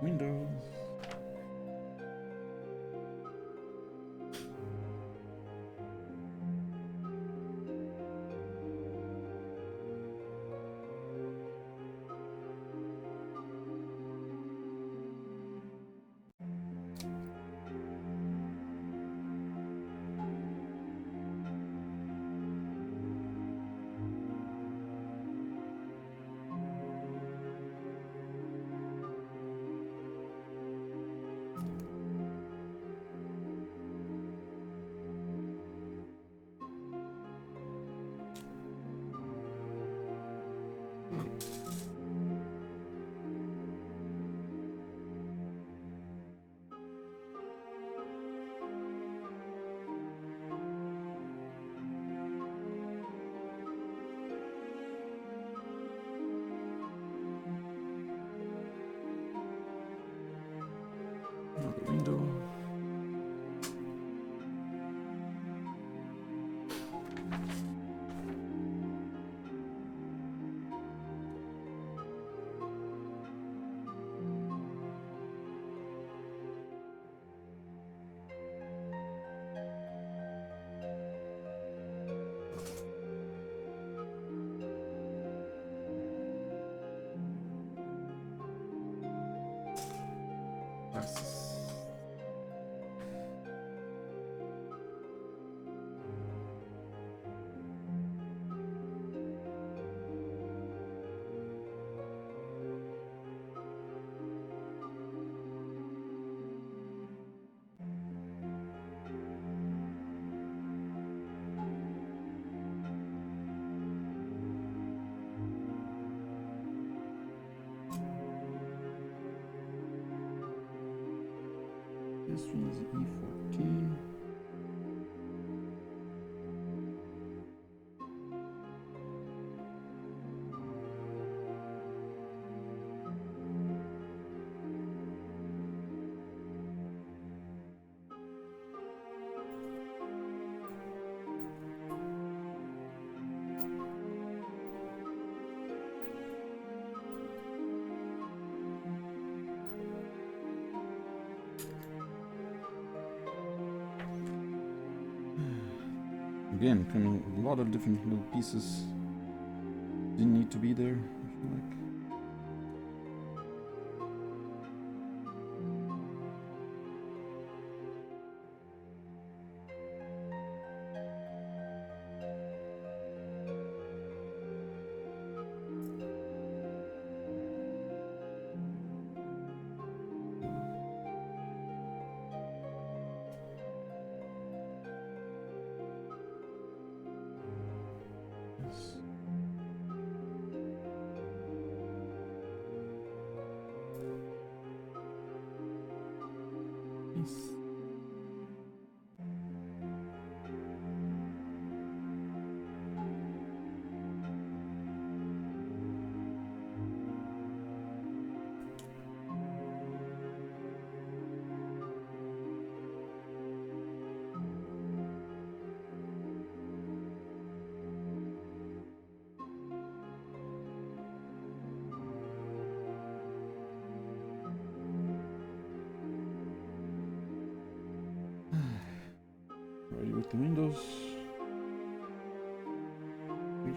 Windows. This one is E14. Again, coming a lot of different little pieces. Didn't need to be there, I feel like. Yes. Ready with the windows. Make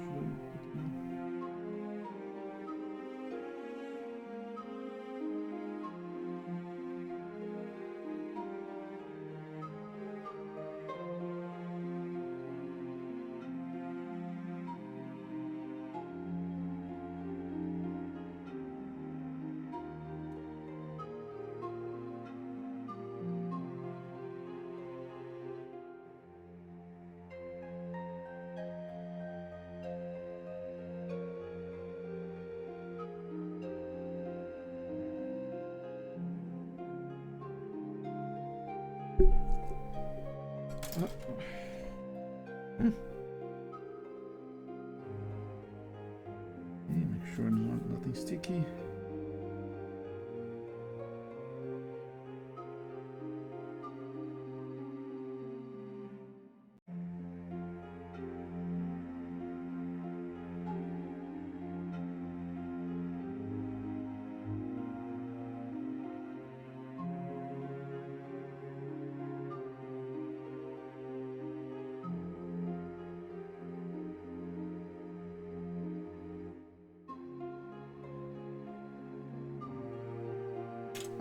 sure nothing sticky.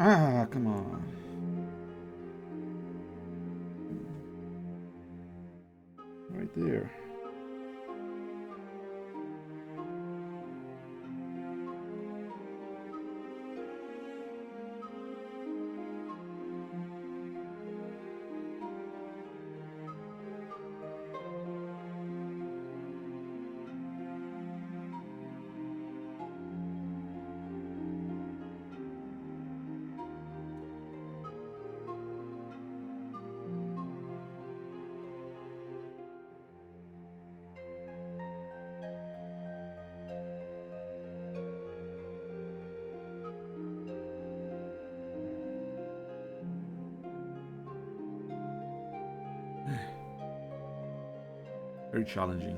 Ah, come on. Right there. Very challenging.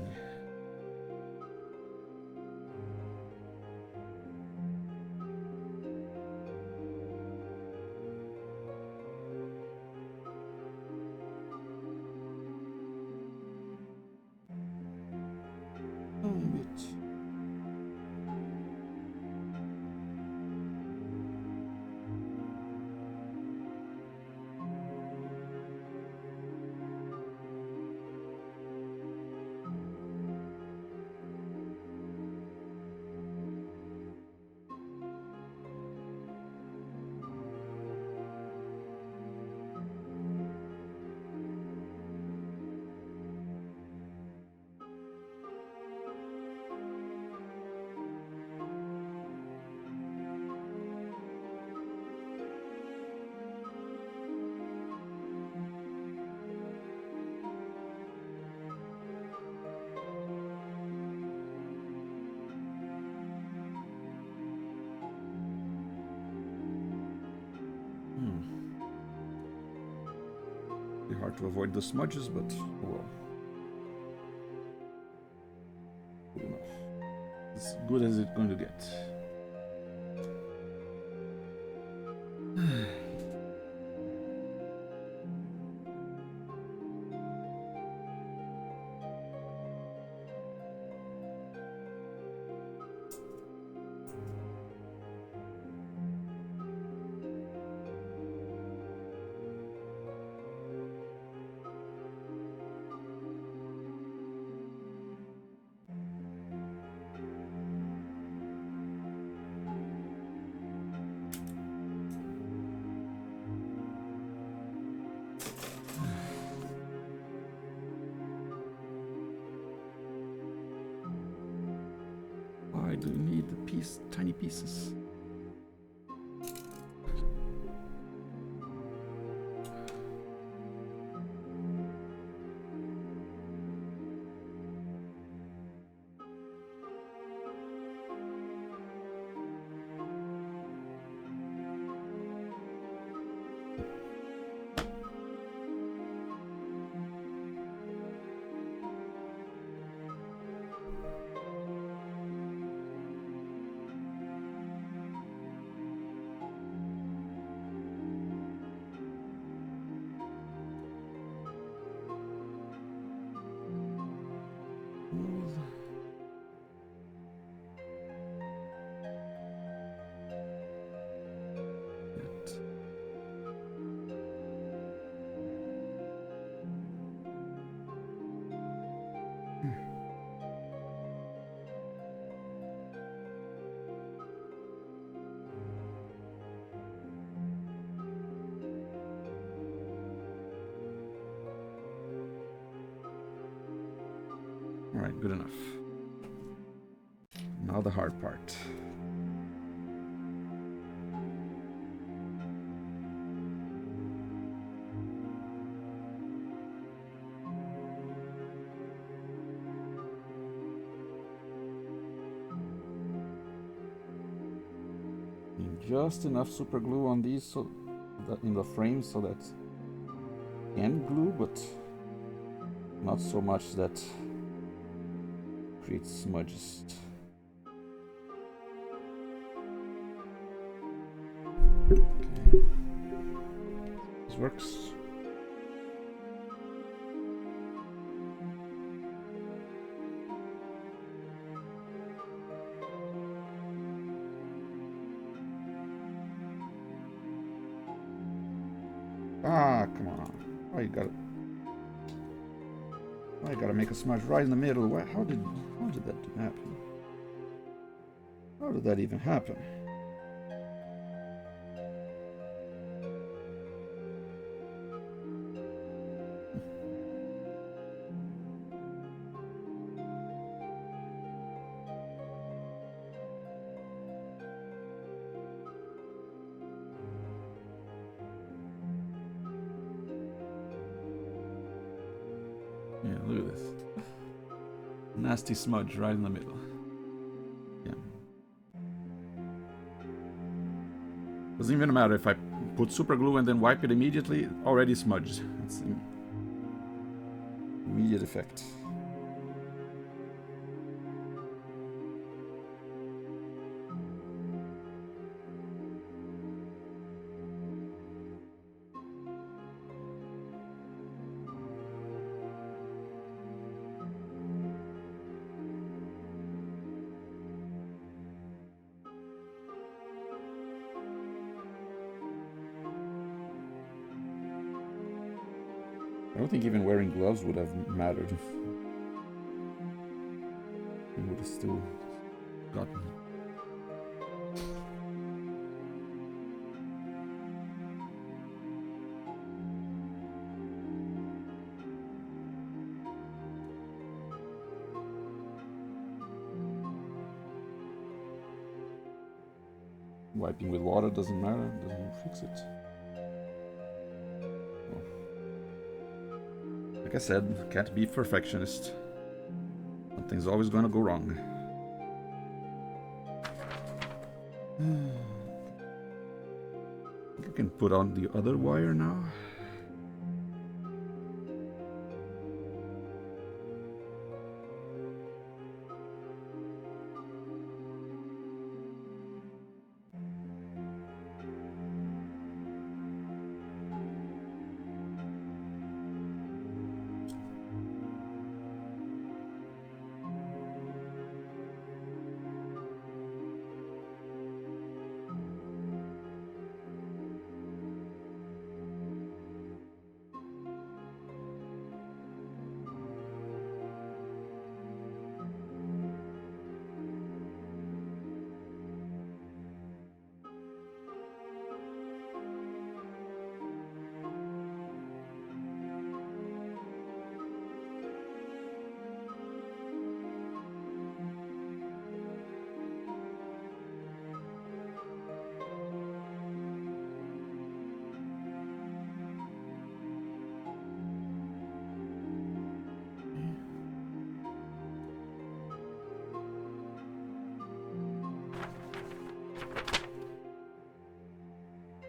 part to avoid the smudges, but oh well. Good enough. As good as it's going to get. Why do you need the tiny pieces? All right, good enough. Now the hard part. Just enough super glue on these so that in the frame so that can glue, but not so much that creates smudges. Okay. This works. Ah, come on. Oh, you gotta... I gotta make a smudge right in the middle. How did that happen? How did that even happen? Yeah, look at this. Nasty smudge right in the middle. Yeah. Doesn't even matter if I put super glue and then wipe it immediately, already smudged. It's an immediate effect. I don't think even wearing gloves would have mattered. It would have still gotten. Wiping with water doesn't matter, doesn't fix it. Like I said, can't be perfectionist. Something's always gonna go wrong. I think I can put on the other wire now.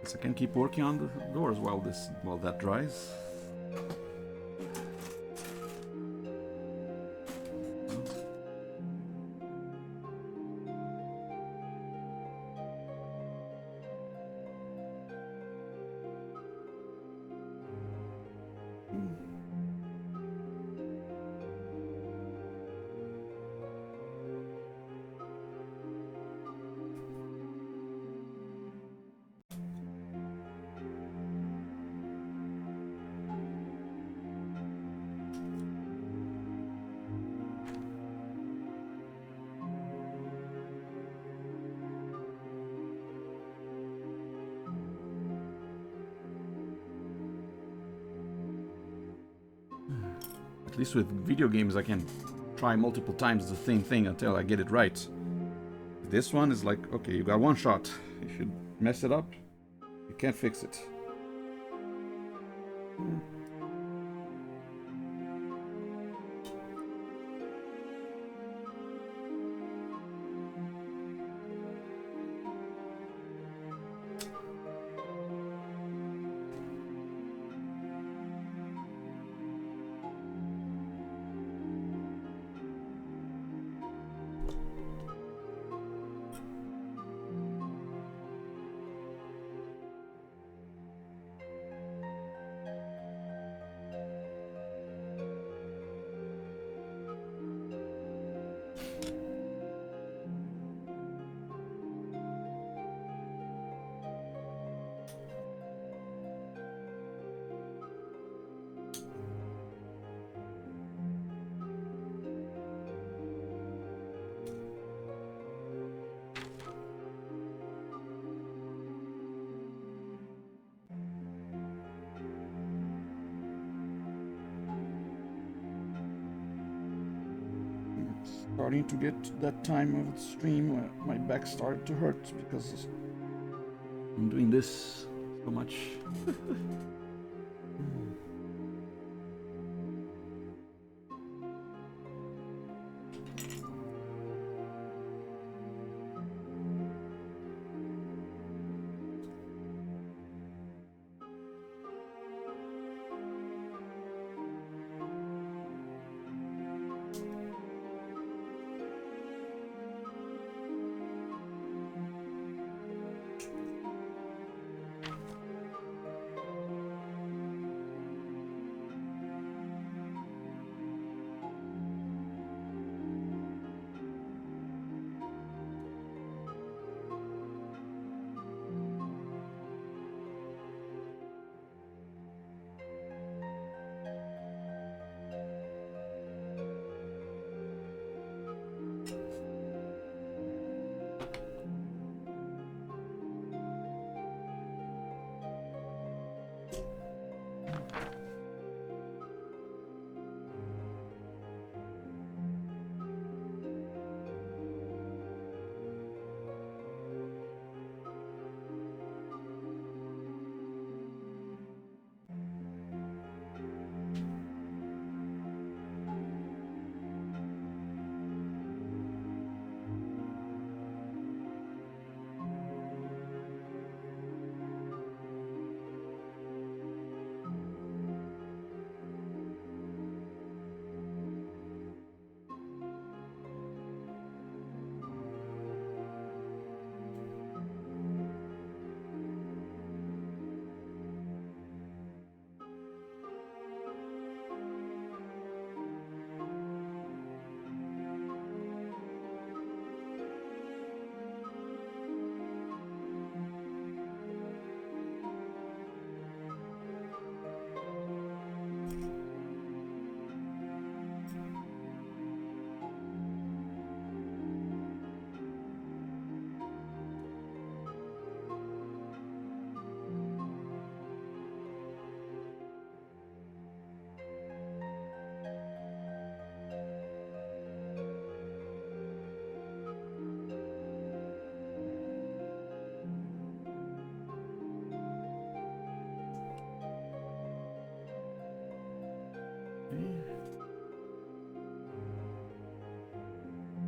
Guess I can keep working on the doors while that dries. At least with video games, I can try multiple times the same thing until I get it right. This one is like, okay, you got one shot. If you mess it up, you can't fix it. Starting to get that time of the stream where my back started to hurt because I'm doing this so much.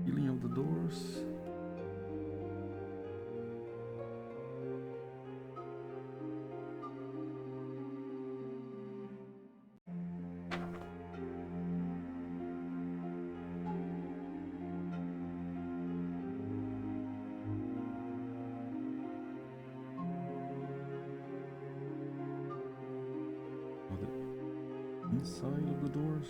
Healing of the doors. side of the doors.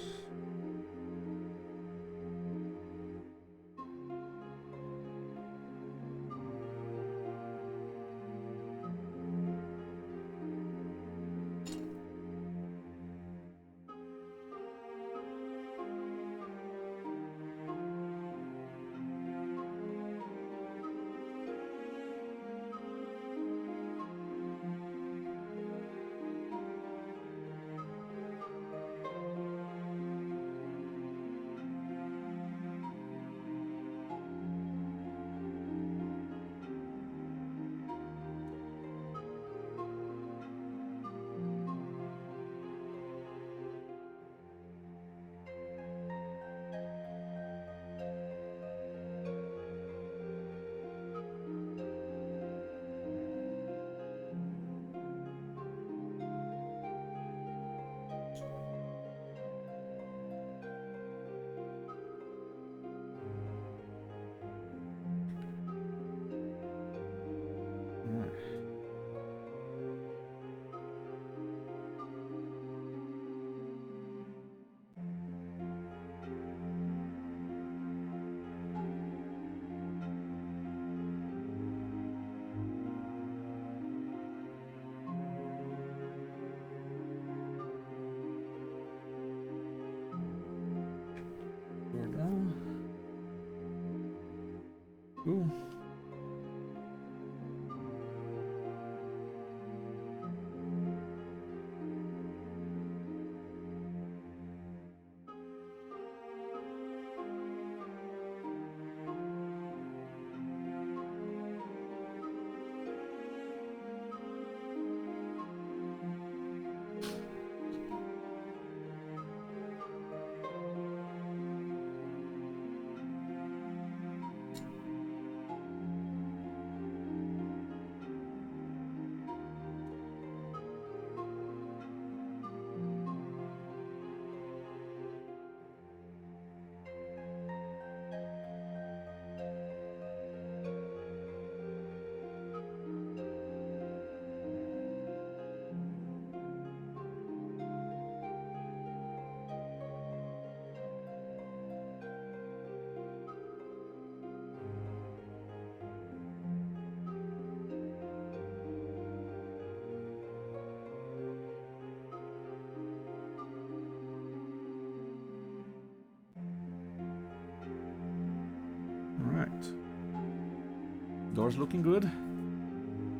Door down. Cool. Alright. Door's looking good.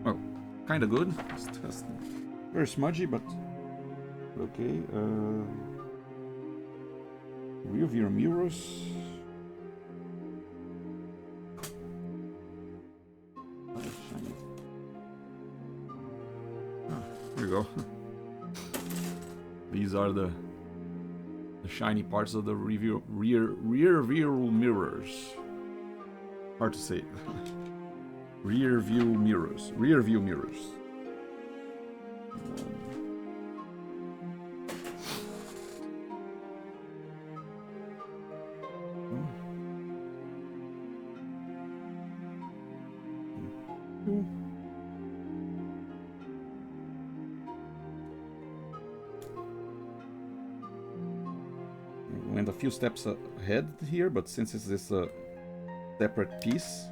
Well, kind of good. It's just very smudgy, but okay. Rear view mirrors. Oh, that's shiny. Ah, here we go. These are the shiny parts of the rear view mirrors. Hard to say. Rear view mirrors. Rear view mirrors. We went a few steps ahead here, but since it's this separate piece,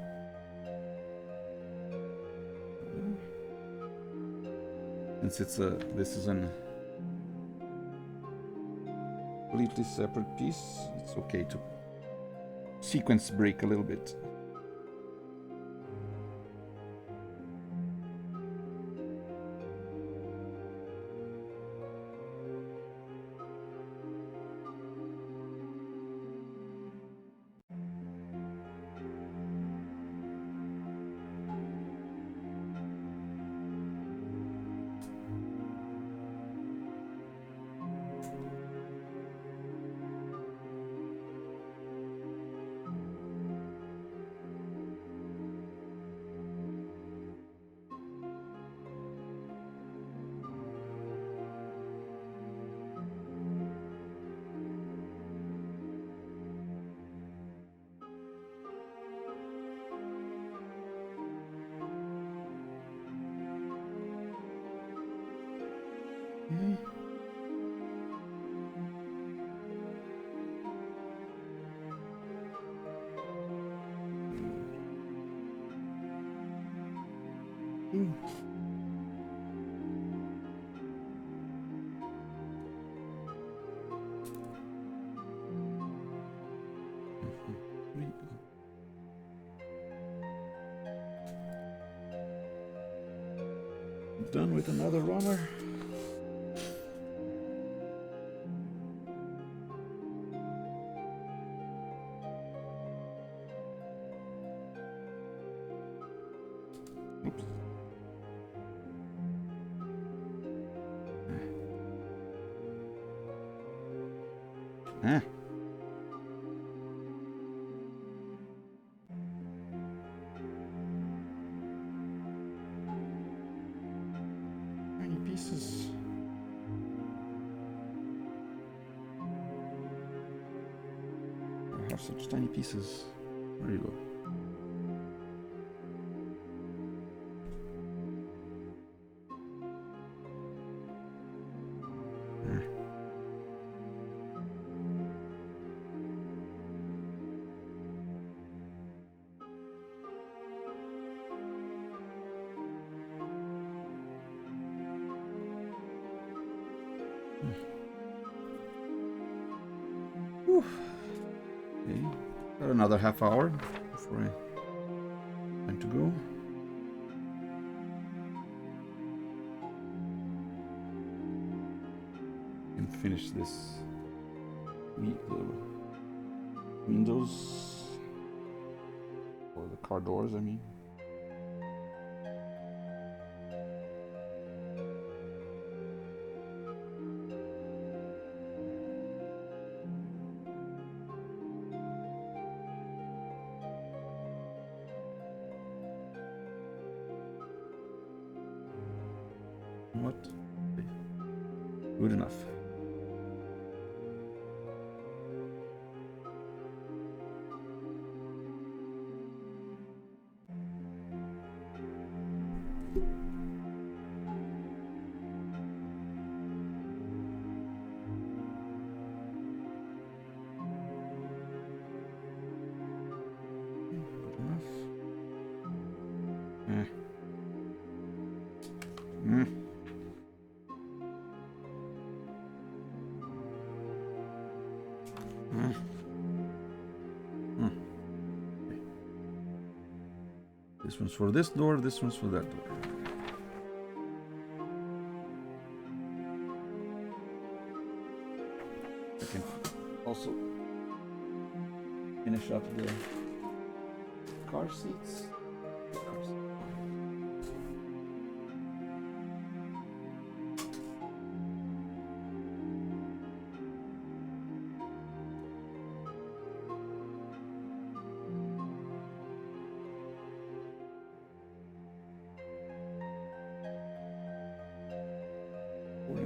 since it's this is an completely separate piece, it's okay to sequence break a little bit. Mm. Done with another runner. Oops. Ah. Tiny pieces. I have such tiny pieces. There you go. Whew. Okay, got another half hour before time to go. And finish this windows or the car doors, I mean. What? Good enough. Good enough. This one's for this door, this one's for that door. I can also finish up the car seats.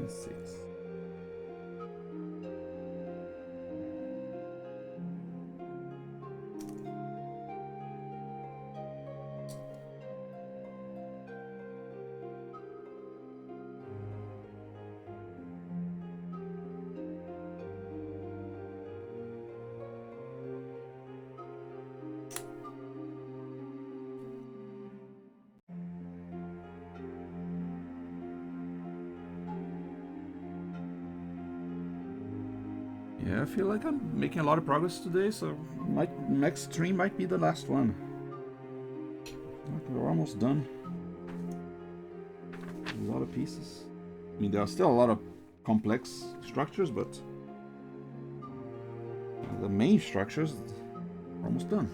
Six. Yeah, I feel like I'm making a lot of progress today, so next stream might be the last one. Like we're almost done. A lot of pieces. I mean, there are still a lot of complex structures, but the main structures are almost done.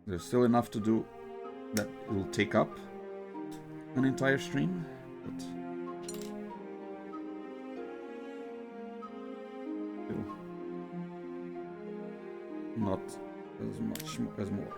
There's still enough to do that it will take up an entire stream, but not as much as more.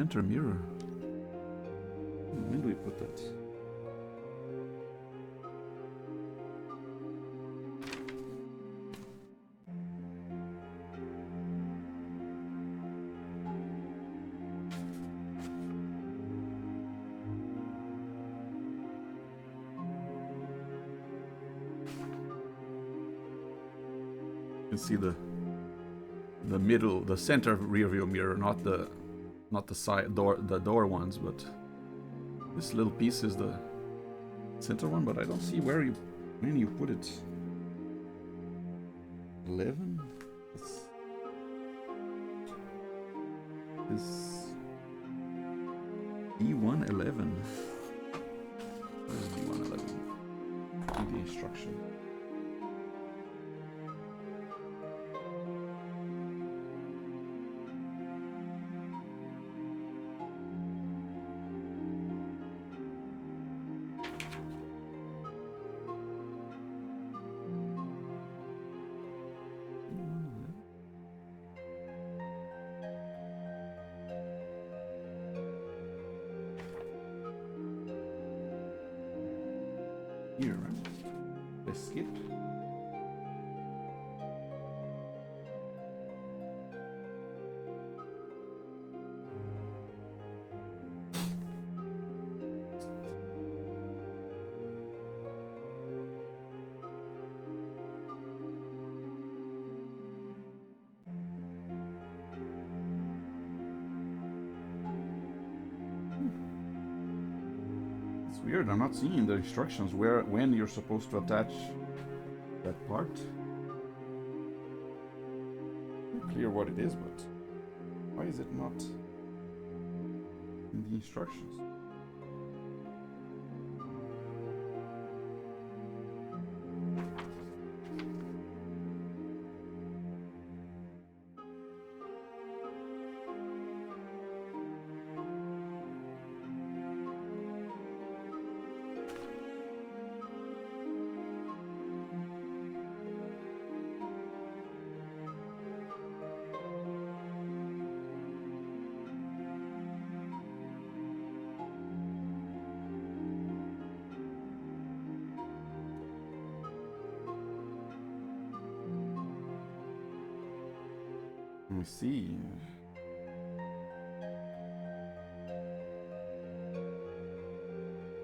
center mirror. When do we put that? You can see the middle, the center rear view mirror, not the side door ones, but this little piece is the center one. But I don't see when you put it. 11. This D111. Where's D111? Read the instruction. Here, right? Let's skip. It's weird, I'm not seeing the instructions when you're supposed to attach that part. Not clear what it is, but why is it not in the instructions? Let me see.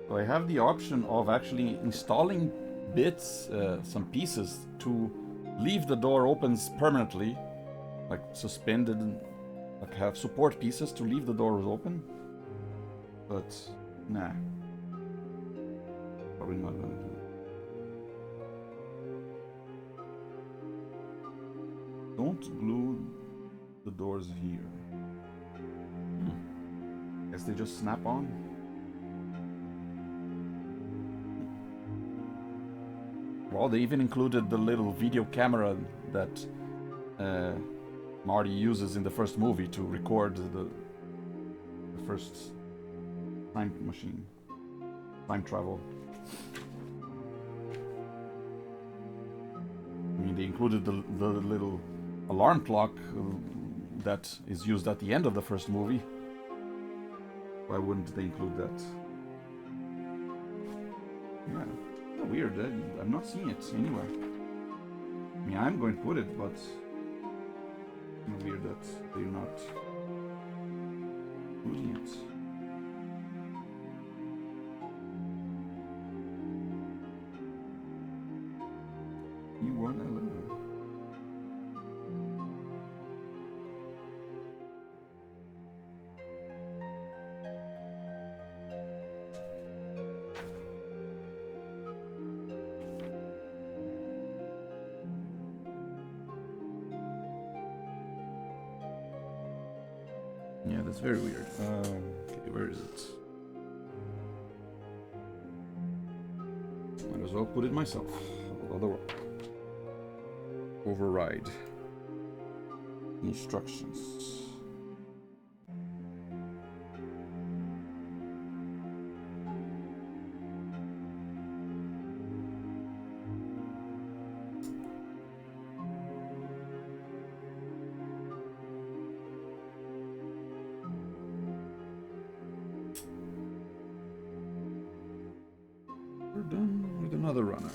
So I have the option of actually installing bits, some pieces to leave the door open permanently, like suspended, like have support pieces to leave the doors open. But nah, probably not gonna do it. Don't glue the doors here. Guess they just snap on. Well, they even included the little video camera that Marty uses in the first movie to record the first time travel. I mean, they included the little alarm clock that is used at the end of the first movie. Why wouldn't they include that? Yeah, weird. I'm not seeing it anywhere. I mean, I'm going to put it, but it's weird that they're not putting it. E111. Yeah, that's very weird. Okay, where is it? Might as well put it myself. Override instructions. done with another runner.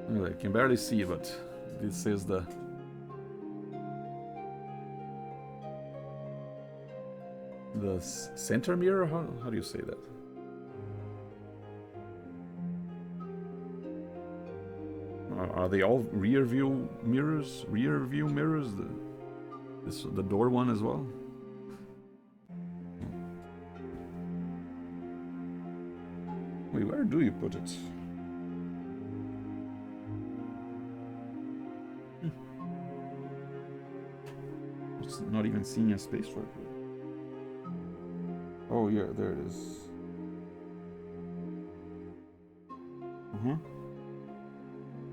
Well, I can barely see, but this is the center mirror. How do you say that? Are they all rear view mirrors? Rear view mirrors? The door one as well? Wait, where do you put it? It's not even seeing a space for it. Oh yeah, there it is.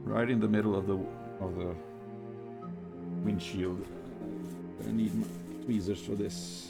Right in the middle of the windshield. I need my tweezers for this.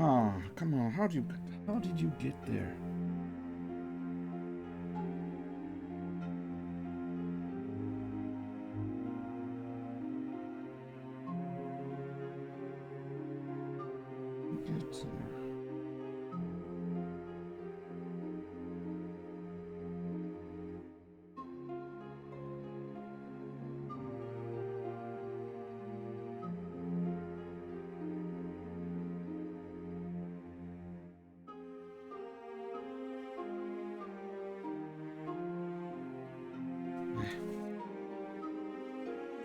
Oh, come on. How did you get there? Get there.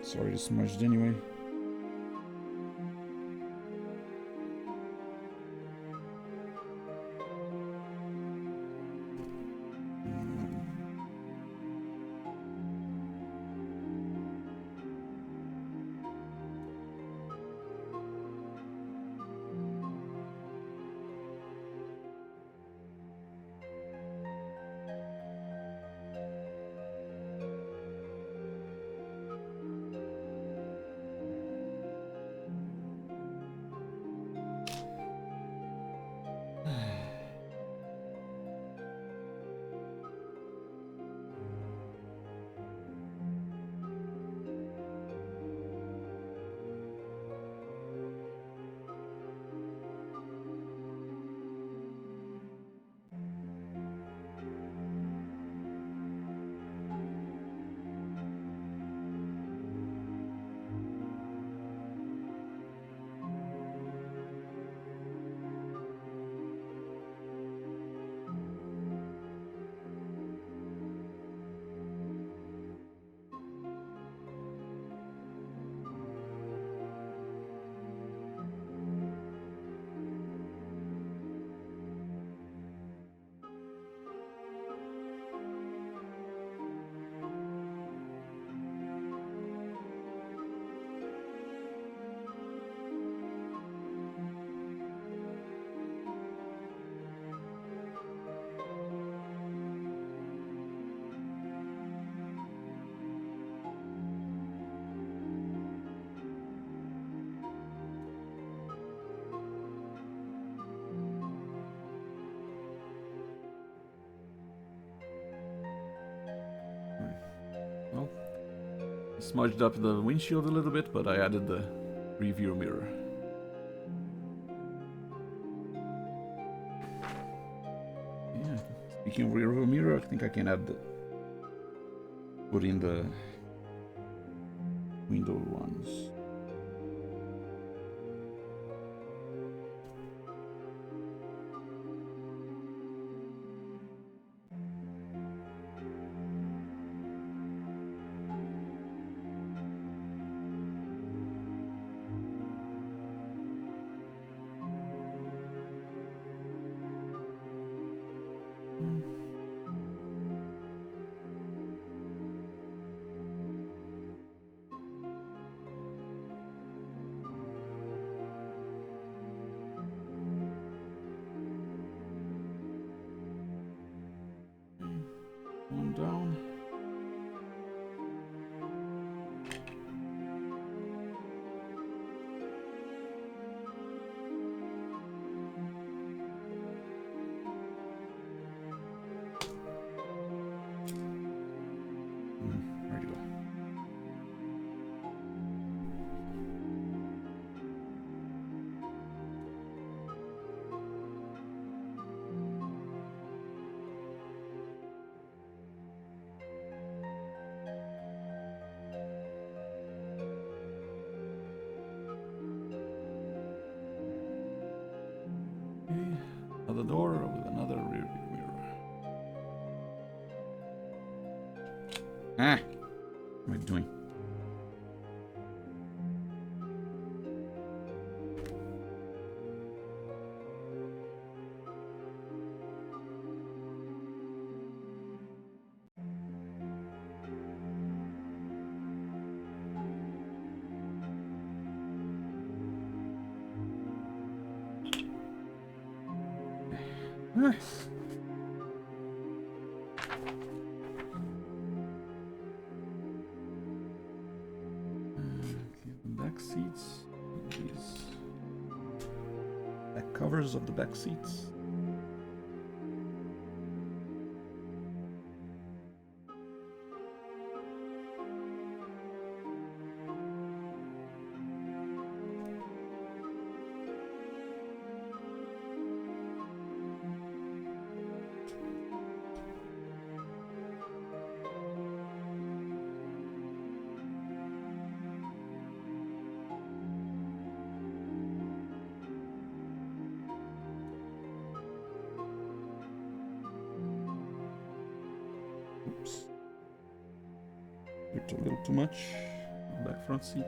Sorry to smudged anyway. smudged up the windshield a little bit, but I added the rearview mirror. Yeah, speaking of rearview mirror, I think I can put in the window ones. One down. Ready to go. Another door with another rear view mirror. Ah! What am I doing? Ah. Back seats. These back covers of the back seats. Oops. It's a little too much. Back front seat.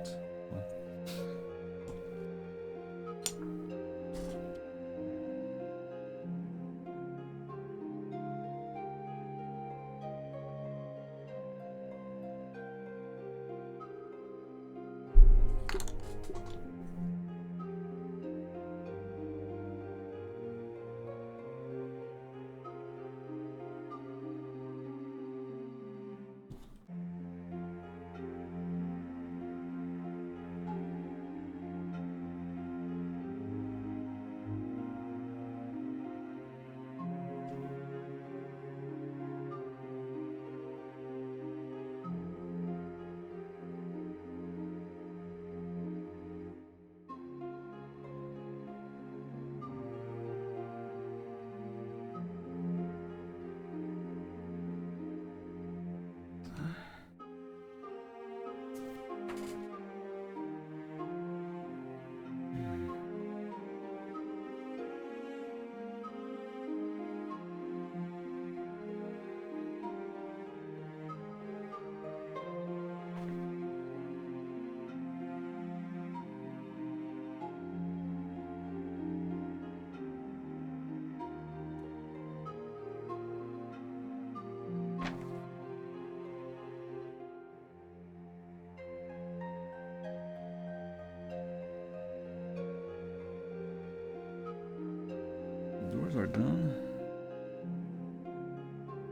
Doors are done.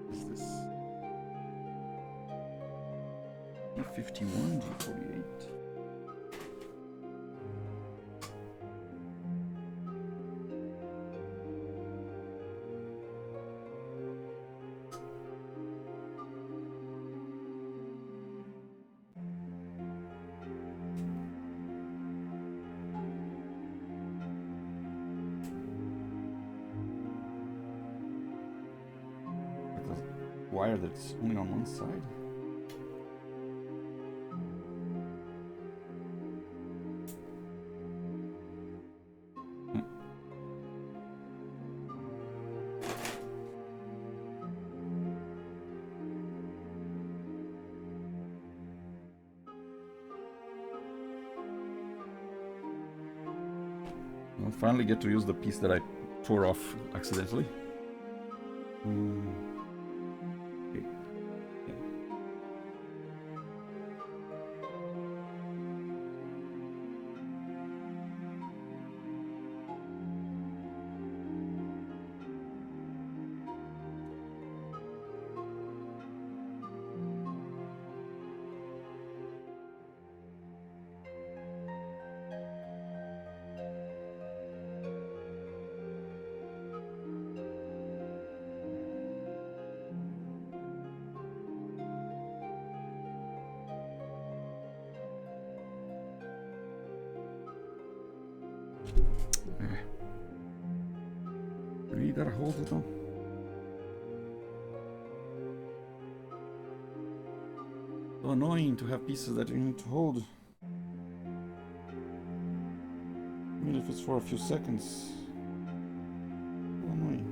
What's this? D51, D48. the wire that's only on one side. I'll finally get to use the piece that I tore off accidentally. Okay. Yeah. Really gotta hold it on. So annoying to have pieces that you need to hold. Even if it's for a few seconds. So annoying.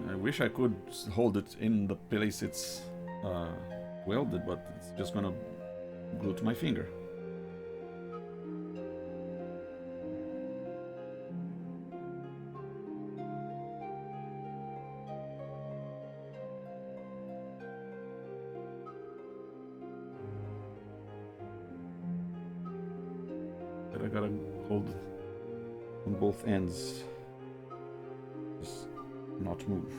I wish I could hold it in the place it's welded, but it's just gonna glue to my finger. But I gotta hold on both ends. Just not move.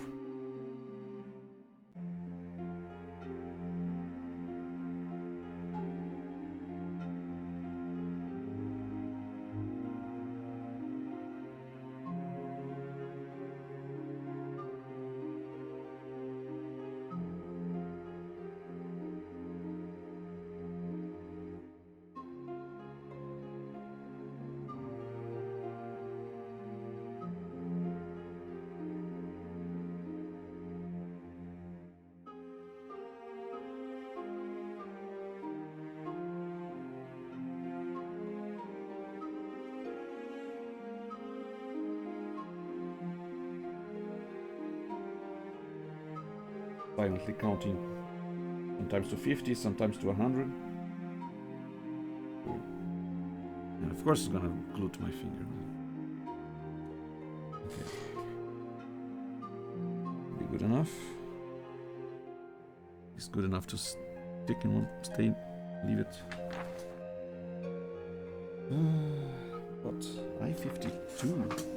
Silently counting, sometimes to 50, sometimes to 100. And of course it's gonna glue to my finger. Okay. Be good enough. It's good enough to stick in one, leave it. What? I-52.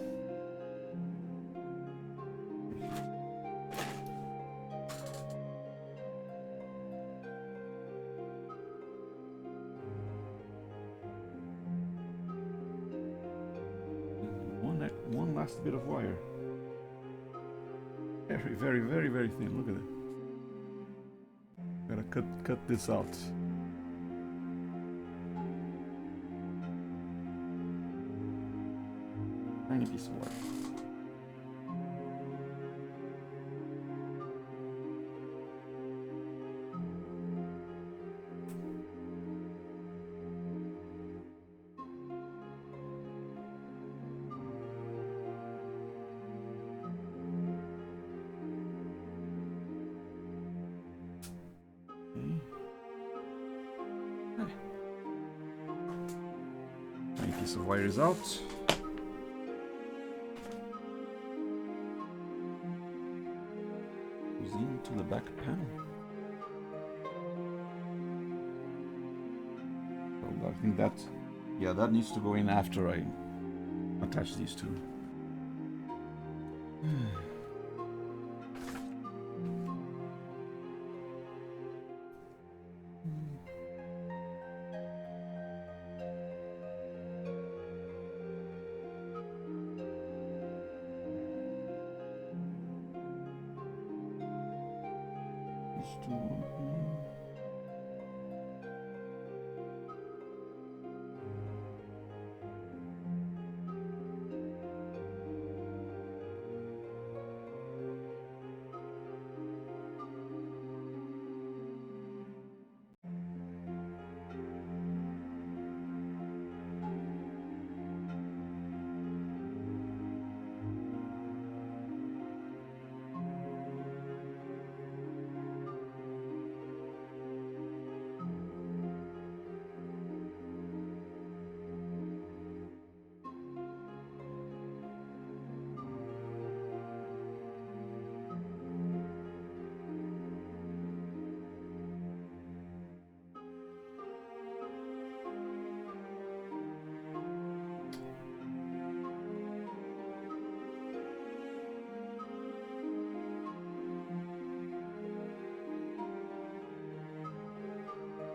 One last bit of wire. Very, very, very, very thin. Look at it. Gotta cut this out. Tiny piece of wire. remaining piece of wire is out. Goes into the back panel. So I think that, yeah, that needs to go in after I attach these two.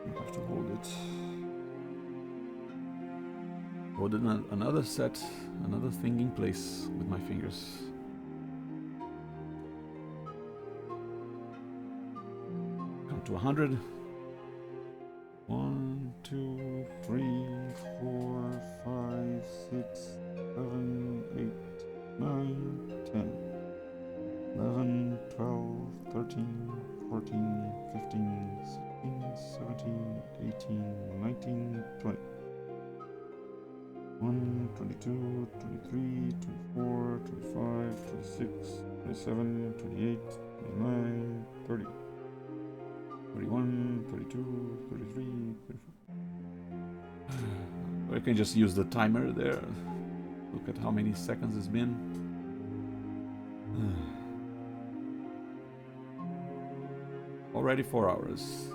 I have to hold it. Hold it another set, another thing in place with my fingers. Come to 100. 1, 2, 3, 4, 5, 6, 7, 8, 9, 10, 11, 12, 13, 14, 15, 16, 17, 18, 19, 20. 1, 22, 23, 24, 25, 26, 27, 28, 29, 30. 31, 32, 33, 34. Or I can just use the timer there. Look at how many seconds it's been. Already 4 hours.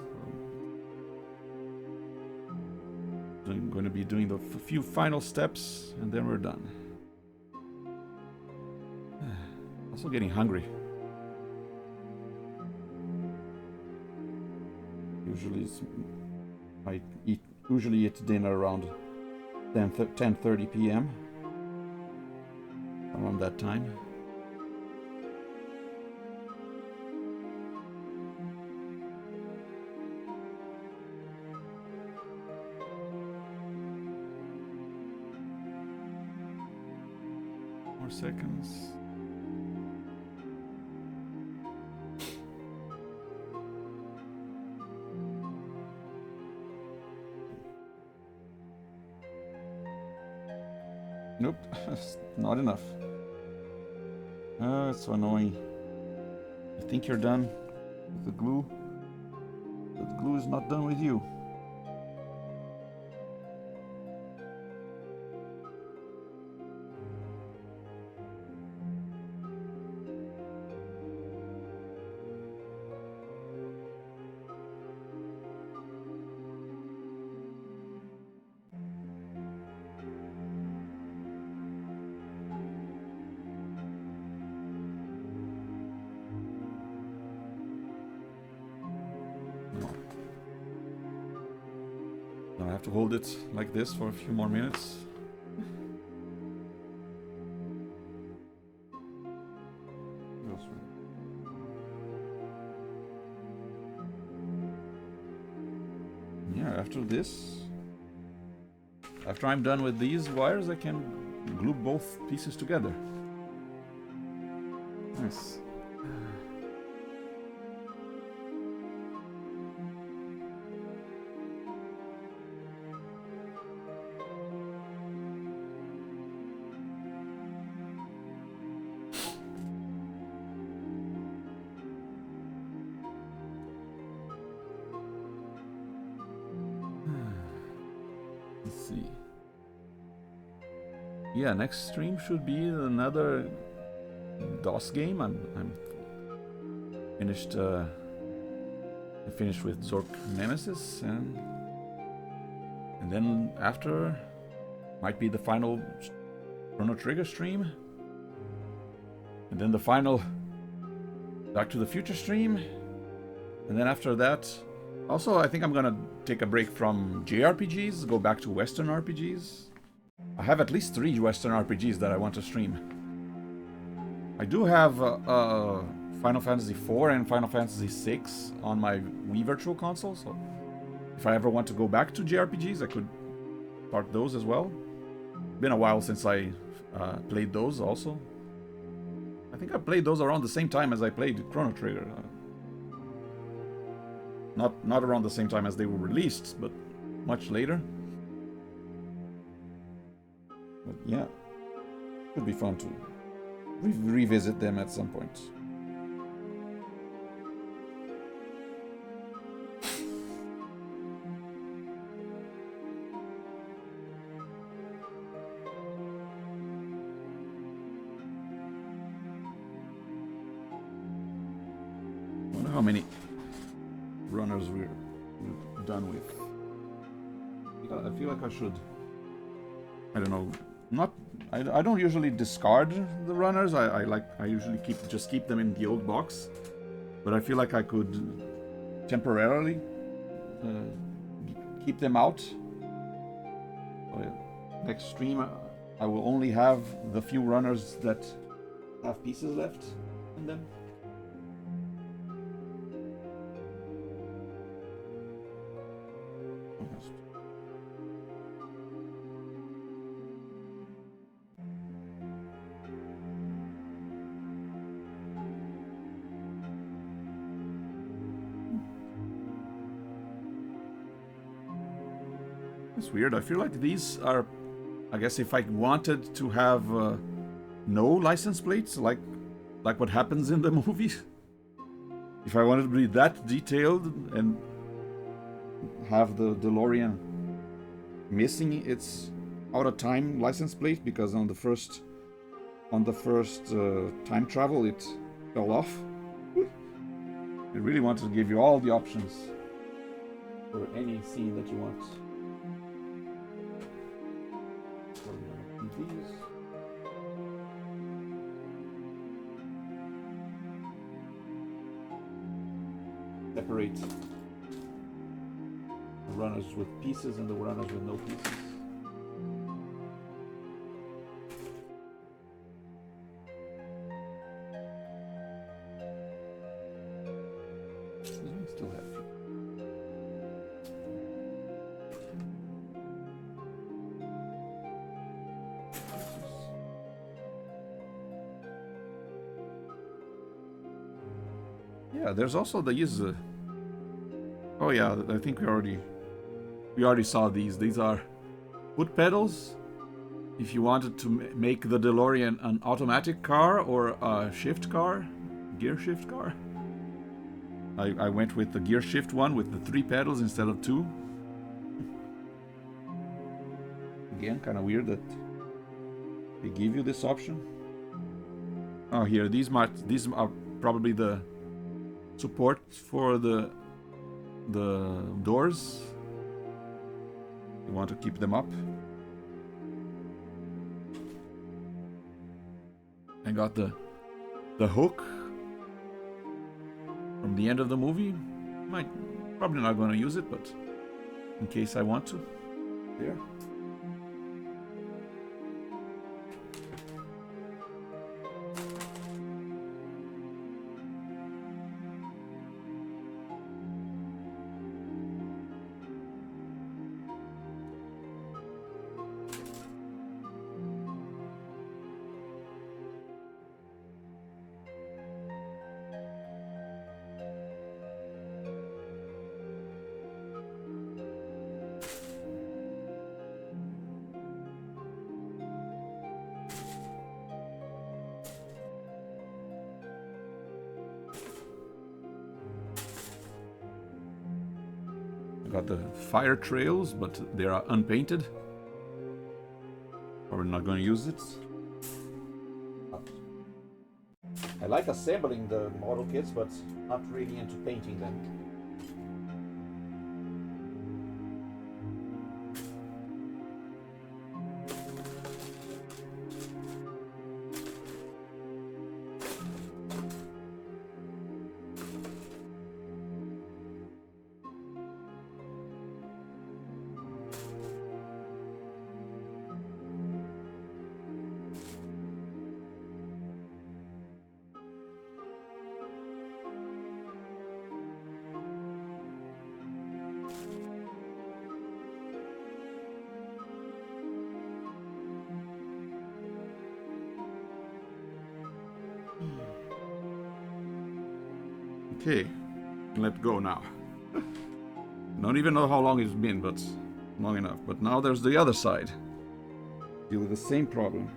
I'm going to be doing the few final steps and then we're done. Also getting hungry. I usually eat dinner around 10:30 p.m. around that time. More seconds. Nope, not enough. It's so annoying. You think you're done with the glue, but the glue is not done with you. I have to hold it like this for a few more minutes. Yeah, after this, after I'm done with these wires, I can glue both pieces together. Nice. Let's see. Yeah, next stream should be another DOS game. I'm finished. I finished with Zork Nemesis, and then after might be the final Chrono Trigger stream, and then the final Back to the Future stream, and then after that, also I think I'm gonna take a break from JRPGs, go back to Western RPGs. I have at least 3 Western RPGs that I want to stream. I do have Final Fantasy IV and Final Fantasy VI on my Wii Virtual Console, so if I ever want to go back to JRPGs, I could start those as well. Been a while since I played those also. I think I played those around the same time as I played Chrono Trigger. Not around the same time as they were released, but much later. But yeah, could be fun to revisit them at some point. I wonder how many runners we're done with. I feel like I should, I don't know, I don't usually discard the runners. I usually keep them in the old box, but I feel like I could temporarily keep them out. So next stream I will only have the few runners that have pieces left in them. It's weird. I feel like these are, I guess if I wanted to have no license plates, like what happens in the movies, if I wanted to be that detailed and have the DeLorean missing its out of time license plate because on the first time travel it fell off. I really wanted to give you all the options for any scene that you want. These. Separate the runners with pieces and the runners with no pieces. Still have few. Yeah, there's also these. Oh yeah, I think we already saw these. These are foot pedals. If you wanted to make the DeLorean an automatic car or a shift car, gear shift car. I went with the gear shift one with the 3 pedals instead of 2. Again, kind of weird that they give you this option. Oh, here, these are probably the support for the doors. You want to keep them up. I got the hook from the end of the movie. Probably not going to use it, but in case I want to. There. Got the fire trails, but they are unpainted. Probably not going to use it. I like assembling the model kits, but not really into painting them. Okay, let go now. Don't even know how long it's been, but long enough. But now there's the other side. Deal with the same problem.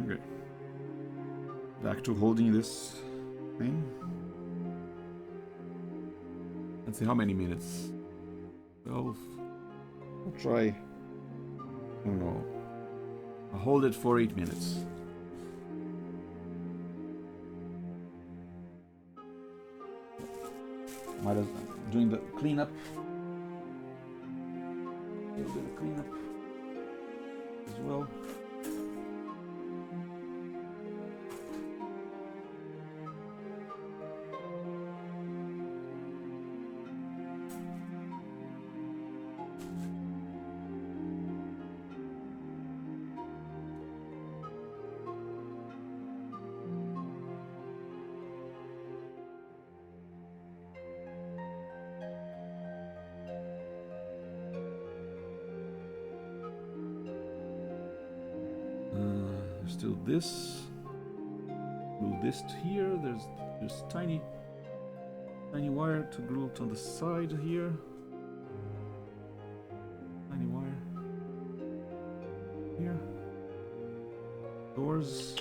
Okay. Back to holding this thing. Let's see how many minutes. 12. I'll try. I don't know. I'll hold it for 8 minutes. Might as well doing the cleanup. A little bit of cleanup as well. Still this. Glue this to here. There's tiny wire to glue it on the side here. Tiny wire here. Doors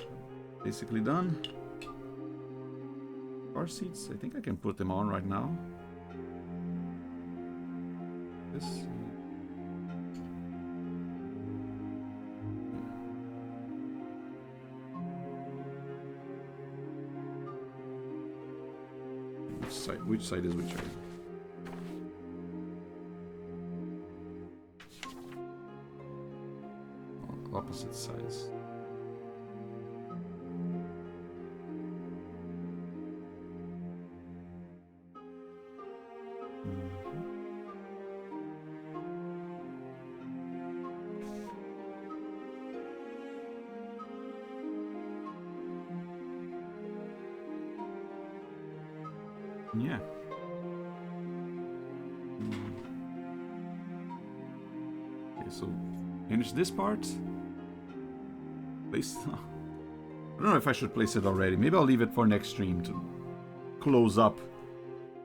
basically done. Car seats. I think I can put them on right now. This. Which side is which? Opposite sides. Yeah. Okay, so finish this part. Place. I don't know if I should place it already. Maybe I'll leave it for next stream to close up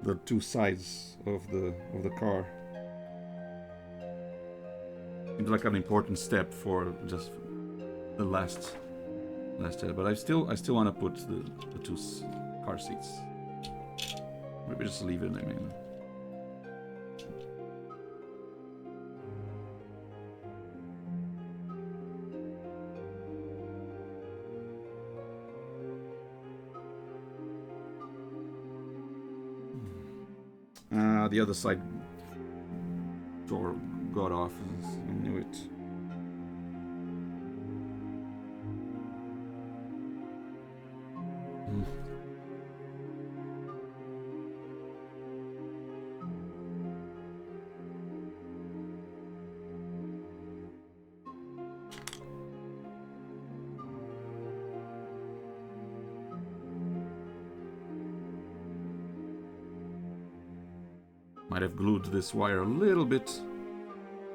the two sides of the car. Seems like an important step for just the last step. But I still want to put the two car seats. Maybe just leave it, I mean. The other side door got off. I knew it. Might have glued this wire a little bit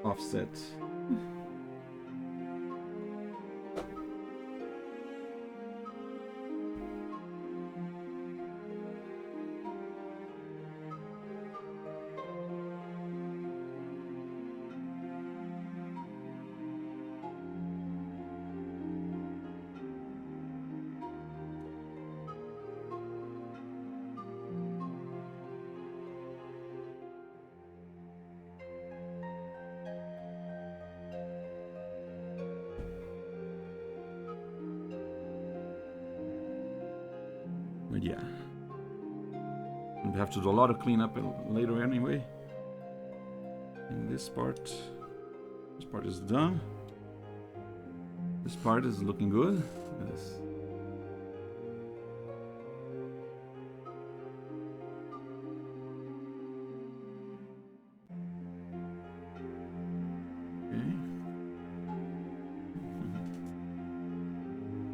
offset. But yeah, we have to do a lot of cleanup later anyway. And this part is done. This part is looking good. Look at this. Okay.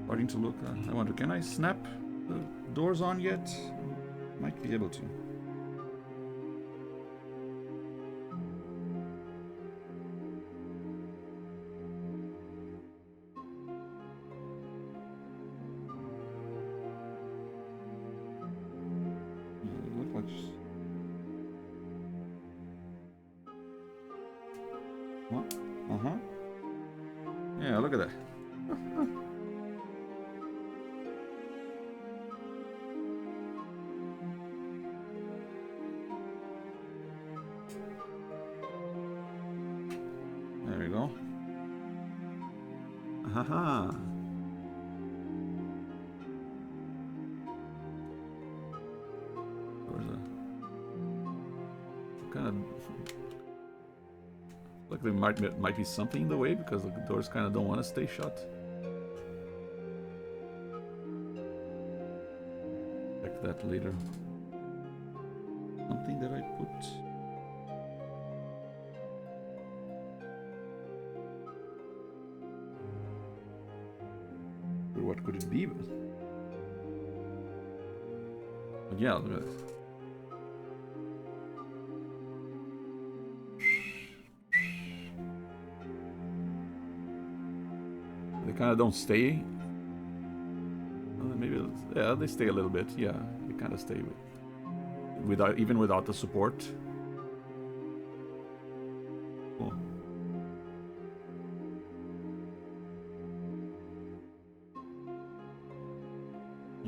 Starting to look. I wonder, can I snap the doors on yet? Might be able to. Look like. What? Yeah, look at that. There we go. Haha. There's a kind of like there might be something in the way because the doors kind of don't want to stay shut. Check that later. Something that I put. What could it be? But yeah, look at this. They kind of don't stay. Maybe, yeah, they stay a little bit. Yeah, they kind of stay without even without the support. Cool.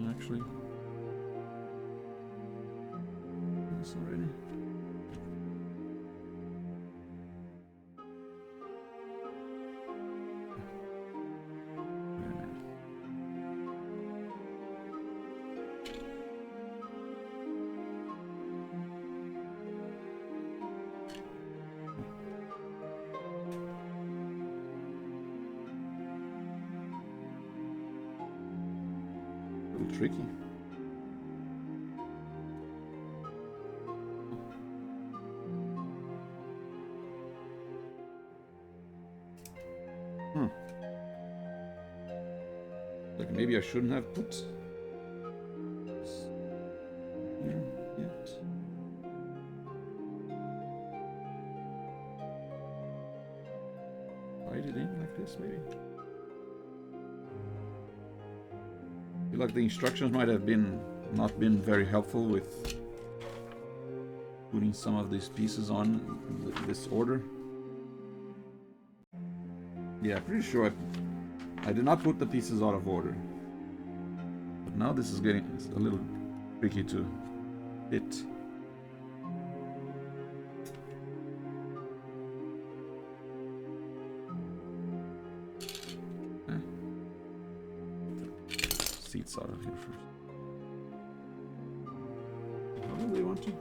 Actually, this already. A little tricky. Like maybe I shouldn't have put this here yet. Hide it in like this, maybe. I feel like the instructions might have not been very helpful with putting some of these pieces on this order. Yeah, pretty sure I did not put the pieces out of order. But now this is getting a little tricky to fit. Seats out of here first. How do they want to?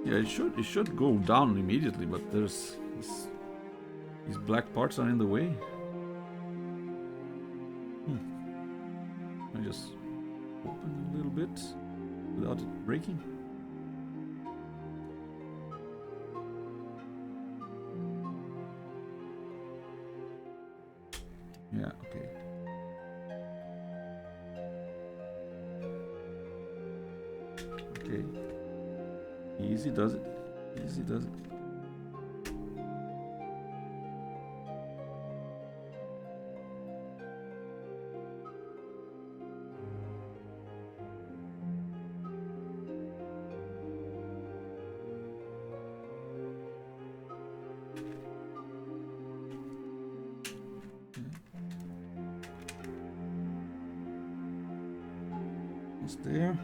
Yeah, it should go down immediately, but there's these black parts are in the way. I just open a little bit without it breaking. Yeah, okay. Okay. Easy does it. Easy does it. It's there.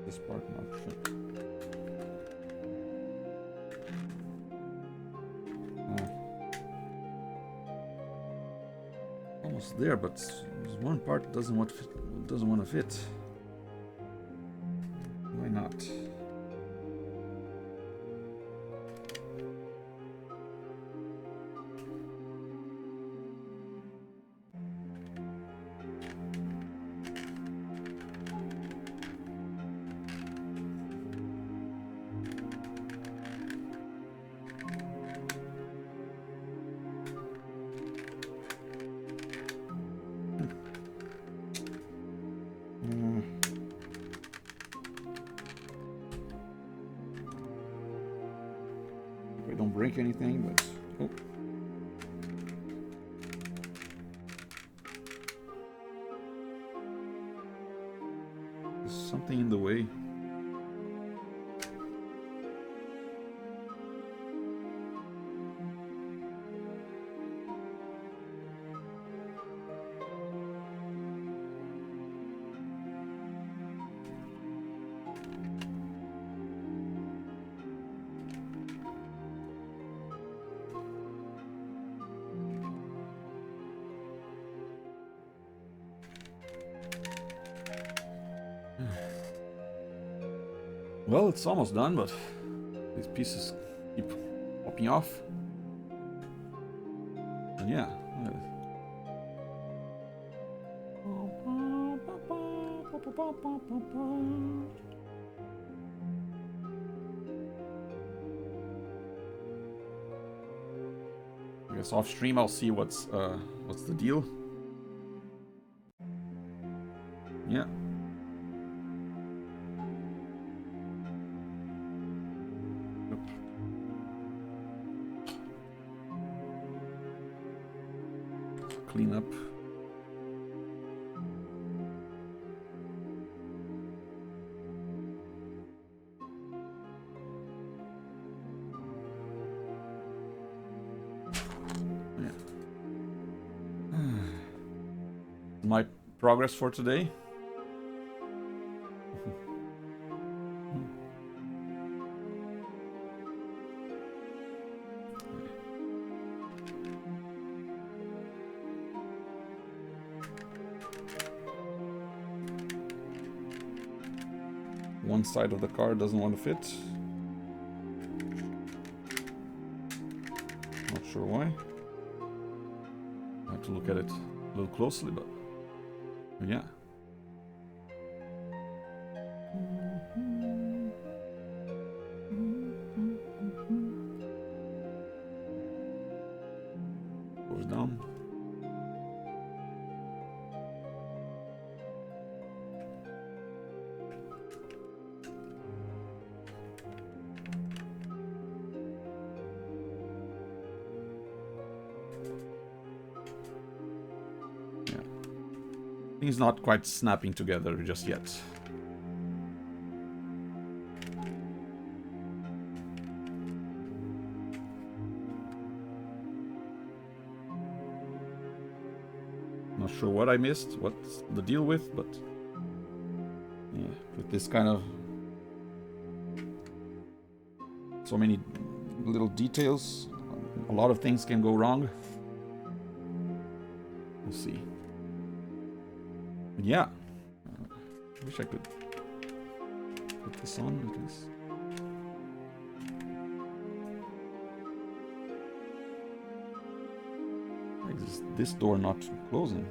This part not fit. Almost there, but there's one part that doesn't want to fit. Why not? I don't break anything, but oh. There's something in the way. Well, it's almost done, but these pieces keep popping off. And yeah. I guess off stream I'll see what's the deal. Yeah. Clean up. Yeah. My progress for today. One side of the car doesn't want to fit. Not sure why. I have to look at it a little closely, but yeah. Goes down. Things not quite snapping together just yet. Not sure what I missed, what's the deal with, but yeah, with this kind of so many little details, a lot of things can go wrong. We'll see. But yeah, I wish I could put this on at least. Why is this door not closing?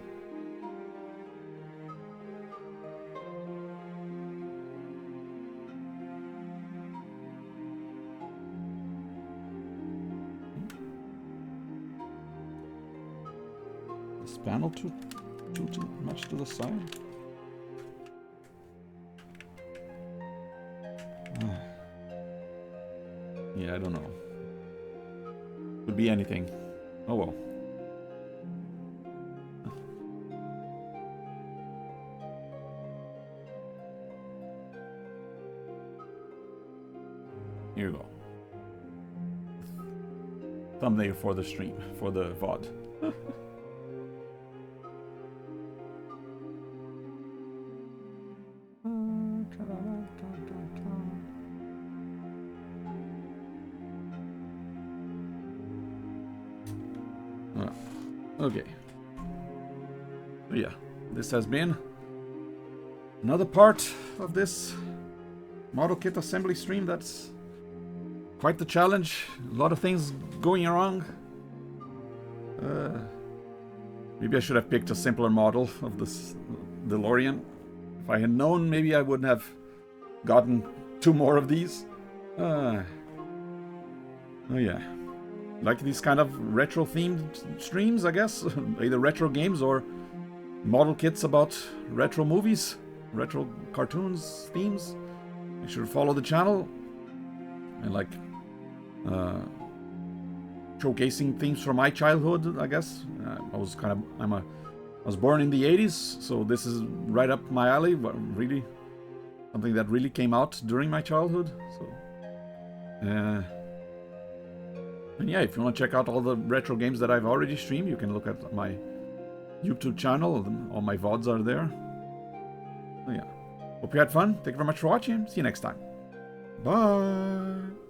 This panel too much to the side? Yeah, I don't know. Could be anything. Oh well. Here you go. Thumbnail for the stream, for the VOD. Okay. So yeah, this has been another part of this model kit assembly stream. That's quite the challenge. A lot of things going wrong. Maybe I should have picked a simpler model of this DeLorean. If I had known, maybe I wouldn't have gotten 2 more of these. Oh yeah. Like these kind of retro themed streams, I guess. Either retro games or model kits about retro movies, retro cartoons, themes. Make sure to follow the channel. And like showcasing things from my childhood, I guess. I was born in the 80s, so this is right up my alley, but really something that really came out during my childhood. So and yeah, if you want to check out all the retro games that I've already streamed, you can look at my YouTube channel. All my VODs are there. So yeah. Hope you had fun. Thank you very much for watching. See you next time. Bye.